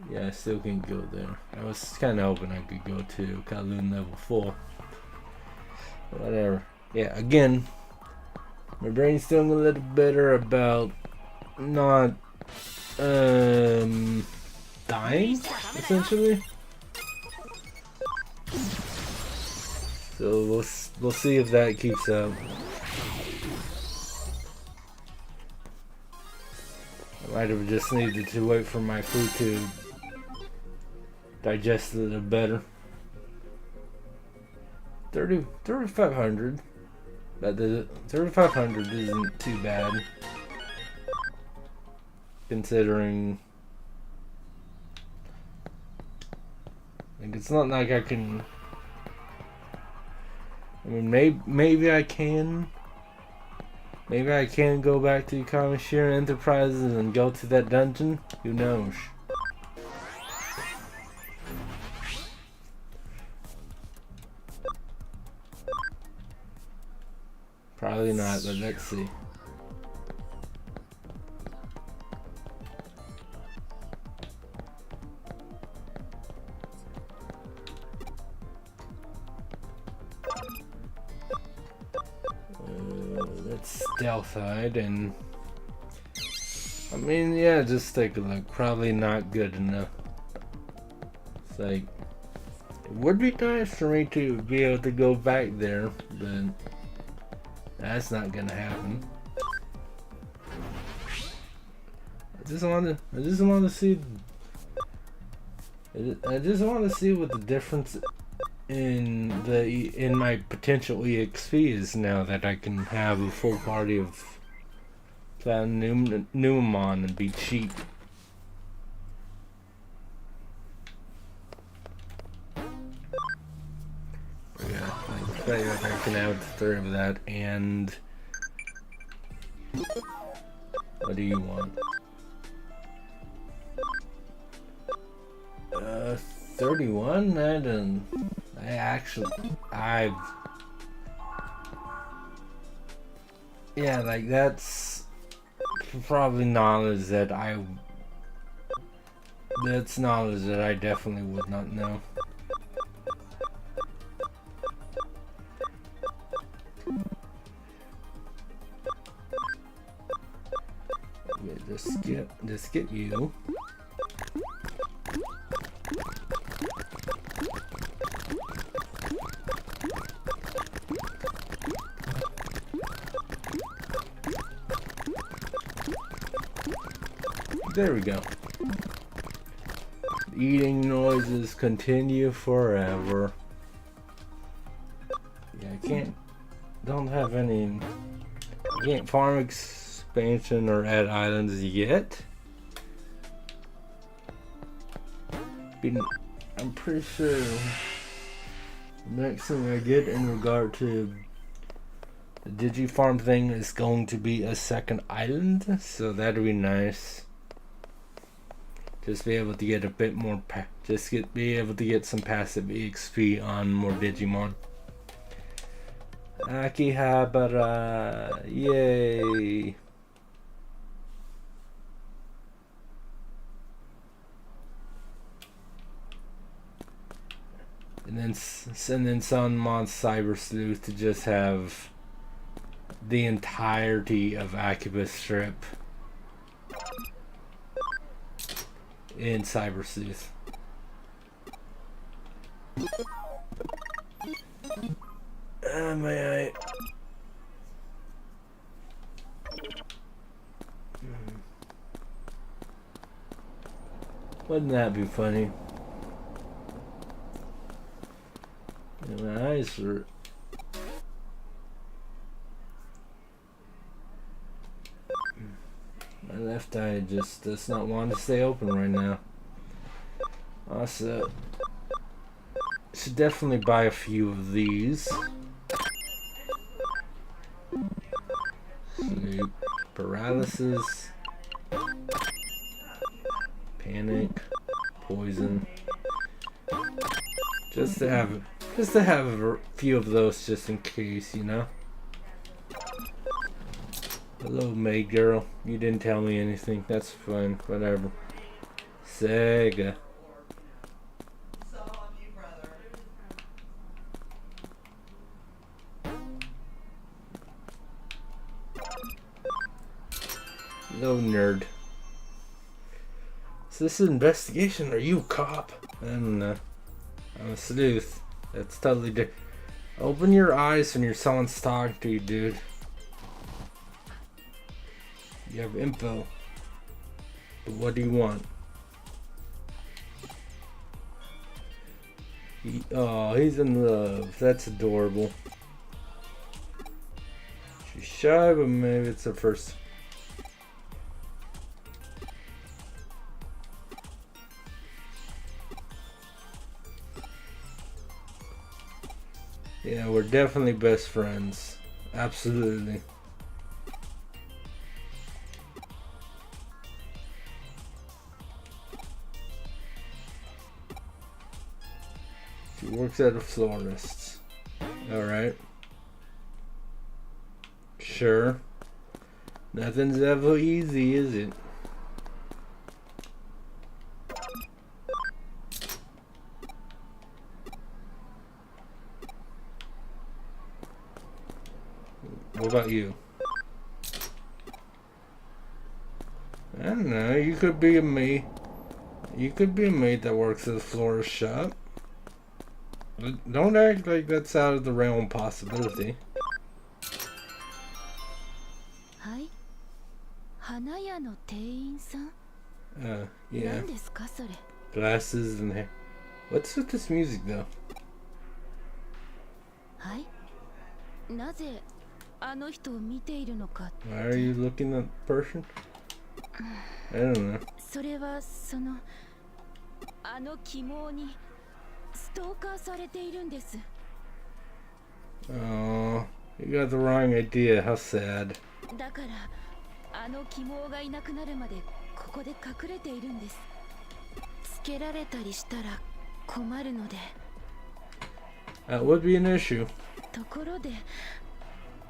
Yeah, I still can go there. I was kind of hoping I could go to Kowloon level 4. Whatever. Yeah, again, my brain's still a little better about not dying, essentially. So we'll see if that keeps up. I might have just needed to wait for my food to digest a little better. 3,500. But the 3,500 isn't too bad, considering. Like, it's not like I can. I mean, maybe I can. Maybe I can go back to Kamishira Enterprises and go to that dungeon. Who knows? Probably not, but let's see. Let's stealth hide and. I mean, yeah, just take a look. Probably not good enough. It's like. It would be nice for me to be able to go back there, but. That's not gonna happen. I just want to see. I just want to see what the difference in my potential EXP is now that I can have a full party of Platinum Numemon and be cheap. I can have 3 of that, and what do you want? 31? Yeah, like that's probably knowledge that that's knowledge that I definitely would not know. Just get you. There we go. Eating noises continue forever. Yeah, don't have any. I can't farm expansion or add islands yet. I'm pretty sure the next thing I get in regard to the Digifarm thing is going to be a second island, so that'd be nice. Just be able to get a bit more, be able to get some passive EXP on more Digimon. Akihabara, yay! And then Sunmon Cyber Sleuth to just have the entirety of Akiba Strip in Cyber Sleuth. May I? Wouldn't that be funny? My eyes are... My left eye just does not want to stay open right now. Also, should definitely buy a few of these. Sleep paralysis, panic, poison. Just to have a few of those, just in case, you know. Hello, maid girl. You didn't tell me anything. That's fine. Whatever. Sega. No nerd. Is this an investigation? Are you a cop? I don't know. I'm a sleuth. That's totally different. Open your eyes when someone's talking to you, dude. You have info. But what do you want? He's in love. That's adorable. She's shy, but maybe it's her first. Yeah, we're definitely best friends. Absolutely. She works at a florist's. Alright. Sure. Nothing's ever easy, is it? What about you? I don't know. You could be a maid. You could be a maid that works at a florist shop. But don't act like that's out of the realm of possibility. Hi. Hanaya no tein-san. Yeah. Glasses and hair. What's with this music though? Hi. なぜあの人を見ているのか。Why are you looking at the person? I don't know. それはそのあの鬼毛にストーカーされているんです。Oh, you got the wrong idea. How sad. だからあの鬼毛がいなくなるまでここで隠れているんです。つけられたりしたら困るので。That would be an issue. ところで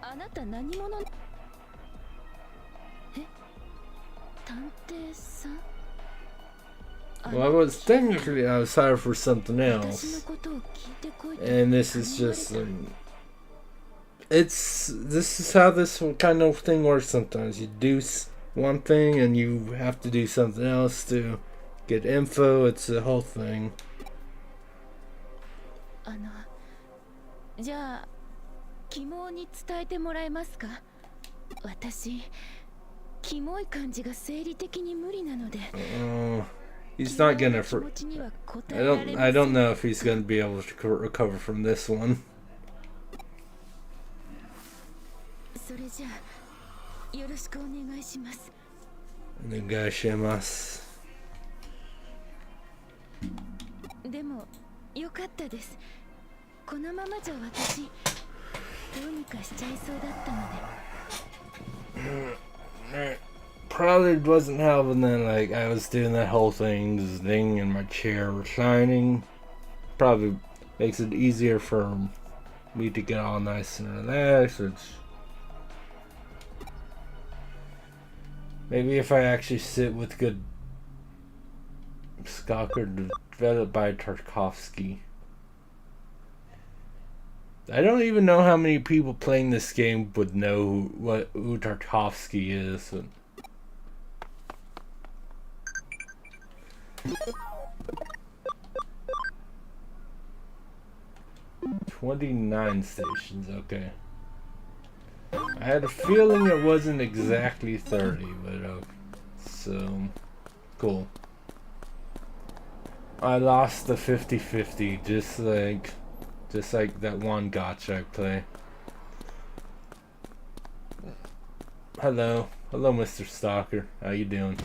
あなた何者？え？探偵さん？ Well, I was technically hired for something else, and this is just this is how this kind of thing works. Sometimes you do one thing and you have to do something else to get info. It's a whole thing. じゃあキモに伝えてもらえますか？私キモい感じが生理的に無理なので。He's not gonna. I don't know if he's gonna be able to recover from this one. それじゃあよろしくお願いします。お願いします。でもよかったです。このままじゃ私どうにかしちゃいそうだったので。Probably wasn't helping that, like, I was doing that whole thing in my chair reclining. Probably makes it easier for me to get all nice and relaxed. Maybe if I actually sit with good Stalker developed by Tarkovsky. I don't even know how many people playing this game would know who Tarkovsky is. 29 stations, okay. I had a feeling it wasn't exactly 30, but okay. So, cool. I lost the 50-50, just like that one gacha I play. Hello, Mr. Stalker. How you doing?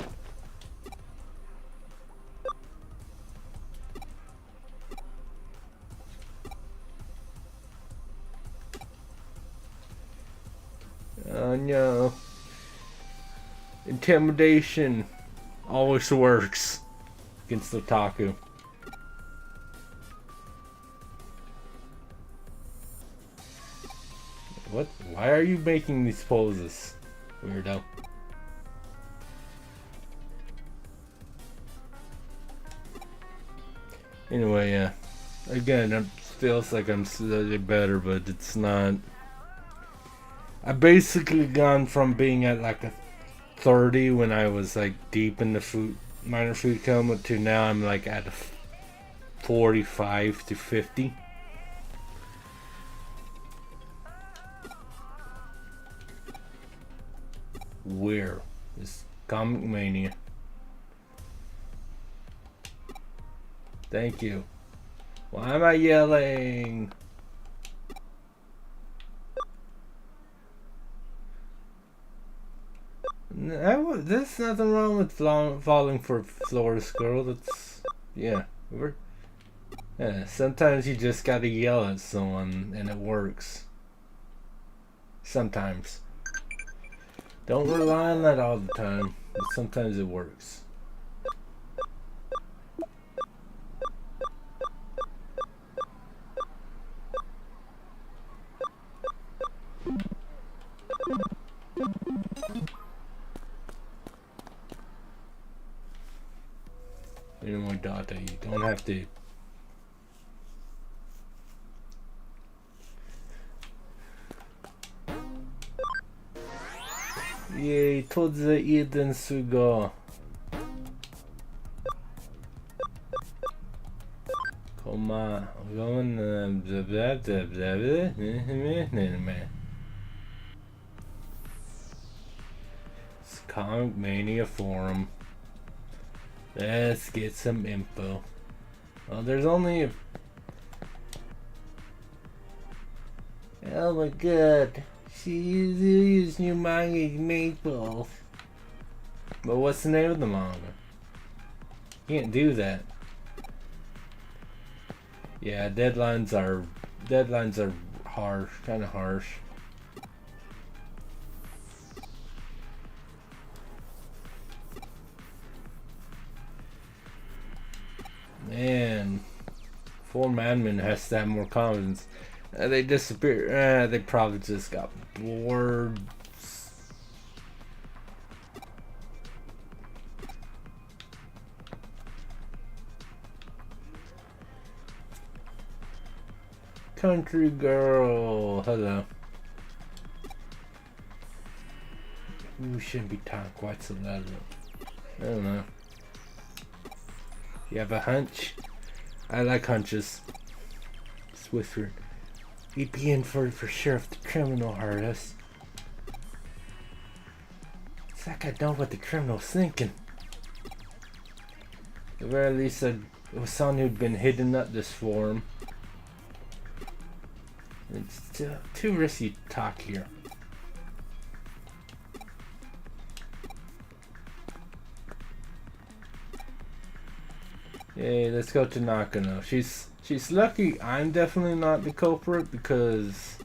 Oh no. Intimidation always works against otaku. What? Why are you making these poses, weirdo? Anyway, yeah. Again, it feels like I'm slightly better, but it's not. I've basically gone from being at like a 30 when I was like deep in the minor food coma to now I'm like at a 45 to 50. Where is Comic Mania? Thank you. Why am I yelling? There's nothing wrong with falling for Flores girl. That's yeah. Sometimes you just gotta yell at someone and it works. Sometimes. Don't rely on that all the time, but sometimes it works. Anymore data, you don't have to. Yay, todze jeden suga. Komma, going It's Comic Mania Forum. Let's get some info. Well, there's only oh my god. She used new manga Maple. But what's the name of the manga? Can't do that. Yeah, deadlines are harsh, kinda harsh. Man, Form admin has to have more confidence. They disappear. They probably just got bored. Country girl, hello. We shouldn't be talking quite so loud. I don't know. You have a hunch? I like hunches. Swiffer. We'd be in for sure if the criminal hurt us. It's like I know what the criminal's thinking. At the very least, it was someone who'd been hidden up this forum. It's too risky to talk here. Yay, let's go to Nakano. She's lucky I'm definitely not the culprit because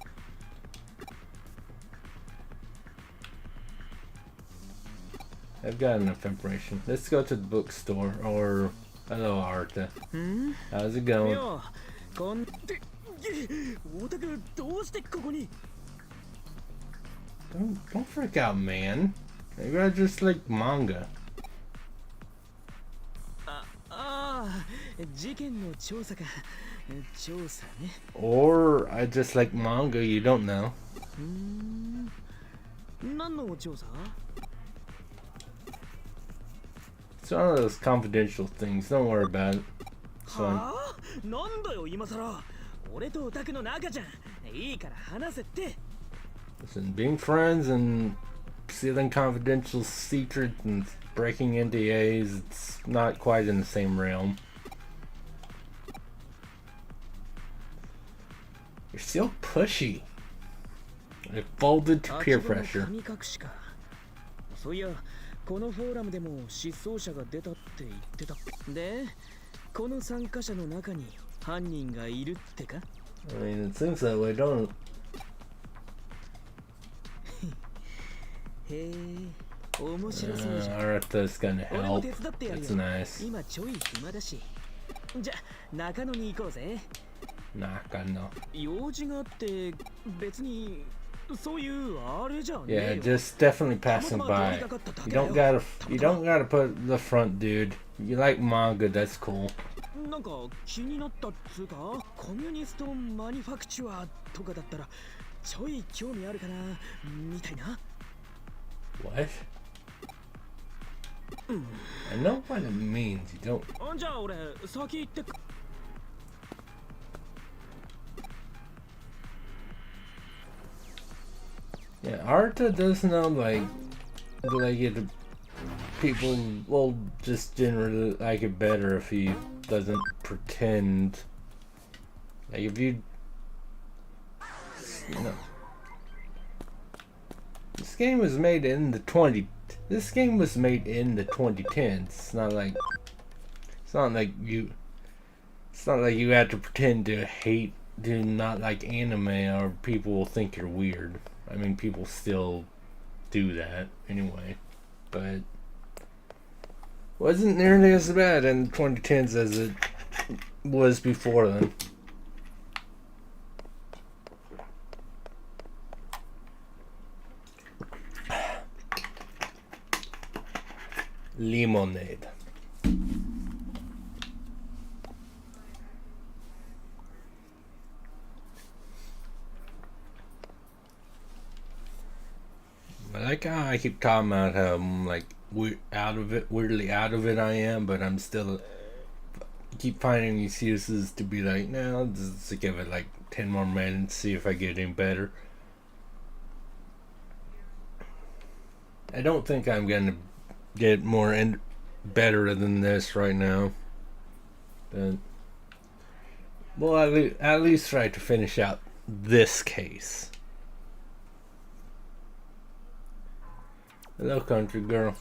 I've got enough information. Let's go to the bookstore. Or hello, Arta. How's it going? Don't freak out, man. Maybe I just like manga. Or I just like manga, you don't know. It's one of those confidential things, don't worry about it. It's fine. Listen, being friends and stealing confidential secrets and breaking NDAs, it's not quite in the same realm. You're still pushy. It folded to peer pressure. このフォーラムでも失踪者が出たって言ってた。で、この参加者の中に犯人がいるってか？ I mean, it seems that way, don't it? へえ、面白そうじゃん。Arata's gonna help. That's nice. 今ちょい暇だし。じゃ、中野に行こうぜ。Nakano. 用事があって別に。Yeah, just definitely passing by. You don't gotta put the front, dude. You like manga, that's cool. なんか気になったっつうか、コミュニストマニファクチュアとかだったらちょい興味あるかなみたいな。What? I know what it means. You don't. じゃあ俺先行ってく。Yeah, Arta does know like it, people will just generally like it better if he doesn't pretend. Like if you know, this game was made in the 2010s. It's not like you have to pretend to do not like anime or people will think you're weird. I mean, people still do that anyway, but wasn't nearly as bad in the 2010s as it was before then. Lemonade. I like how I keep talking about how I'm like weirdly out of it I am, but I'm still keep finding excuses to be like, no, just give it like 10 more minutes, see if I get any better. I don't think I'm gonna get more and better than this right now, but well, at least try to finish out this case. Hello, country girl.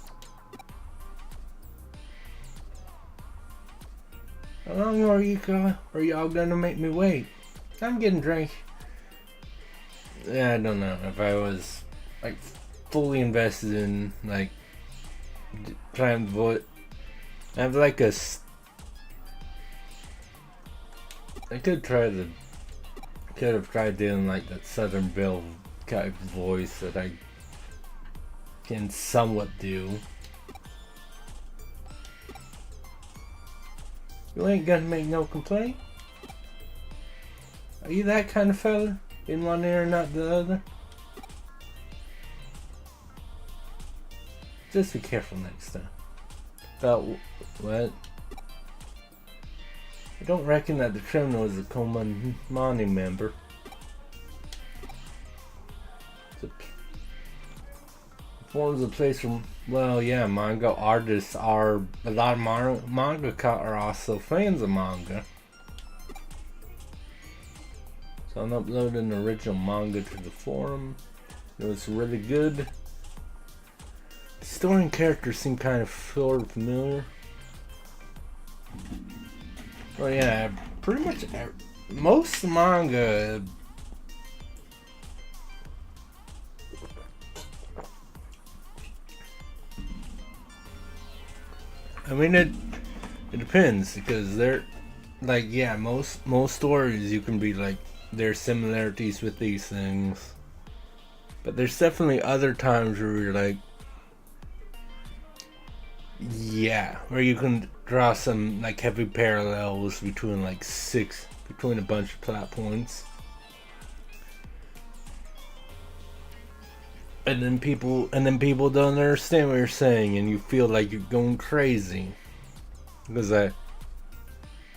How long are y'all gonna make me wait? I'm getting drunk. Yeah, I don't know if I was like fully invested in like trying to vote. I have like I could have tried doing like that Southern Belle type voice that I can somewhat do. You ain't gonna make no complaint? Are you that kind of fella? In one ear and not the other? Just be careful next time. About what? I don't reckon that the criminal is a Komani member. Forms a place from, well, yeah, manga artists are, a lot of mangaka are also fans of manga. So I'm uploading original manga to the forum. It was really good. The story and characters seem kind of sort of familiar. Well, yeah, pretty much most manga. I mean, it depends because they're like, yeah, most stories you can be like, there's similarities with these things, but there's definitely other times where you're like, yeah, where you can draw some like heavy parallels between like between a bunch of plot points. And then people don't understand what you're saying, and you feel like you're going crazy. Because I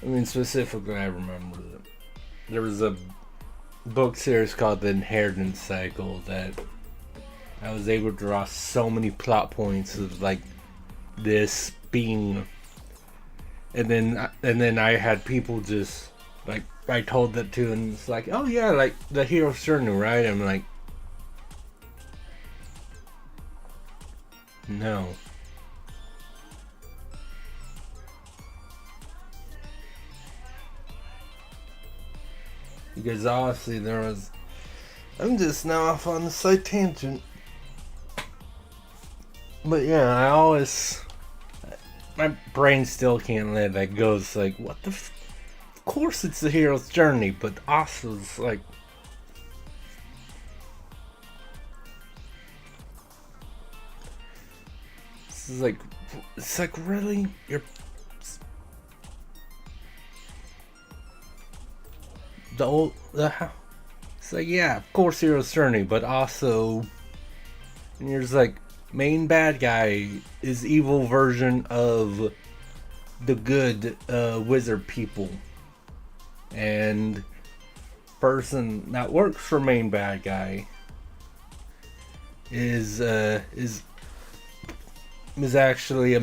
mean, specifically, I remember that there was a book series called The Inheritance Cycle that I was able to draw so many plot points of like this being, and then I had people just like, I told that to, and it's like, oh yeah, like the hero's journey, right? I'm like, no. Because obviously I'm just now off on the side tangent. But yeah, my brain still can't let that go. It's like, what the of course it's the hero's journey, but also it's like, it's like really? It's like, yeah, of course hero's journey, but also, and you're just like, main bad guy is evil version of the good wizard people, and person that works for main bad guy is actually a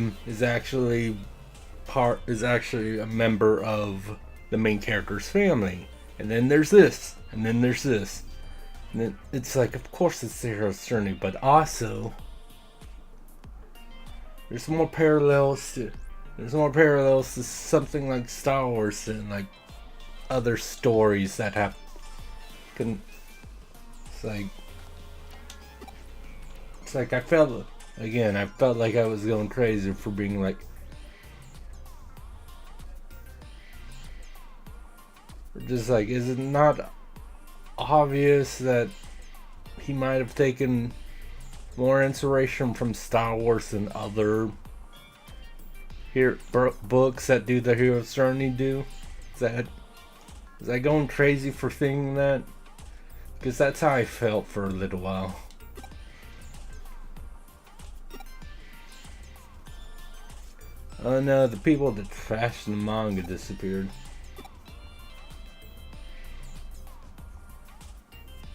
member of the main character's family. And then there's this, and then there's this, and then it's like, of course it's the hero's journey, but also there's more parallels to something like Star Wars and like other stories that it's like I felt like I was going crazy for being like, just like, is it not obvious that he might have taken more inspiration from Star Wars than other books that do the hero's journey do? Is that going crazy for thinking that? Because that's how I felt for a little while. Oh no, the people that trashed the manga disappeared.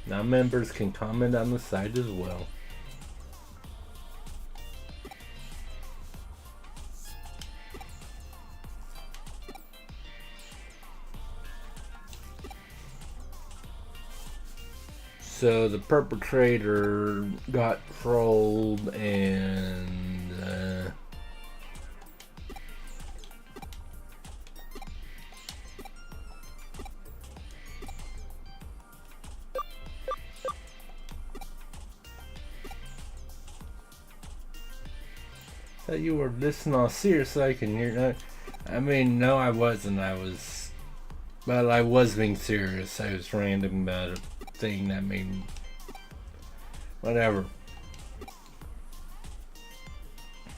Now members can comment on the site as well. So the perpetrator got trolled, and that you were listening all serious, like, and you're not. I mean, no, I wasn't. I was being serious. I was random about a thing that made me, whatever.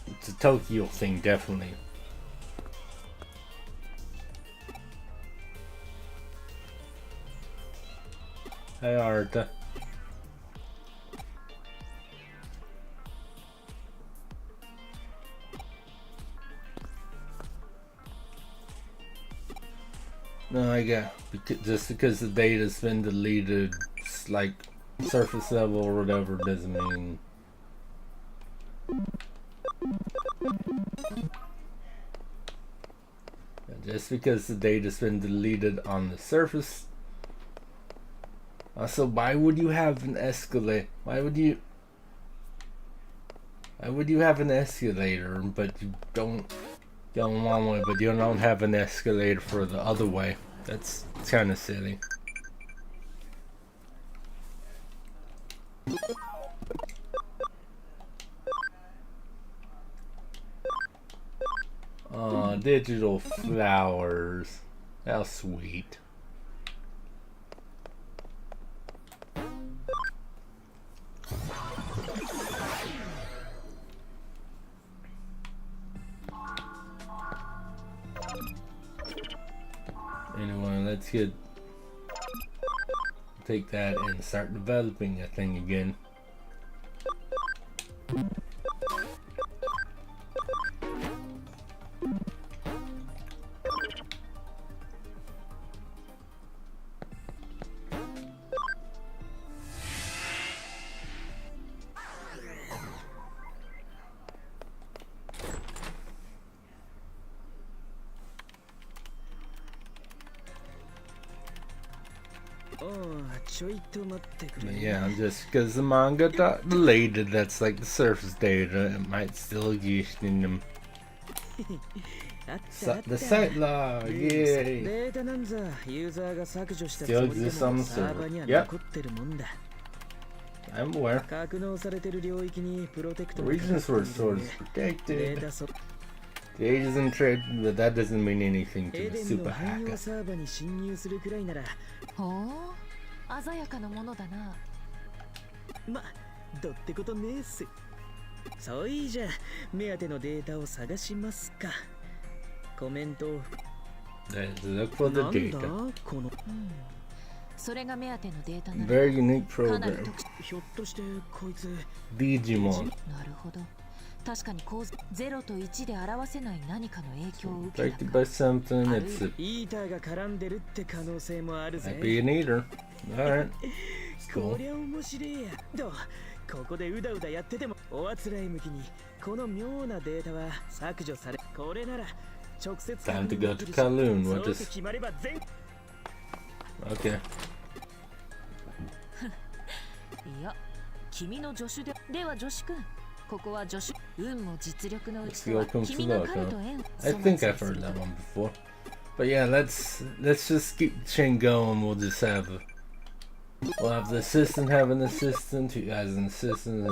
It's a Tokyo thing, definitely. Hey, Arta. No, I got, just because the data's been deleted, like surface level or whatever, doesn't mean. Just because the data's been deleted on the surface. Also, why would you have an escalator? Why would you have an escalator, but you going one way, but you don't have an escalator for the other way. That's kind of silly. Digital flowers. How sweet. Anyway, let's take that and start developing that thing again. Yeah, just because the manga got deleted, that's like the surface data. It might still exist in them. The site log, yay! Still exists on the server. Yep. I'm aware. The region source is protected. The age is in trade, but that doesn't mean anything to the super hacker. ほう、鮮やかなものだな。ま、どってことねえっす。そういいじゃ、目当てのデータを探しますか。コメントを。Let's look for the data. この。それが目当てのデータなら。Very unique program. ひょっとしてこいつ。Digimon. なるほど。確かに構図0と1で表せない何かの影響を受けた。Affected by something, it's a... イーターが絡んでるって可能性もあるぜ。Might be an eater. Alright. こりゃ面白いや。どうここでうだうだやっててもおあつらい向きにこの妙なデータは削除され、これなら直接 Time to go to Kowloon. What is... Okay. いや、君の助手では助手君。ここは助手。運も実力のうちは君が彼と縁を。I think I've heard that one before. But yeah, let's just keep the chain going. We'll just have we'll have the assistant have an assistant who has an assistant.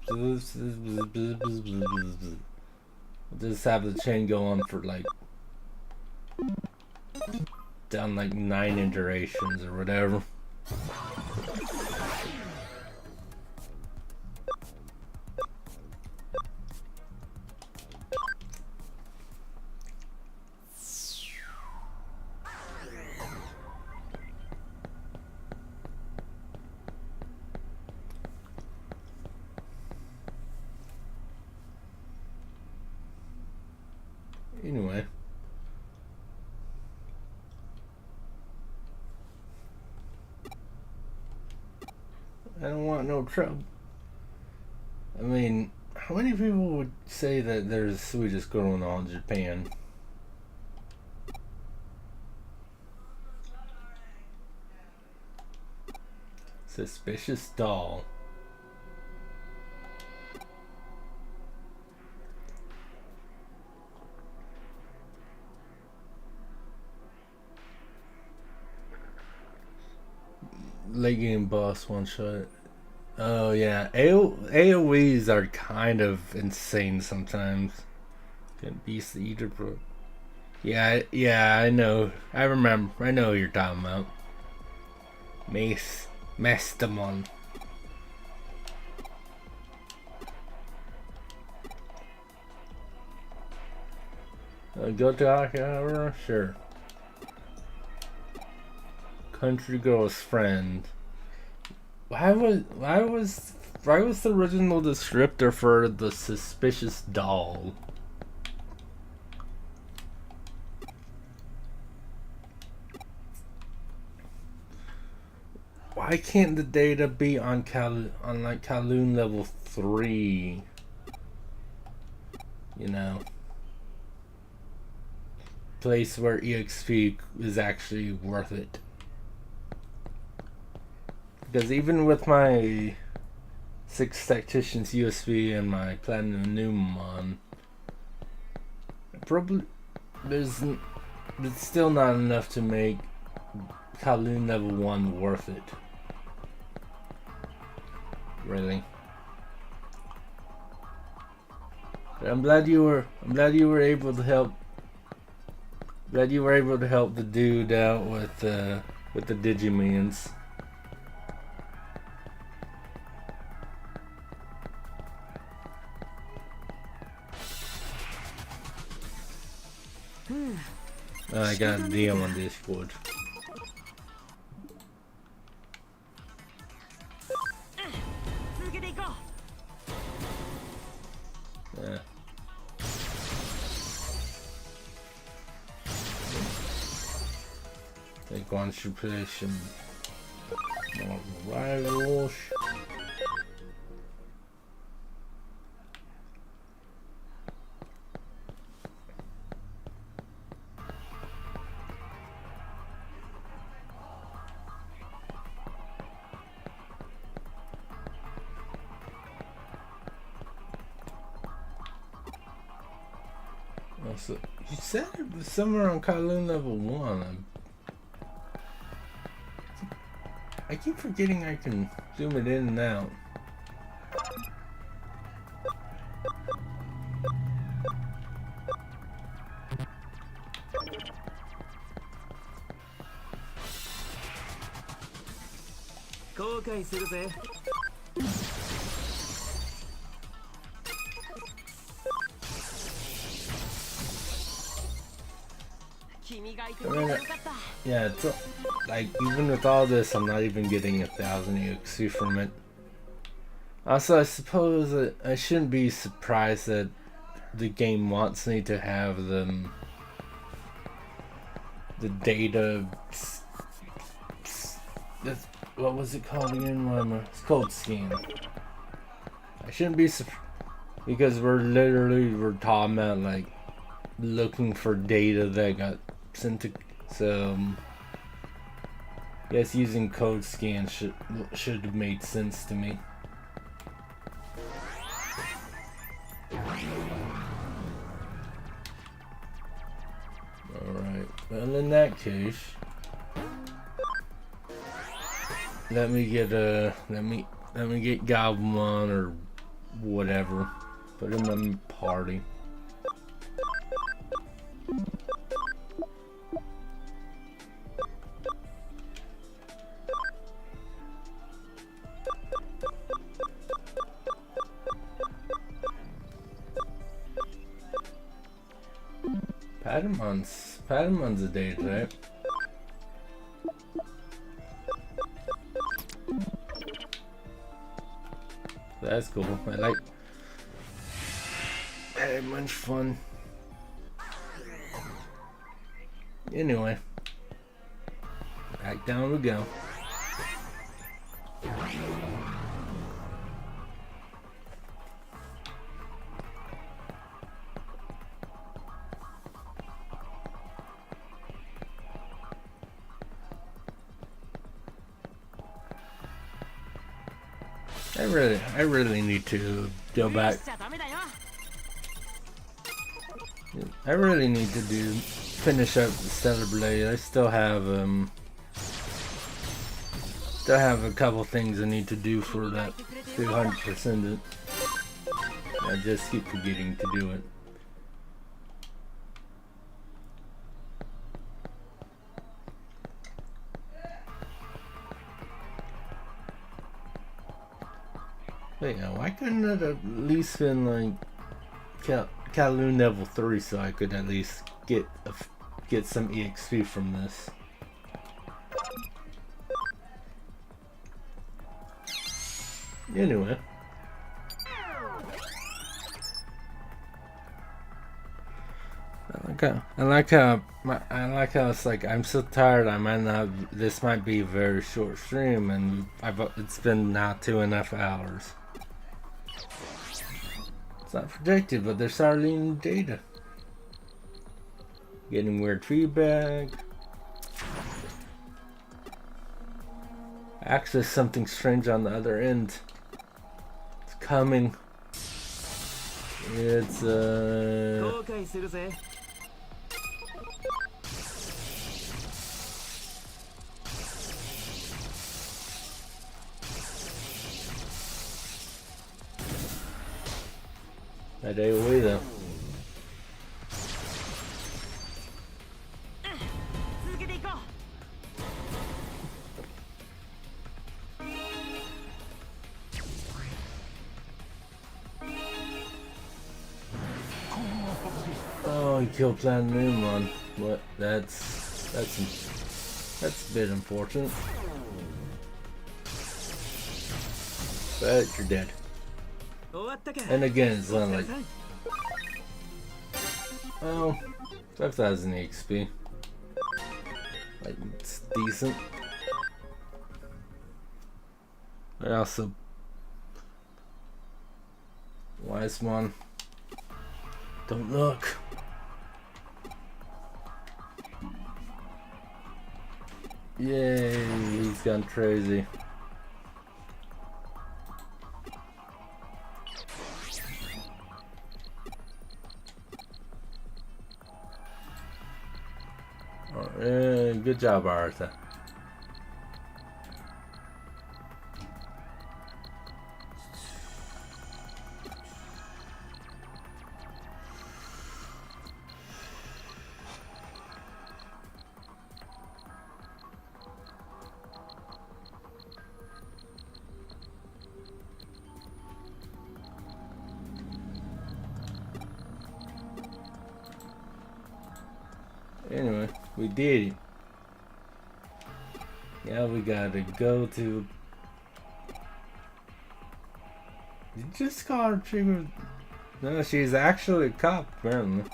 We'll just have the chain go on for like down like 9 iterations or whatever. Anyway, I don't want no trouble. I mean, how many people would say that there's the sweetest girl in all Japan? Suspicious doll. Late game boss one shot. Oh yeah, AoEs are kind of insane sometimes. Can beast the eater, bro. Yeah, I know. I remember. I know who you're talking about. Mestamon. Go to Akihabara? Sure. Country girl's friend. Why was the original descriptor for the suspicious doll? Why can't the data be on like Kowloon level 3? You know, place where EXP is actually worth it. Because even with my 6 Tactitcans USB and my Platinum Numon, I'm probably it's still not enough to make Kowloon level 1 worth it. Really. I'm glad you were able to help. Glad you were able to help the dude out with the Digimons. I got a DM on Discord. Yeah. Take one suppression. More rivals. So you said it was somewhere on Kowloon level 1. I keep forgetting I can zoom it in and out. I mean, yeah, it's like even with all this, I'm not even getting 1,000 EXP from it. Also, I suppose that I shouldn't be surprised that the game wants me to have the data. What was it called again? It's called scan. I shouldn't be surprised because we're talking about like looking for data that got sent to. So yes, using code scan should have made sense to me. Alright, well in that case, let me get Gabumon or whatever. Put him in my party. Padamon's a date, right? That's cool. I like Padamon's fun. Anyway, back down we go. I really need to go back. I really need to finish up the Stellar Blade. I still have a couple things I need to do for that 200%. I just keep forgetting to do it. Wait, now why couldn't it at least been like Kowloon level 3 so I could at least get some EXP from this? Anyway. I like how it's like I'm so tired. This might be a very short stream, and it's been now 2.5 hours. It's not predicted, but there's hardly any data. Getting weird feedback. Access something strange on the other end. It's coming. It's That day away though. Oh, he killed Planet Moon. What? That's a bit unfortunate. But you're dead. And again, it's not like, well, 5,000 XP. Like, it's decent. I also, wise one. Don't look. Yay, he's gone crazy. Good job, Arthur. Anyway, we did it. Now we gotta go to. You just call her Trigger. No, she's actually a cop, apparently.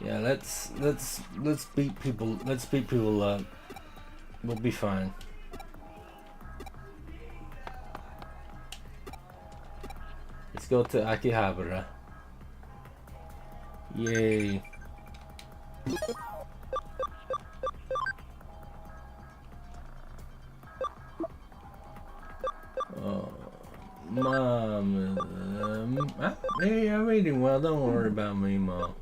Yeah, let's beat people. Let's beat people up. We'll be fine. Let's go to Akihabara. Yay. Oh, Mom. Hey, I'm eating well. Don't worry about me, Mom.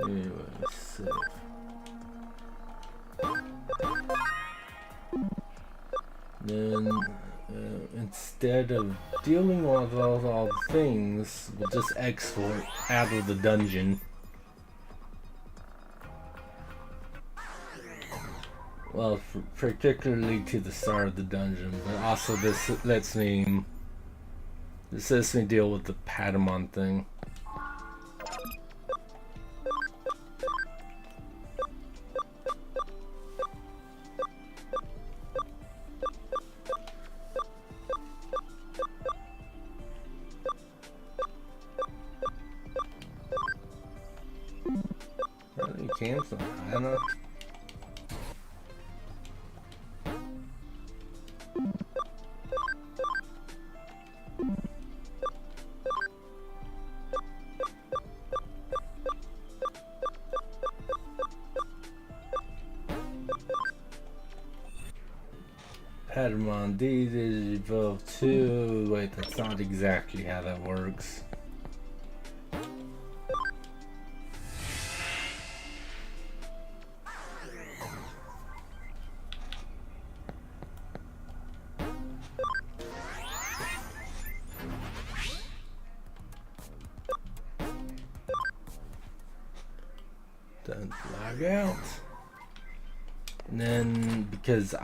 Anyway, safe. Then, instead of dealing with all the things, we'll just export out of the dungeon. Well, particularly to the start of the dungeon, but also this lets me deal with the Patamon thing. Really cancel? I don't know. Patamon, these evolve too. Wait, that's not exactly how that works. Don't log out. And then, because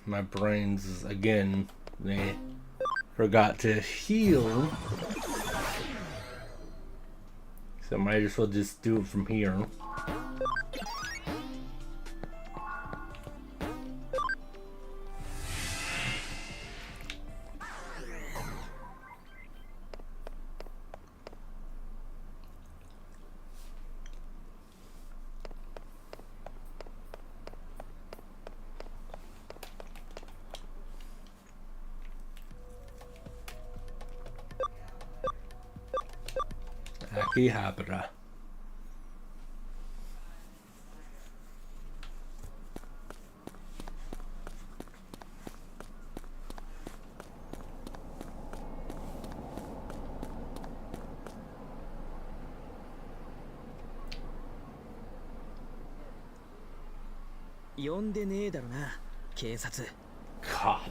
my brains, again, they forgot to heal. So I might as well just do it from here. Akihabara.呼んでねえだろな、警察。Cop.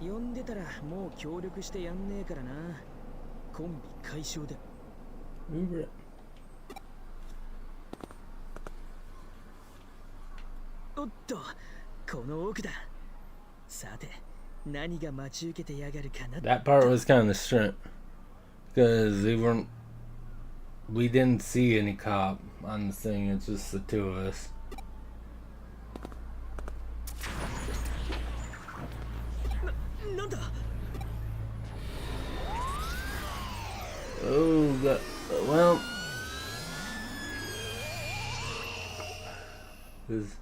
呼んでたらもう協力してやんねえからな。コンビ解消で。おっと、この奥だ。さて、何が待ち受けてやがるかな。 That part was kind of strange because we didn't see any cop on the thing. It's just the two of us. Oh, God. Well, is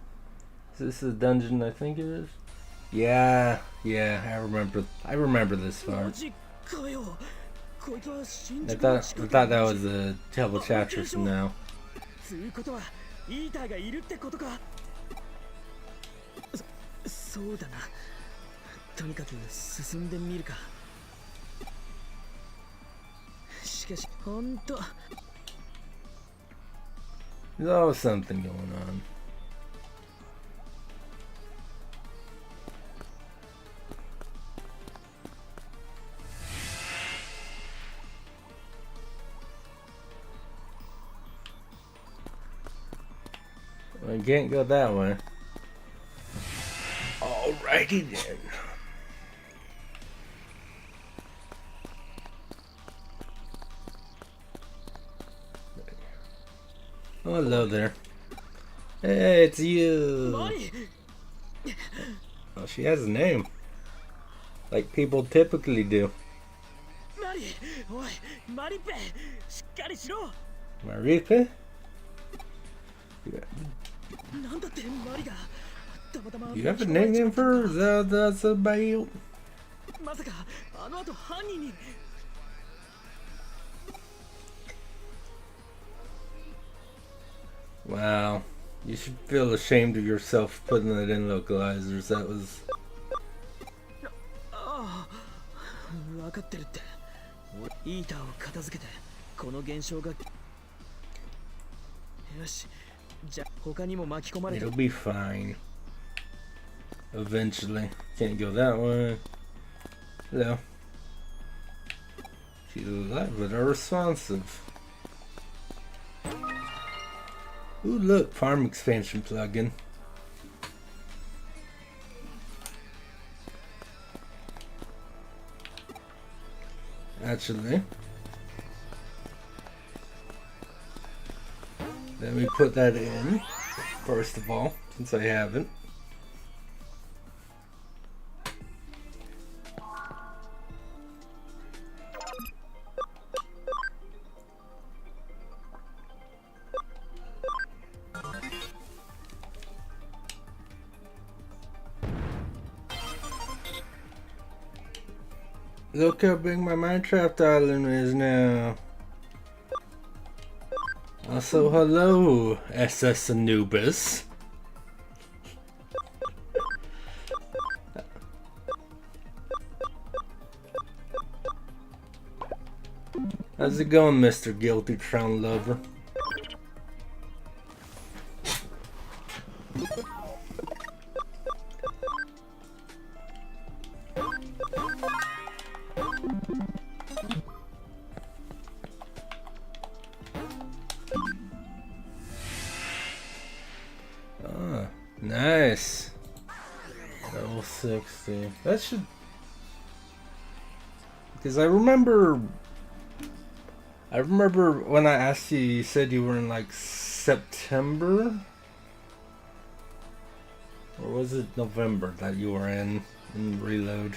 this the dungeon I think it is? Yeah, I remember this part. I thought that was a double chapter from now. つうことはイーターがいるってことか。そうだな。とにかく進んでみるか。しかしほんと There's always something going on. I can't go that way. Alrighty then. Oh, hello there. Hey, it's you. Oh, she has a name. Like people typically do. Maripe? You have a nickname for her? That's about. Wow. You should feel ashamed of yourself putting that in localizers. That was. 分かってるって。イーターを片付けてこの現象が。よし。じゃあ他にも巻き込まれて。 It'll be fine. Eventually. Can't go that way. Hello. She's alive but are responsive. Ooh, look, farm expansion plugin. Actually, let me put that in first of all, since I haven't. Look how big my Minecraft island is now. Also, hello, SS Anubis. How's it going, Mr. Guilty Crown Lover? Ah, nice. Level 60. That should... Because I remember when I asked you, you said you were in like September? Or was it November that you were in Reload?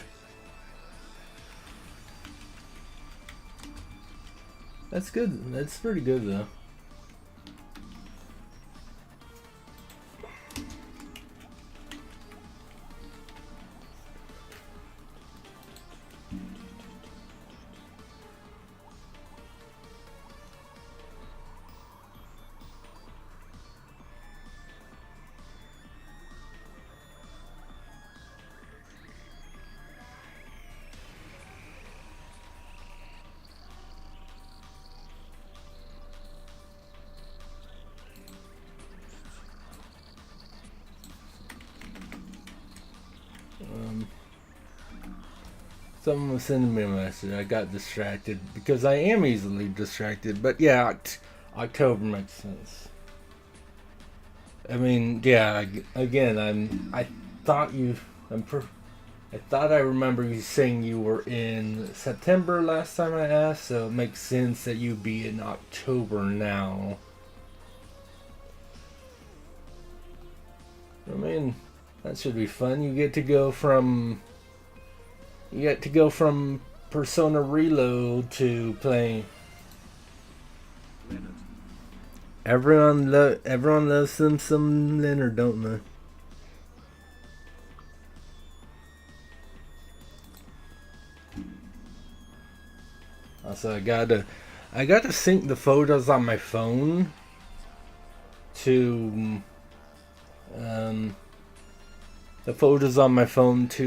That's good. That's pretty good though. Someone was sending me a message. I got distracted because I am easily distracted. But yeah, October makes sense. I mean, yeah. Again, I thought I remember you saying you were in September last time I asked, so it makes sense that you'd be in October now. I mean, that should be fun. You get to go from Persona Reload to playing. Everyone loves some Leonard, don't they? Also, I gotta sync the photos on my phone to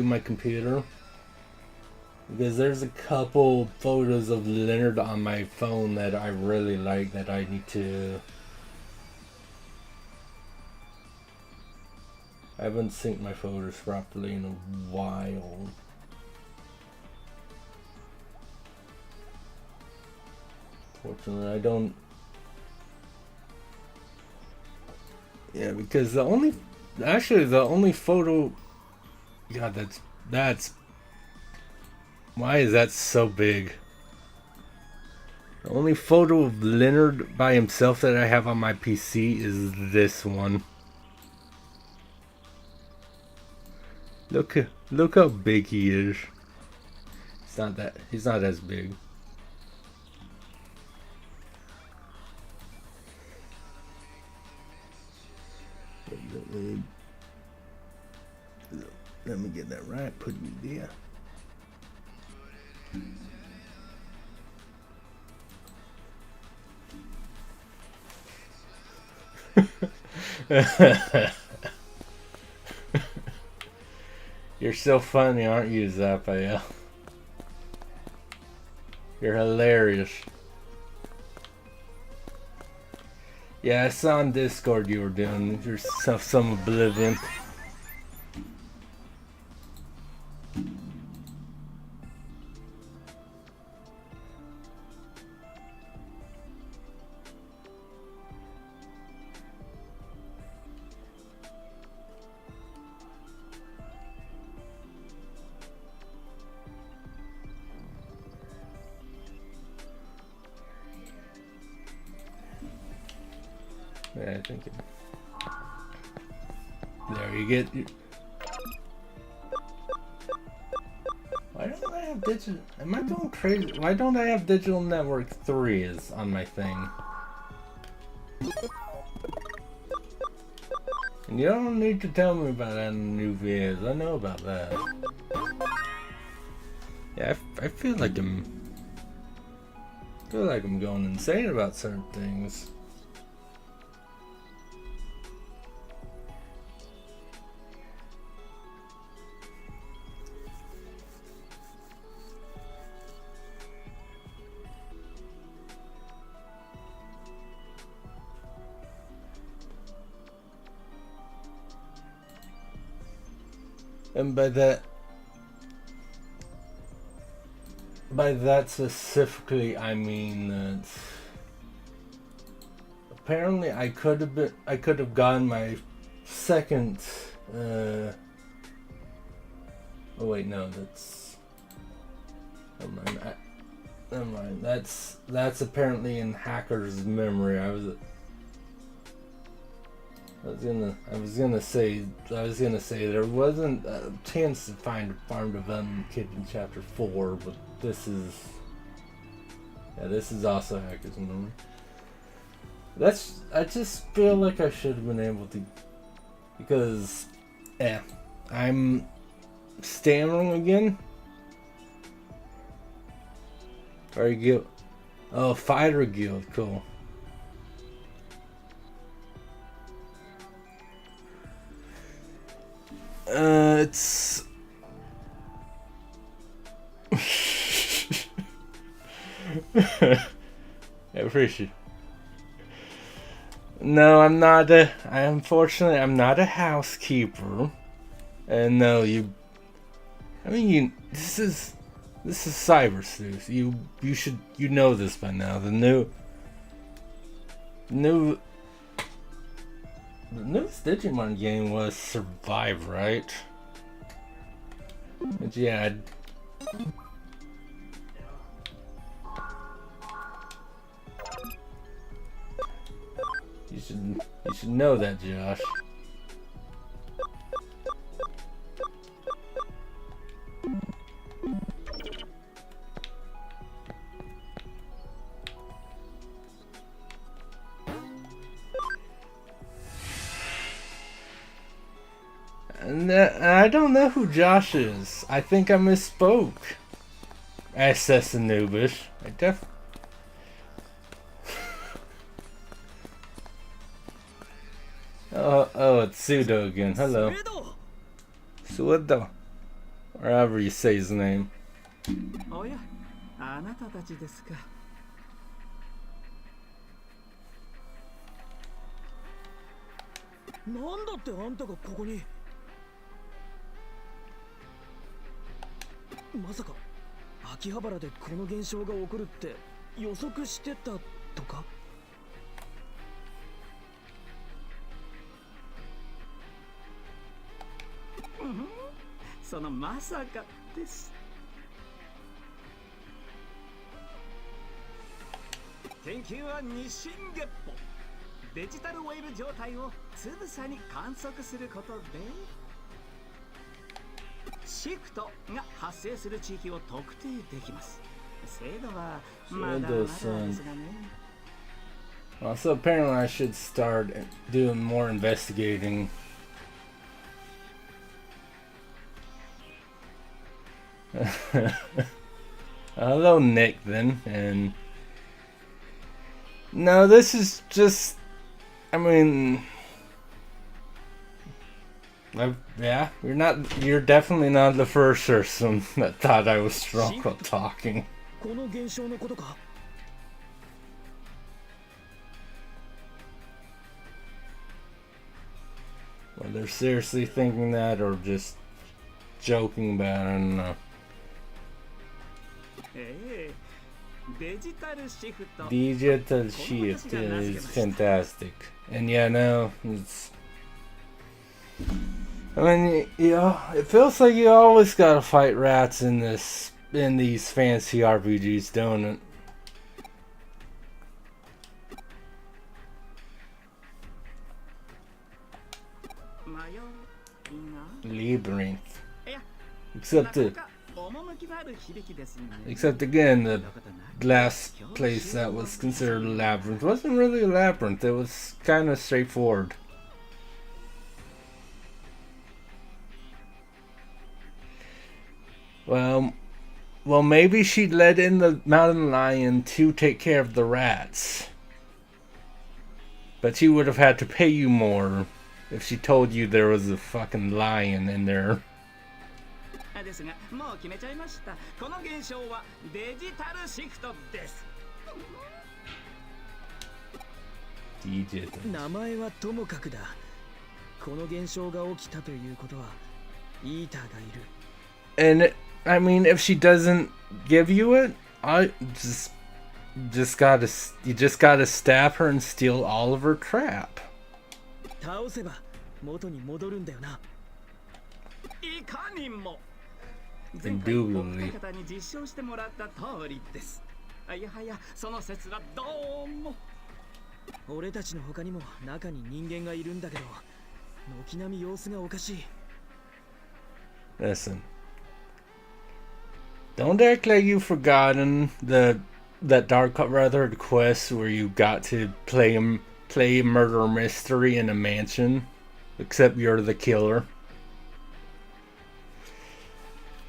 my computer, because there's a couple photos of Leonard on my phone that I really like that I need to. I haven't synced my photos properly in a while. Fortunately, I don't. Yeah, because the only photo. God, that's. Why is that so big? The only photo of Leonard by himself that I have on my PC is this one. Look how big he is. He's not as big. Let me get that right. Put me there. You're so funny, aren't you, Zappael? You're hilarious. Yeah, I saw on Discord you were doing yourself some Oblivion. Yeah, I think there you get. Why don't I have digital? Am I going crazy? Why don't I have Digital Network 3 is on my thing? And you don't need to tell me about that in the new videos. I know about that. Yeah, I feel like I'm going insane about certain things. And by that specifically, I mean that apparently I could have gotten my second. Oh wait, no, that's. Never mind. That's apparently in Hacker's memory. I was gonna say there wasn't a chance to find a farm development kit in chapter 4, but this is also Hacker's memory. I just feel like I should have been able to, because I'm stammering again. Or guild. Oh, fighter guild, cool. It's I appreciate. No, I'm not unfortunately I'm not a housekeeper. And no, this is This is Cyber Sleuth. You know this by now. The newest Digimon game was Survive, right? But yeah. You should know that, Josh. I don't know who Josh is. I think I misspoke. SS Anubish. Oh, it's Pseudo again. Hello. Pseudo. Or however you say his name. Oh yeah, あなたたちですか。なんだってあんたがここに。まさか秋葉原でこの現象が起こるって予測してたとか？そのまさかです。研究は日進月歩。デジタルウェーブ状態をつぶさに観測することでシフトが発生する地域を特定できます。精度はまだまだですがね。So apparently I should start doing more investigating. Hello, Nick, then. And no, this is just, I mean, yeah, you're definitely not the first person that thought I was strong while talking. Well, they're seriously thinking that or just joking about it, I don't know. Digital shift is fantastic. And yeah, no, it's, I mean, it feels like you always gotta fight rats in these fancy RPGs, don't it? Labyrinth. Except again, the last place that was considered a labyrinth wasn't really a labyrinth. It was kind of straightforward. Well, maybe she let in the mountain lion to take care of the rats. But she would have had to pay you more if she told you there was a fucking lion in there. ですが、もう決めちゃいました。この現象はデジタルシフトです。名前はともかくだ。この現象が起きたということはイーターがいる。 And I mean, if she doesn't give you it, you just gotta stab her and steal all of her crap. 倒せば元に戻るんだよな。いかにも。 Indubitably. 実証してもらった通りです。いやはや、その説はどうも。俺たちの他にも中に人間がいるんだけど、軒並み様子がおかしい。Listen. Don't act like you've forgotten that Dark Brotherhood quest where you got to play a murder mystery in a mansion, except you're the killer.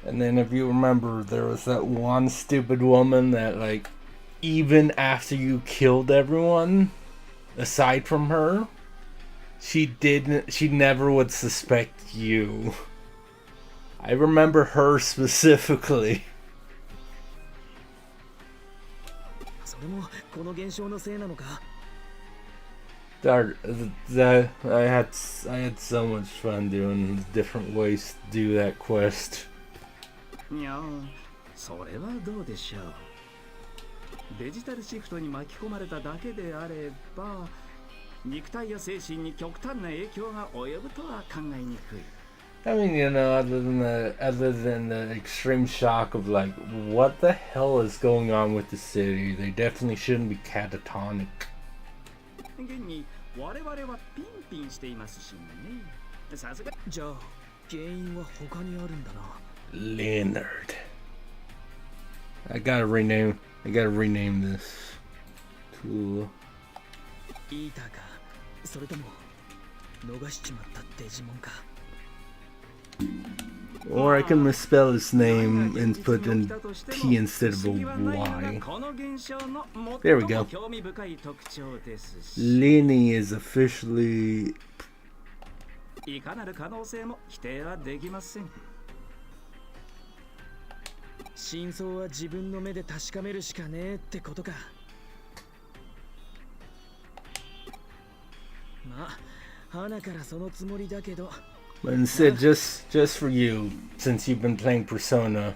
And then if you remember, there was that one stupid woman that, like, even after you killed everyone, aside from her, she never would suspect you. I remember her specifically. それもこの現象のせいなのか? I had so much fun doing different ways to do that quest. いや、それはどうでしょう。デジタルシフトに巻き込まれただけであれば、肉体や精神に極端な影響が及ぶとは考えにくい。I mean, you know, other than the extreme shock of like, what the hell is going on with the city? They definitely shouldn't be catatonic. 現に我々はピンピンしていますしね。さすが。じゃあ原因は他にあるんだな。Leonard. I gotta rename this. Cool. イーターか、それとも逃しちまったデジモンか。Or I can misspell his name and put in T instead of a Y. There we go. Lenny is officially... いかなる可能性も否定はできません。真相は自分の目で確かめるしかねえってことか。まあ、花からそのつもりだけど。But instead, just for you, since you've been playing Persona,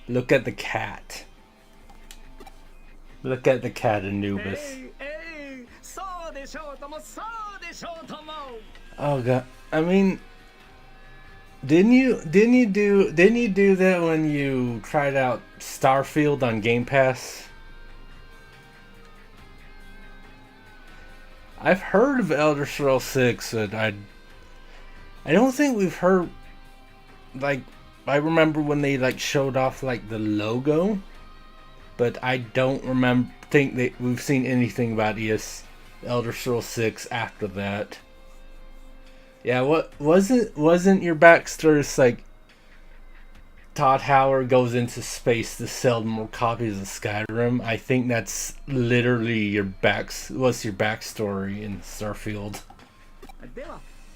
look at the cat. Look at the cat, Anubis. Oh god, I mean, didn't you do that when you tried out Starfield on Game Pass? I've heard of Elder Scrolls 6, but I don't think we've heard, like, I remember when they like showed off like the logo, but I don't think that we've seen anything about Elder Scrolls 6 after that. Yeah, what wasn't your backstory like Todd Howard goes into space to sell more copies of Skyrim? I think that's literally what's your backstory in Starfield.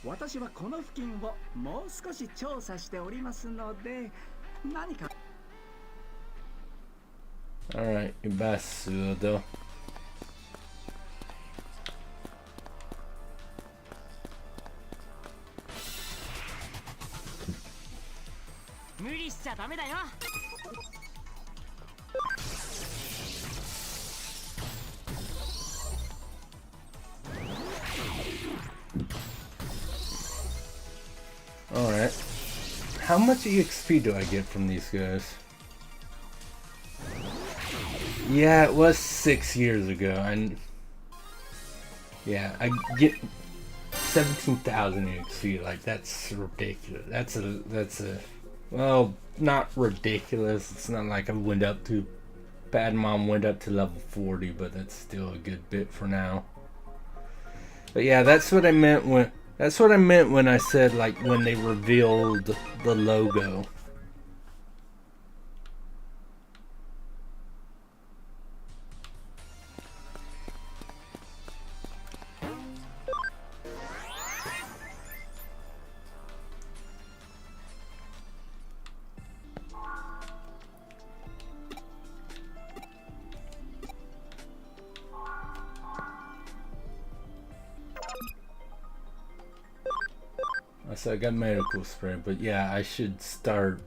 私はこの付近をもう少し調査しておりますので、何か。Alright, Ibasudo. 無理しちゃダメだよ。Alright. How much EXP do I get from these guys? Yeah, it was 6 years ago. Yeah, I get 17,000 EXP. Like, that's ridiculous. That's a well, not ridiculous. It's not like I went up to Bad Mom went up to level 40, but that's still a good bit for now. But yeah, that's what I meant when I said like when they revealed the logo. So I got medical spray, but yeah, I should start.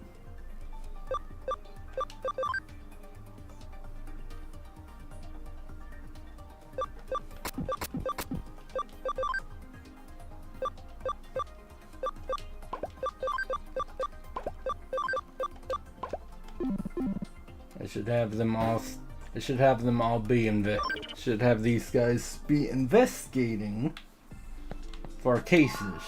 I should have them all. I should have them all be should have these guys be investigating for cases.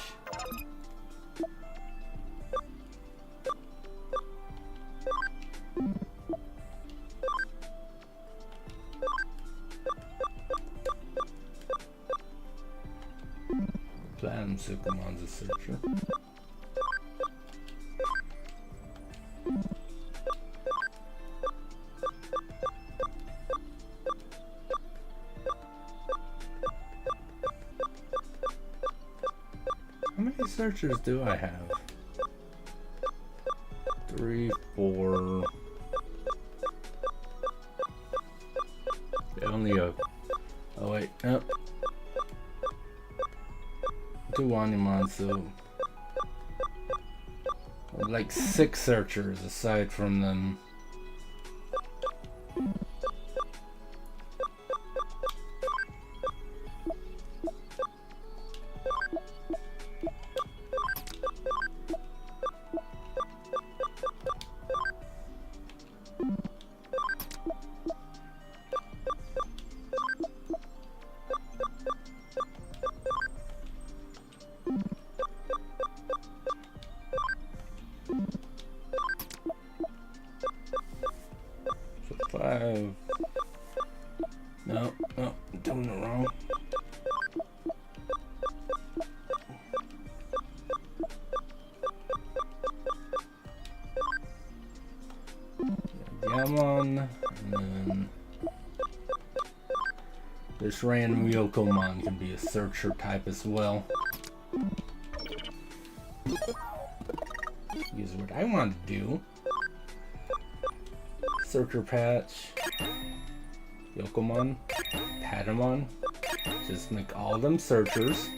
Platinum Sycamon's a searcher. How many searchers do I have? 3, 4. Only a. Oh wait, no. 2 Animon, so Like 6 searchers aside from them. So 5. No, I'm doing it wrong. Yaman, and then this random Yokomon can be a searcher type as well. Here's what I want to do. Searcher patch, Yokomon, Patamon, just make all of them searchers.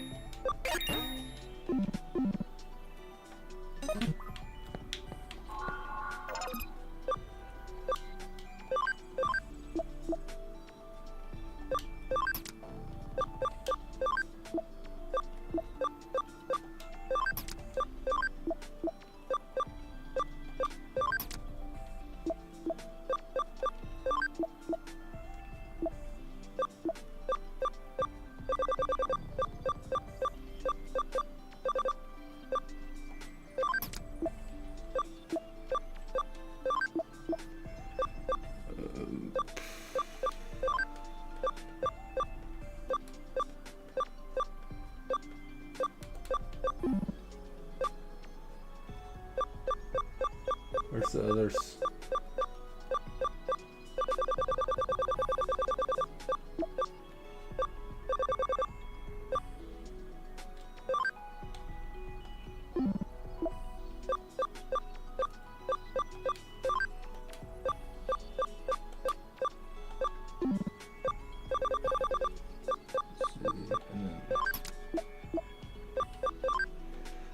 Where's the others?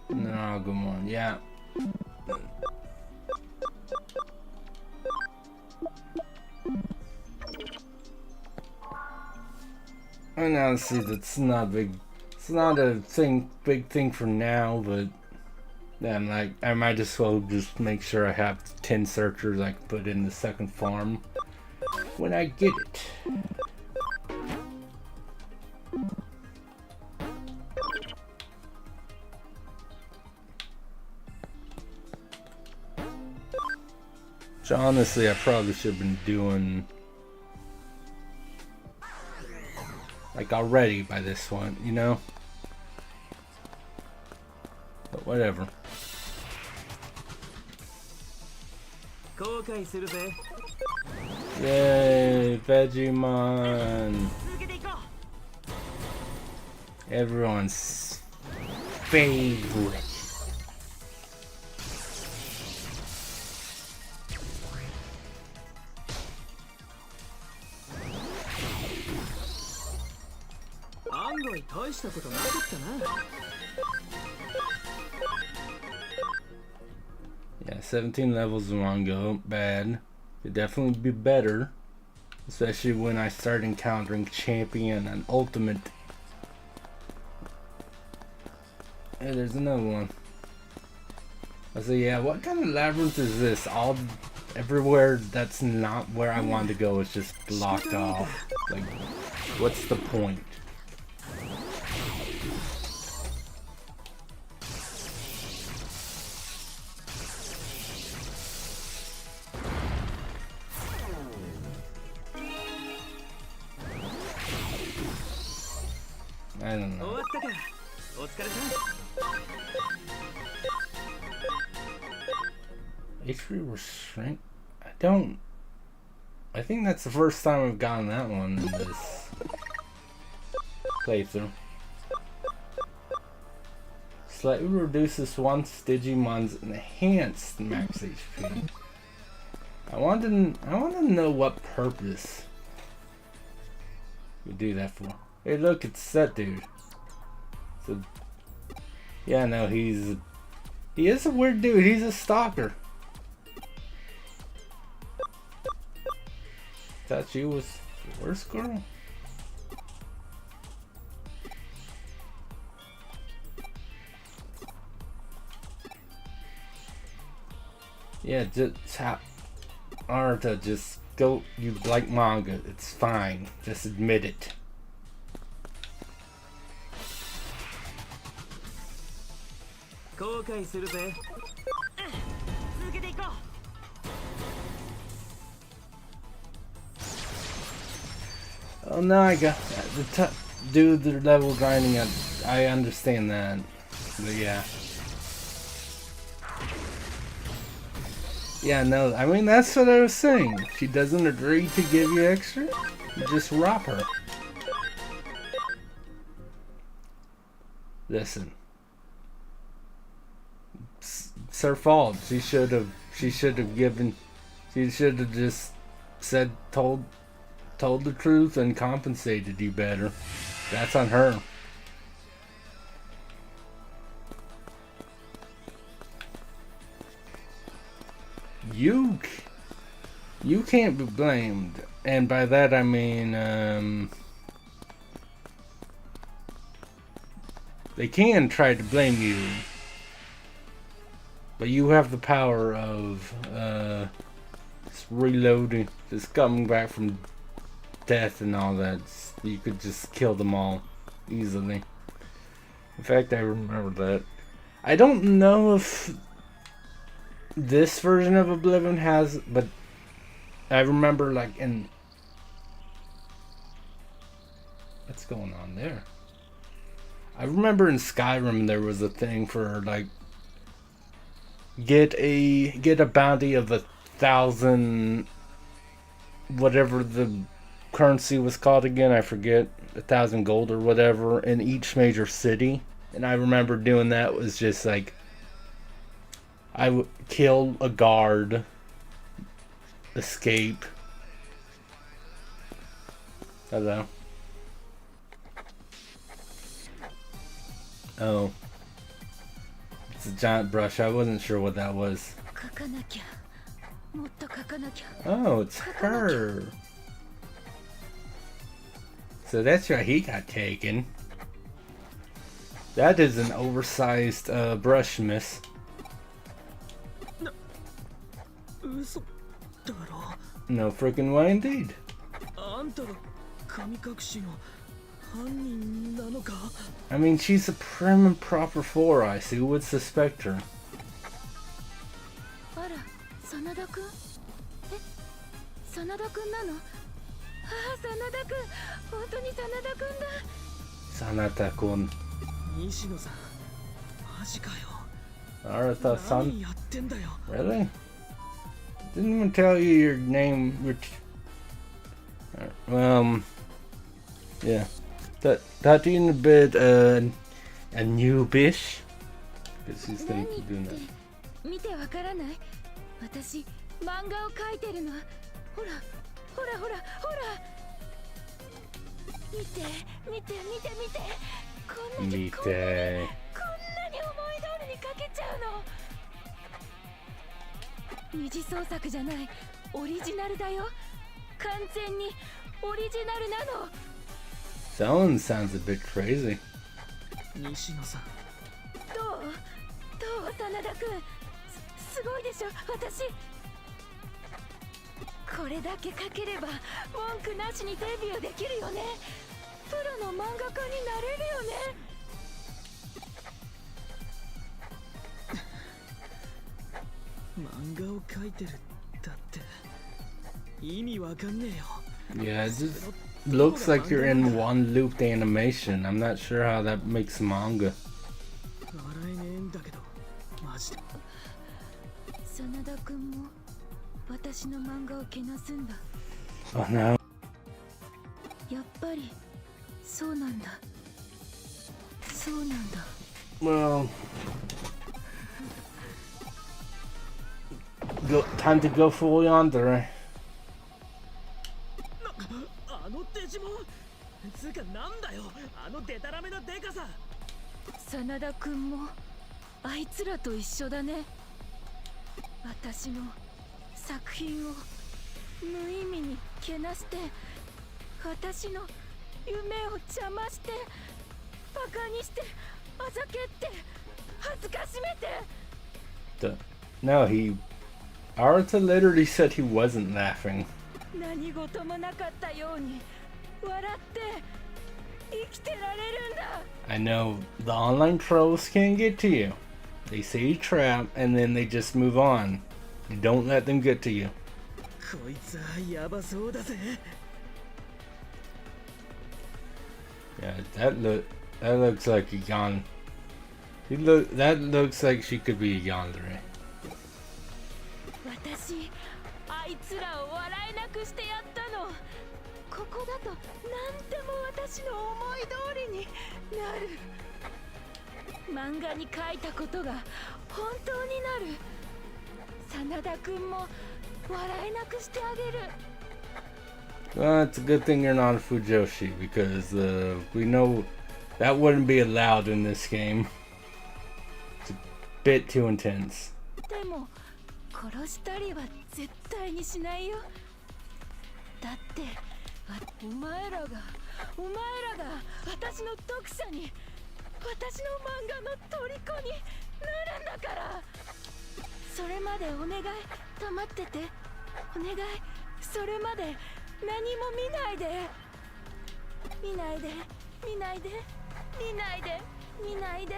And then I'll go on. Yeah. And now see, that's not big. It's not a big thing for now, but then like I might as well just make sure I have 10 searchers I can put in the second farm when I get it. Which honestly, I probably should have been doing like already by this one, you know? But whatever. Yay, Vegemon! Everyone's favorite. Yeah, 17 levels in one go. Bad. Could definitely be better. Especially when I start encountering champion and ultimate. Hey, there's another one. I say, yeah, what kind of labyrinth is this? All everywhere that's not where I want to go is just blocked off. Like, what's the point? I don't know. HP restraint? I think that's the first time I've gotten that one in this playthrough. Slightly reduces one Digimon's enhanced max HP. I want to know what purpose we do that for. Hey, look, it's that dude. So, yeah, no, he's He is a weird dude. He's a stalker. Thought she was the worst girl. Yeah, just have Arta just go. You like manga? It's fine. Just admit it. Oh no, I got the do the level grinding. I understand that, but yeah. Yeah, no, I mean, that's what I was saying. If she doesn't agree to give you extra, you just rob her. Listen. It's her fault. She should have just said, told the truth and compensated you better. That's on her. You can't be blamed, and by that I mean they can try to blame you, but you have the power of just reloading, just coming back from death and all that. You could just kill them all easily. In fact, I remember that. I don't know if this version of Oblivion has, but I remember like in... What's going on there? I remember in Skyrim there was a thing for like get a bounty of 1,000, whatever the currency was called again, I forget, 1,000 gold or whatever in each major city. And I remember doing that. Was just like I would kill a guard, escape. Hello. Oh. It's a giant brush. I wasn't sure what that was. Oh, it's her. So that's why he got taken. That is an oversized brush, miss. No freaking way indeed. I mean, she's a prim and proper 4-eyes. Who would suspect her? Sanada-kun. Arata-san? Really? Didn't even tell you your name. Yeah. That in a bit a noobish. Because he's thinking of doing that. Someone sounds a bit crazy. Yeah, it just looks like you're in one looped animation. I'm not sure how that makes manga. Oh no. Well, time to go fully on there. あいつらと一緒だね。私の作品を無意味にけなして、私の夢を邪魔して、バカにして、あざけって、恥ずかしめて。 No, Arta literally said he wasn't laughing. 何事もなかったように笑って生きてられるんだ。 I know the online trolls can't get to you. They say you trap and then they just move on. You don't let them get to you. こいつはヤバそうだぜ。 Yeah, that looks like a yon. That looks like she could be a yandere. 私あいつらを笑えなくしてやったの。ここだとなんでも私の思い通りになる。漫画に書いたことが本当になる。真田くんも笑えなくしてあげる。 Well, it's a good thing you're not a Fujoshi because we know that wouldn't be allowed in this game. It's a bit too intense. でも殺したりは絶対にしないよ。だってお前らが私の読者に、私の漫画の虜になるんだから。それまでお願い、黙っててお願い。それまで何も見ないで見ないで見ないで見ないで見ないで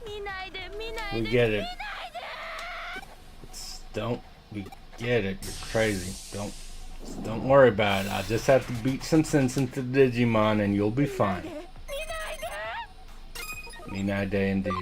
見ないで見ないで We get it. Don't we get it? You're crazy. Don't worry about it. I'll just have to beat some sense into Digimon and you'll be fine. Minai indeed.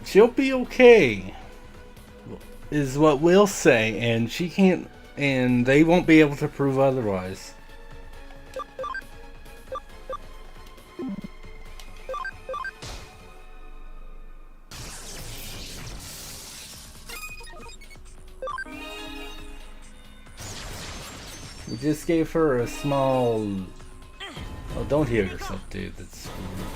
She'll be okay, is what we'll say, and she can't, and they won't be able to prove otherwise. We just gave her a small... Oh, don't heal yourself, dude. That's rude.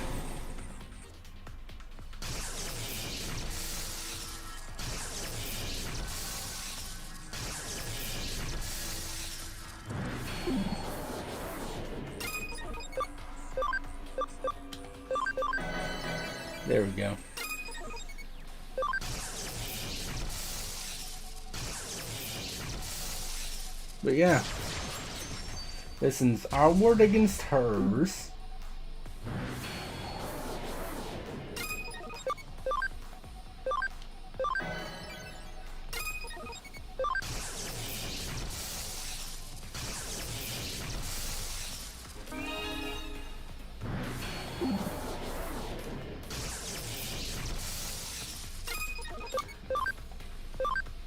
There we go. But yeah, this is our word against hers.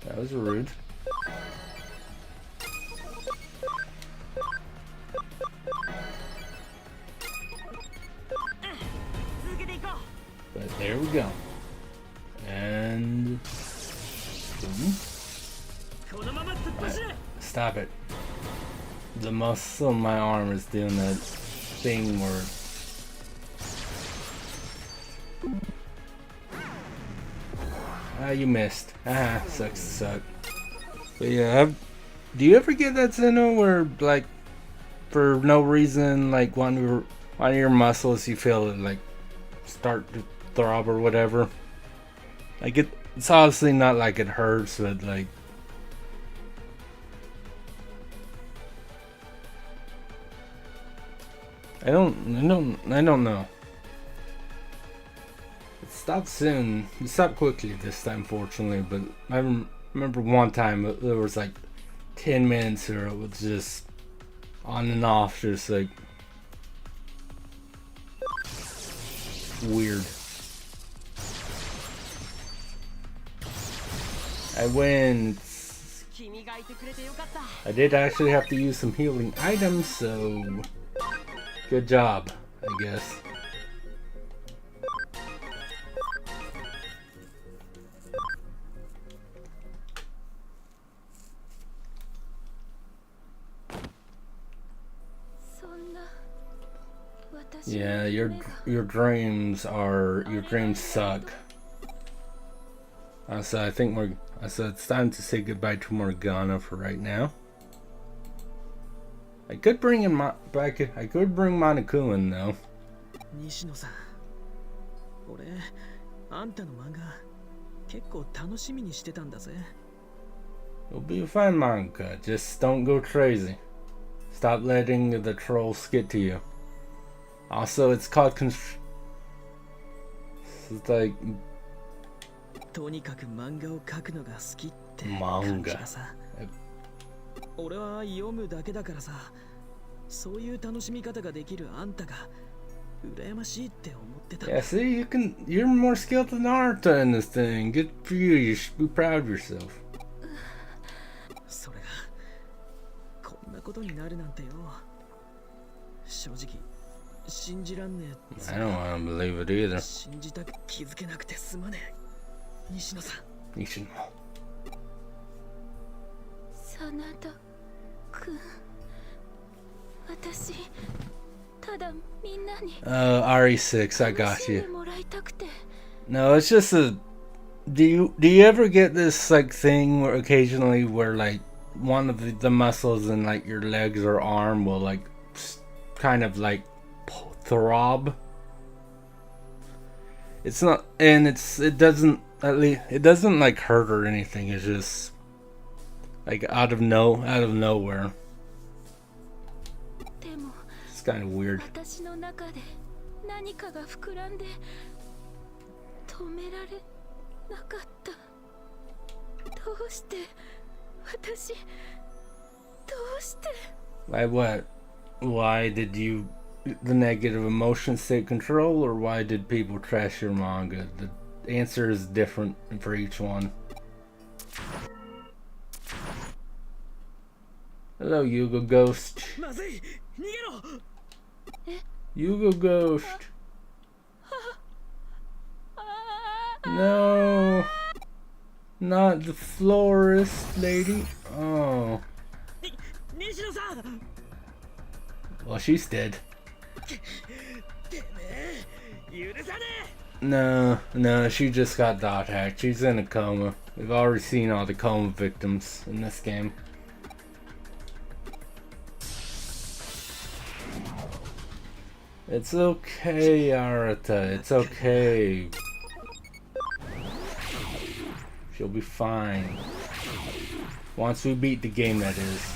That was rude. But there we go. And... boom. Stop it. The muscle in my arm is doing that thing where... Ah, you missed. Ah, sucks to suck. But yeah, do you ever get that Zeno where, like, for no reason, like, one of your muscles, you feel it, like, start to throb or whatever? Like, it's obviously not like it hurts, but, like... I don't know. stopped soon. It stopped quickly this time, fortunately. But I remember one time there was like 10 minutes where it was just on and off, just like weird. I win. I did actually have to use some healing items, so good job, I guess. Yeah, your dreams suck. So I think it's time to say goodbye to Morgana for right now. I could bring in I could bring Monaco in though. 西野さん、俺あんたの漫画結構楽しみにしてたんだぜ。 You'll be a fine manga, just don't go crazy. Stop letting the trolls get to you. Also, it's called it's like とにかく漫画を描くのが好きって感じがさ。俺は読むだけだからさ、そういう楽しみ方ができるあんたが羨ましいって思ってた。 Yeah, see, you're more skilled than Naruto in this thing. Good for you. You should be proud of yourself. それがこんなことになるなんてよ。正直信じらんねえ。 I don't want to believe it either. 信じたく気づけなくてすまねえ。西野さん。西野。真田君、私ただみんなに RE6, I got 楽しん you. でもらいたくて。 No, it's just a. Do you ever get this like thing where occasionally where like one of the muscles in like your legs or arm will like kind of like throb? It's not, and it doesn't like hurt or anything. It's just like out of nowhere. でも It's kind of weird. 私の中で何かが膨らんで止められなかった。どうして私、どうして Why what? Why did the negative emotions take control, or why did people trash your manga? The answer is different for each one. Hello, Yugo Ghost. まずい、逃げろ。 Yugo Ghost. No, not the florist lady. Oh. 西野さん。 Well, she's dead. てめえ、許さねえ。 No, she just got dot hacked. She's in a coma. We've already seen all the coma victims in this game. It's okay, Arata. It's okay. She'll be fine. Once we beat the game, that is.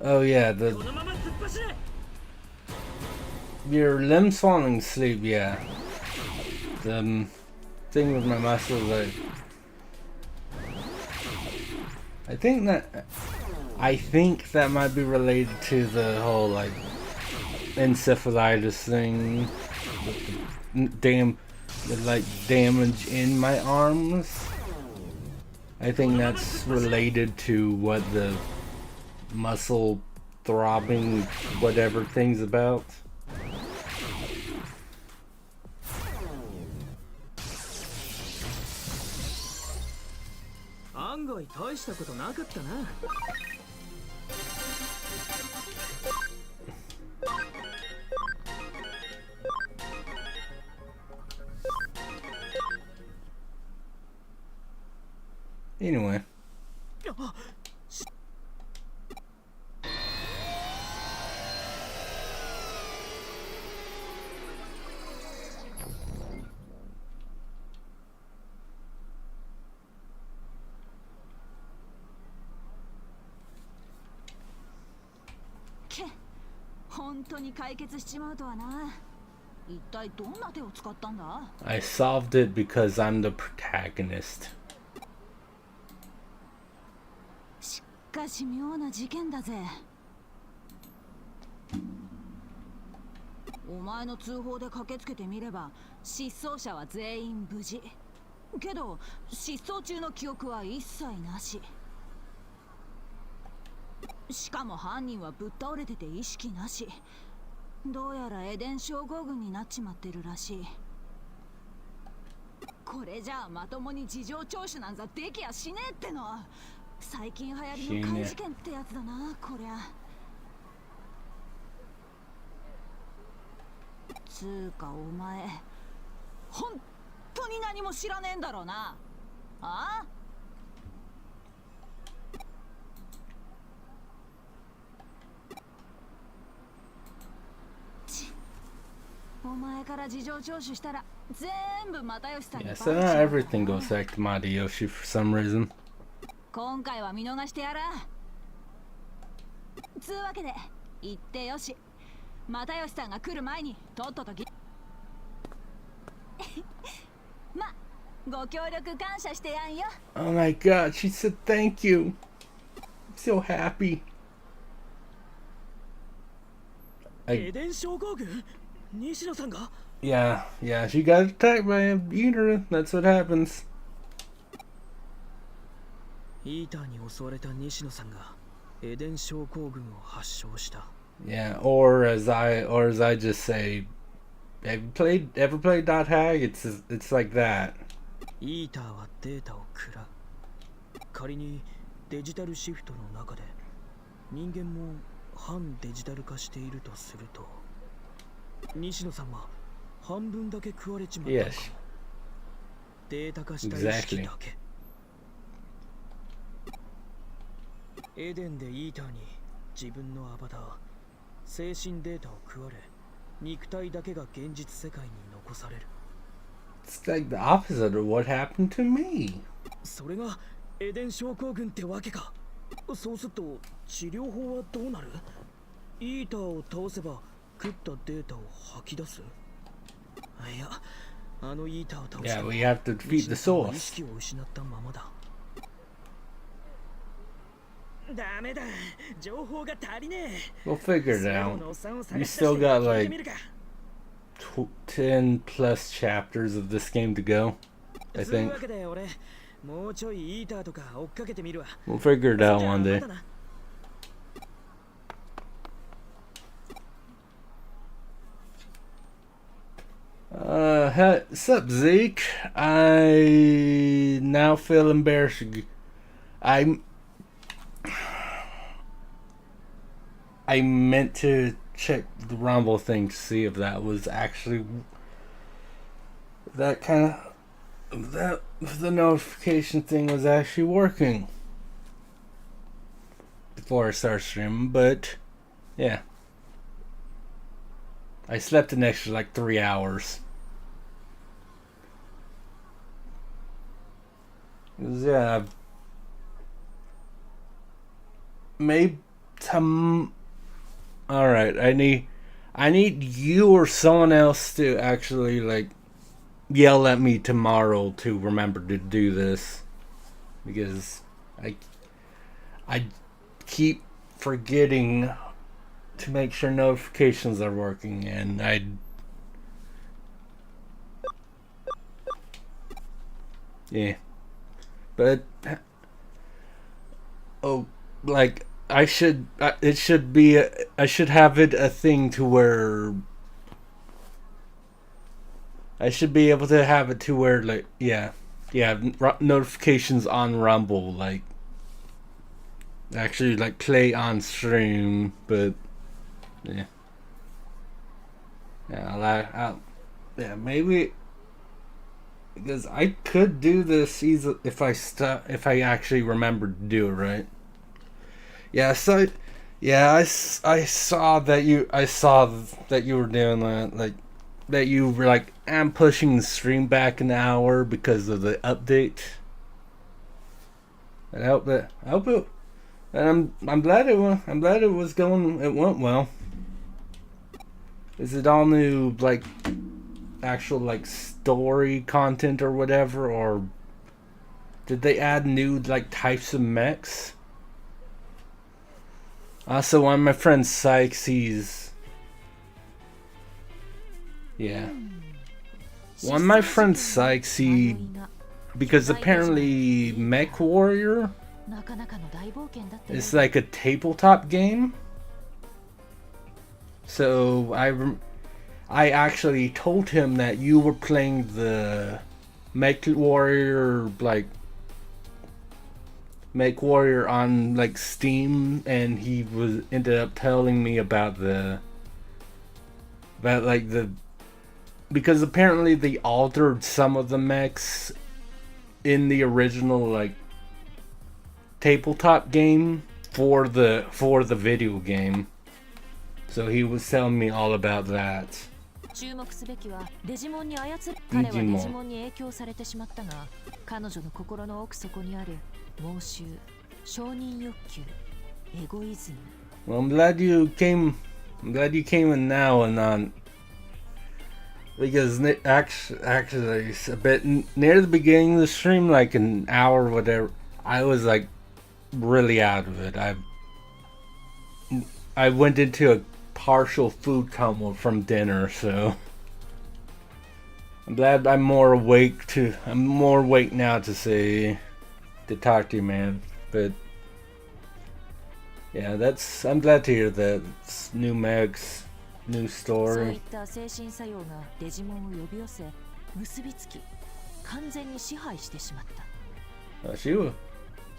Oh yeah, your limbs falling asleep, yeah. The thing with my muscles, I think that might be related to the whole like encephalitis thing with the damage in my arms. I think that's related to what the muscle throbbing whatever thing's about. Anyway. 本当に解決しちまうとはな。一体どんな手を使ったんだ？ I solved it because I'm the protagonist. しかし妙な事件だぜ。お前の通報で駆けつけてみれば失踪者は全員無事。けど失踪中の記憶は一切なし。しかも犯人はぶっ倒れてて意識なし。どうやらエデン症候群になっちまってるらしい。これじゃあまともに事情聴取なんざできやしねえっての。最近流行りの怪事件ってやつだな、こりゃ。つうかお前本当に何も知らねえんだろうな。ああ？お前から事情聴取したら全部又吉さんに Yeah, バレち so ま not うから everything goes back to Matayoshi for some reason. 今回は見逃してやら。つうわけで言ってよし。又吉さんが来る前にとっととま、ご協力感謝してやんよ。 Oh my god, she said thank you. I'm so happy. エデン症候群？西野さんが？ Yeah, she got attacked by a eater. That's what happens. イーターに襲われた西野さんがエデン症候群を発症した。Yeah, or as I just say, ever played Dot Hag? It's like that. イーターはデータを食らう。仮にデジタルシフトの中で人間も反デジタル化しているとすると、西野さんは半分だけ食われちまったのかも。 Yes. データ化した意識だけ。エデンでイーターに自分のアバター、精神データを食われ、肉体だけが現実世界に残される。 It's like the opposite of what happened to me. それがエデン症候群ってわけか。そうすると治療法はどうなる？イーターを倒せば食ったデータを吐き出す？いや、あのイーターを倒せば Yeah, we have to defeat the 意 source. 識を失ったままだ。ダメだ、情報が足りねえ。 We'll figure it out. We still got like 10 plus chapters of this game to go, I そういう think. わけで俺、もうちょいイーターとか追っかけてみるわ。 We'll figure it out じゃあ one ま day. たな。Sup, Zeke? I now feel embarrassed. I meant to check the Rumble thing to see if that was actually that kind of that if the notification thing was actually working before I start streaming, but yeah. I slept an extra like 3 hours. Yeah. Maybe alright, I need you or someone else to actually like yell at me tomorrow to remember to do this. Because I keep forgetting to make sure notifications are working, and yeah, but like I should I should have it a thing to where I should be able to have it to where like notifications on Rumble like actually like play on stream, but yeah. Yeah, maybe because I could do this easily if I actually remembered to do it right. Yeah, so yeah, I saw that you were doing that, like that you were like, I'm pushing the stream back an hour because of the update. And I hope it, and I'm glad it went well. Is it all new, like, actual, like, story content or whatever, or did they add new, like, types of mechs? Also, one of my friend Sykes, one of my friend Sykes, because apparently Mech Warrior is like a tabletop game. So I actually told him that you were playing the Mech Warrior, like, Mech Warrior on, like, Steam, and he ended up telling me about because apparently they altered some of the mechs in the original, like, tabletop game for the video game. So he was telling me all about that. 注目すべきはデジモンに操る彼はデジモンに影響されてしまったが彼女の心の奥底にある妄執承認欲求エゴイズム Well, I'm glad you came in now and on, because actually a bit near the beginning of the stream, like an hour or whatever, I was like really out of it. I went into a partial food coma from dinner, so I'm glad I'm more awake now to talk to you, man. But yeah, I'm glad to hear that. It's new mechs, new そうい story. った精神作用がデジモンを呼び寄せ結びつき完全に支配してしまった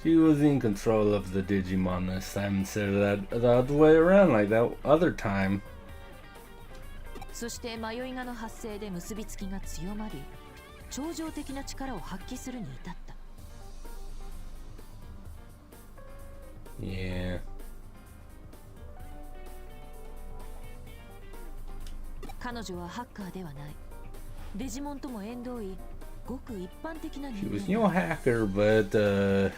She was in control of the Digimon this time instead of the other way around like that other time. そして迷いがの発生で結びつきが強まり超常的な力を発揮するに至った Yeah. 彼女はハッカーではないデジモンとも縁遠いごく一般的な She 人 was 間 no hacker, but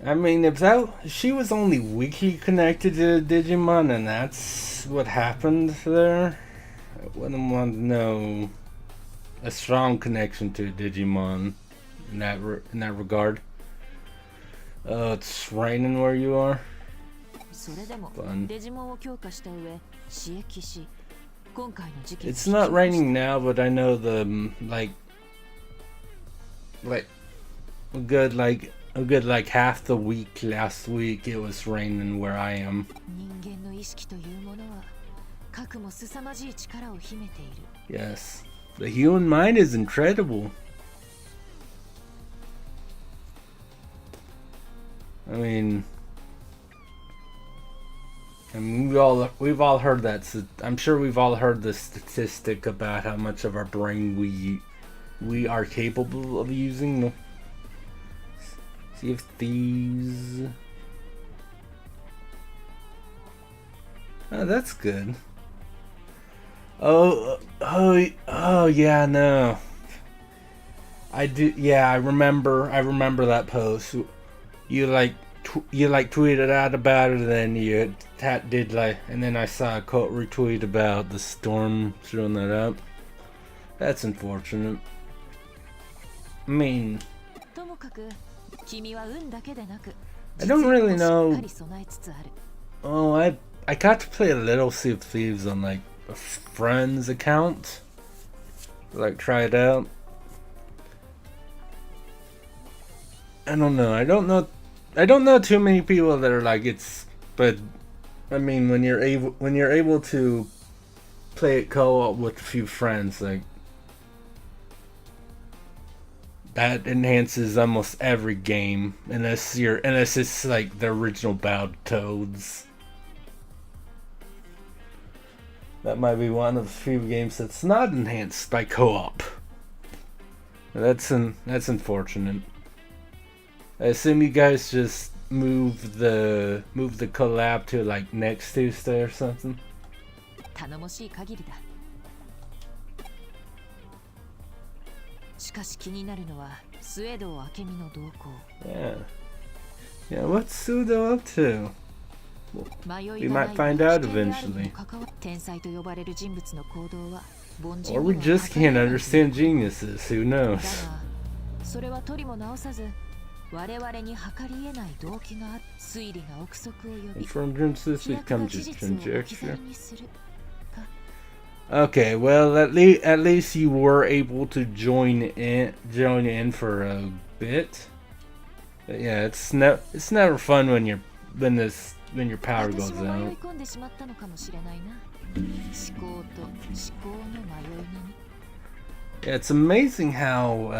I mean, if she was only wiki connected to Digimon and that's what happened there, I wouldn't want to know a strong connection to Digimon in that regard. Oh, it's raining where you are. それでも Fun. デジモンを強化した上刺激し今回の事件 It's not raining now, but I know the a good half the week last week it was raining where I am. 人間の意識というものは核も凄まじい力を秘めている Yes, the human mind is incredible. I mean, we've all heard that. I'm sure we've all heard the statistic about how much of our brain we are capable of using. See if these. Oh, that's good. Oh, yeah, no. I do. Yeah, I remember that post. You tweeted out about it, and then you did and then I saw a quote retweet about the storm throwing that up. That's unfortunate. I mean, ともかく君は運だけでなく I don't really know. しっかり備えつつある Oh, I got to play a little Sea of Thieves on like a friend's account. Try it out. I don't know too many people that are like it's, but I mean when you're able to play it co-op with a few friends, like that enhances almost every game unless it's like the original Battletoads. That might be one of the few games that's not enhanced by co-op. That's unfortunate. I assume you guys just move the collab to like next Tuesday or something. 頼もしい限りだしかし気になるのはスウェード明美の動向 Yeah, what's Sudo up to? We might find out eventually. Or we just can't understand geniuses, who knows? それは取りも直さず我々に計り得ない動機がある推理が憶測を呼び Inferences 飛躍が become 事 just 実を置き conjecture. 去りにするか Okay, well at least you were able to join in for a bit. But yeah, it's never fun when your power 私 goes も迷い out. 込んでしまったのかもしれないな思考と思考の迷いに Yeah, it's amazing how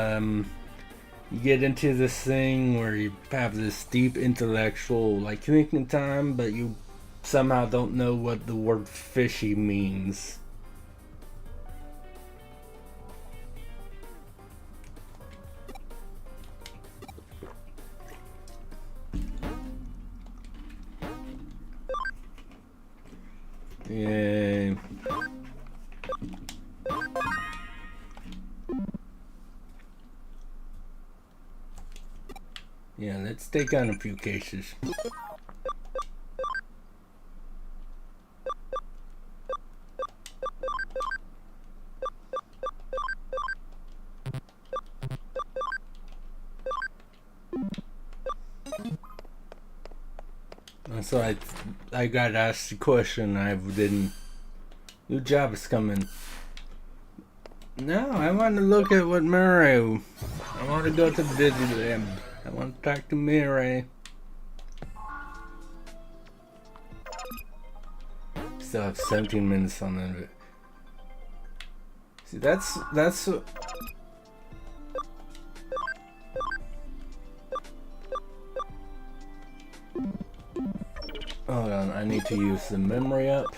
you get into this thing where you have this deep intellectual like thinking time, but you somehow don't know what the word fishy means. Yeah. Yeah, let's take on a few cases. So I got asked the question. I didn't. New job is coming. No, I want to look at what Murray. I want to go to Disneyland. I want to talk to Murray. Still have 17 minutes on it. See, that's. Hold on, I need to use the memory up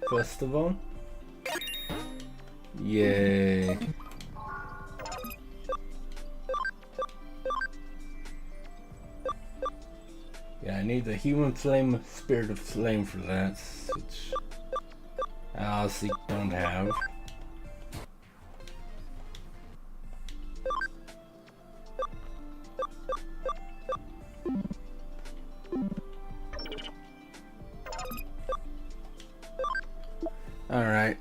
first of all. Yay. Yeah, I need the human flame, spirit of flame for that, which I honestly don't have. Alright.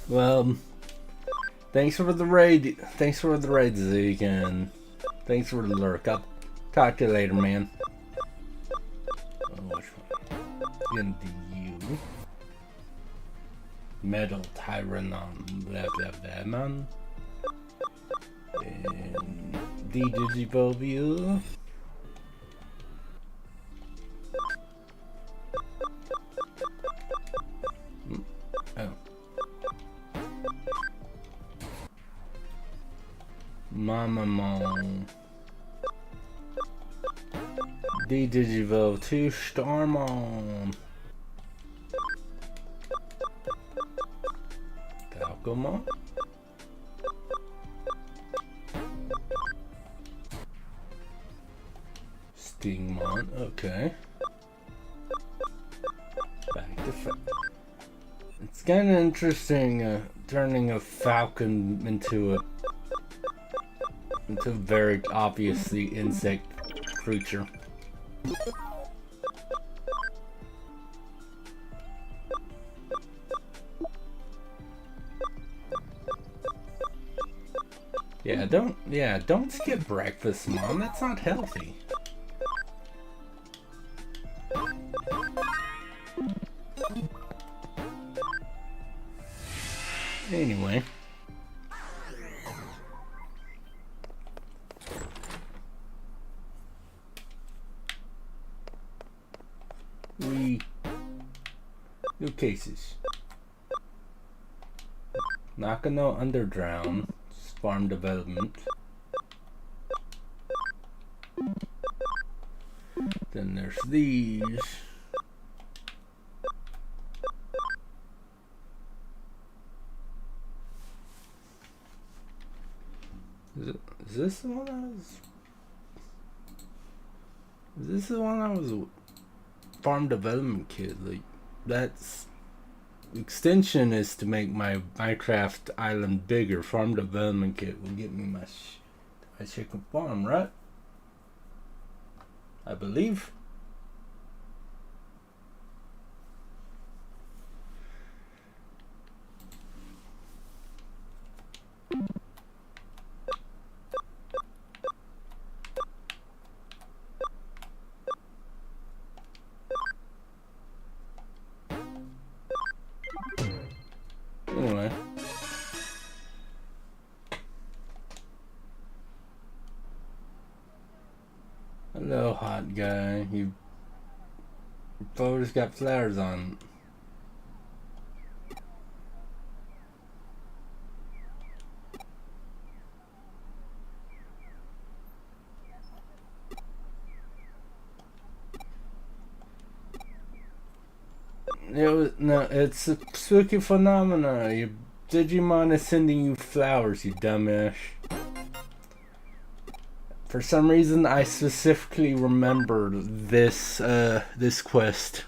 Well, thanks for the raid. Thanks for the raid, Zeke, and thanks for the lurk. I'll talk to you later, man. Oh, which one? Into you. Metal Tyrannon, blah blah blah, man. And D-Digivolview. Oh. Mama Mom. D-Digivolve 2 Starmon. Falcomon. Stingmon, okay. Back to it's kind of interesting turning a falcon into a very obviously insect creature. Don't skip breakfast, Mom. That's not healthy. Anyway. New cases. Nakano Underground. Farm development. Then there's these. Is this the one I was? Is this the one I was? Farm development kit, like that's extension is to make my Minecraft island bigger. Farm development kit will get me my chicken farm, right? I believe. Anyway. Hello, hot guy. Your photo's got flowers on it. It's a spooky phenomena. Your Digimon is sending you flowers, you dumbass. For some reason, I specifically remember this this quest.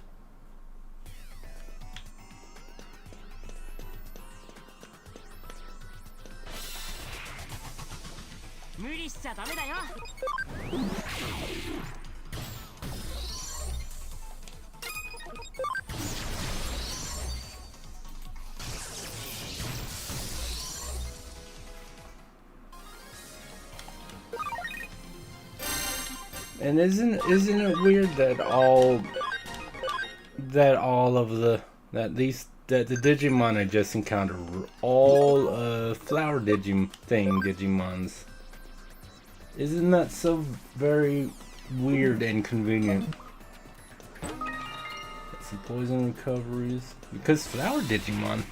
And isn't it weird that the Digimon I just encountered were all flower Digimons? Isn't that so very weird and convenient? Got some poison recoveries because flower Digimon.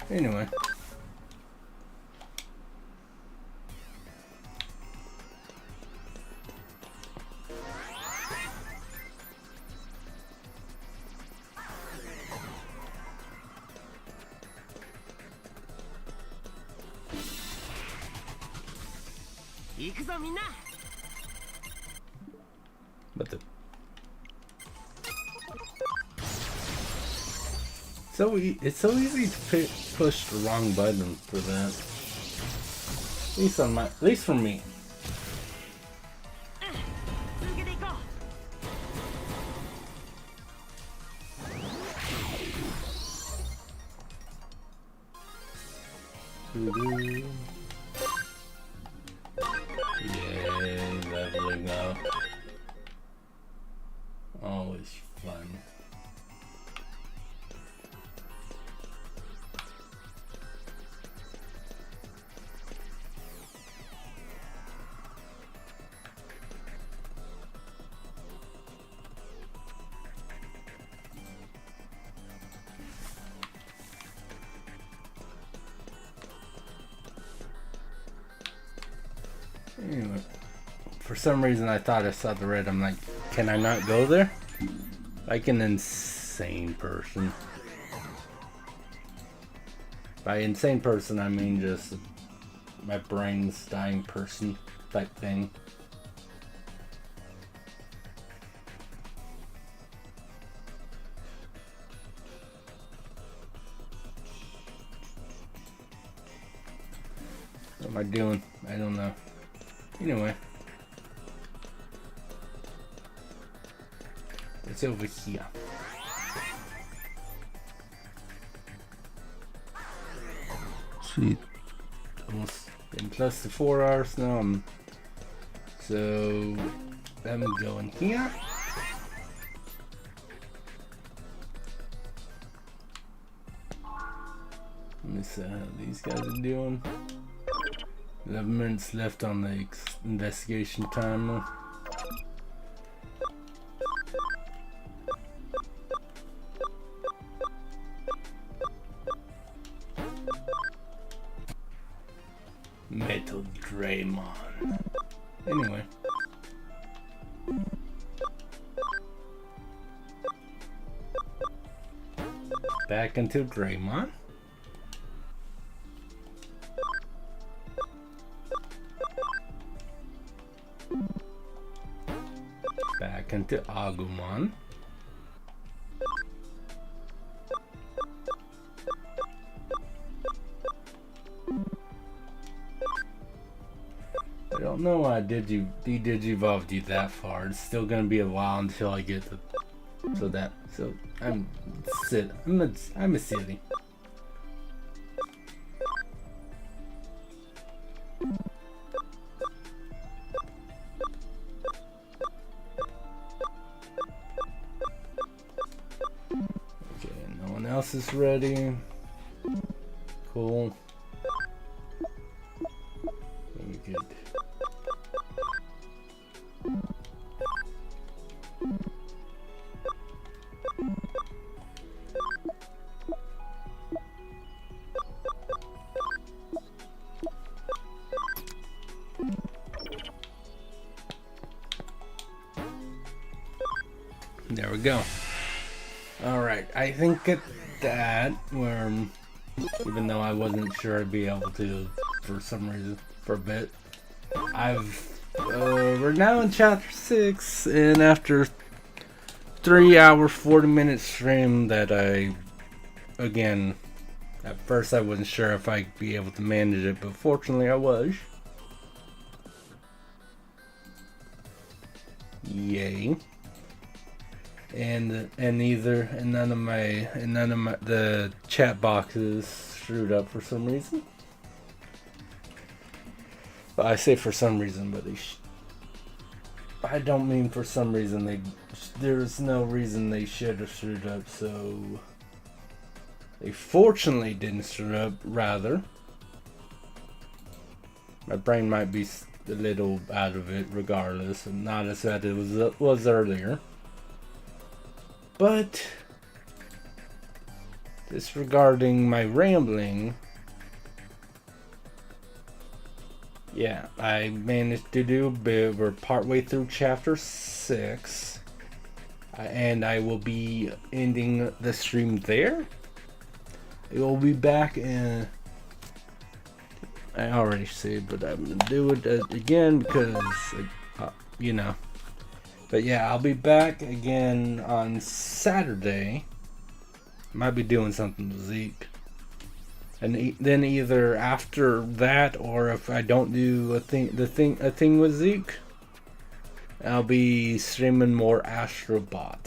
Anyway. But it's so easy to push the wrong button for that. At least for me. Yay, leveling up. Always fun. Anyway, for some reason I thought I saw the red. I'm like, can I not go there? Like an insane person. By insane person, I mean just my brain's dying person type thing. What am I doing? I don't know. Anyway. It's over here. Sweet. Almost getting close to 4 hours now. So let me go in here. Let me see how these guys are doing. 11 minutes left on the investigation timer. Metal Draymon. Anyway. back into Greymon. Back into Agumon. I don't know why Digivolved you that far. It's still gonna be a while until I get the I'm a silly. Okay, no one else is ready. Cool. Very good. There we go. Alright, I think at that, where, even though I wasn't sure I'd be able to, for some reason, for a bit, we're now in chapter 6, and after 3 hour, 40-minute stream that again, at first I wasn't sure if I'd be able to manage it, but fortunately I was. Yay. And none of the chat boxes screwed up for some reason. Well, I say for some reason, but I don't mean for some reason. There's no reason they should have screwed up. So they fortunately didn't screw up. Rather, my brain might be a little out of it, regardless, and not as bad as it was earlier. But disregarding my rambling, yeah, I managed to do a bit. We're partway through chapter 6, and I will be ending the stream there. I will be back in. I already said, but I'm gonna do it again because, you know. But yeah, I'll be back again on Saturday. Might be doing something with Zeke. And then either after that, or if I don't do a thing with Zeke, I'll be streaming more Astrobot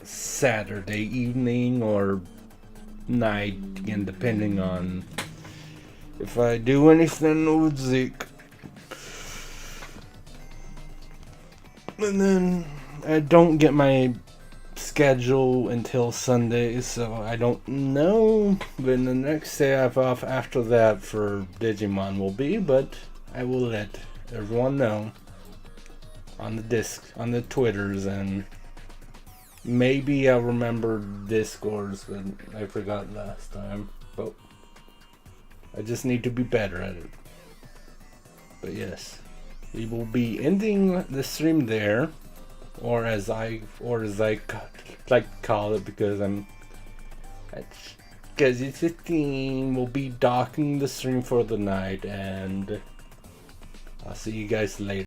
Saturday evening or night, again depending on if I do anything with Zeke. And then I don't get my schedule until Sunday, so I don't know when the next day I've off after that for Digimon will be, but I will let everyone know on the Twitters, and maybe I'll remember Discords, but I forgot last time. But I just need to be better at it. But yes. We will be ending the stream there, or as I like to call it, because it's 15. We'll be docking the stream for the night, and I'll see you guys later.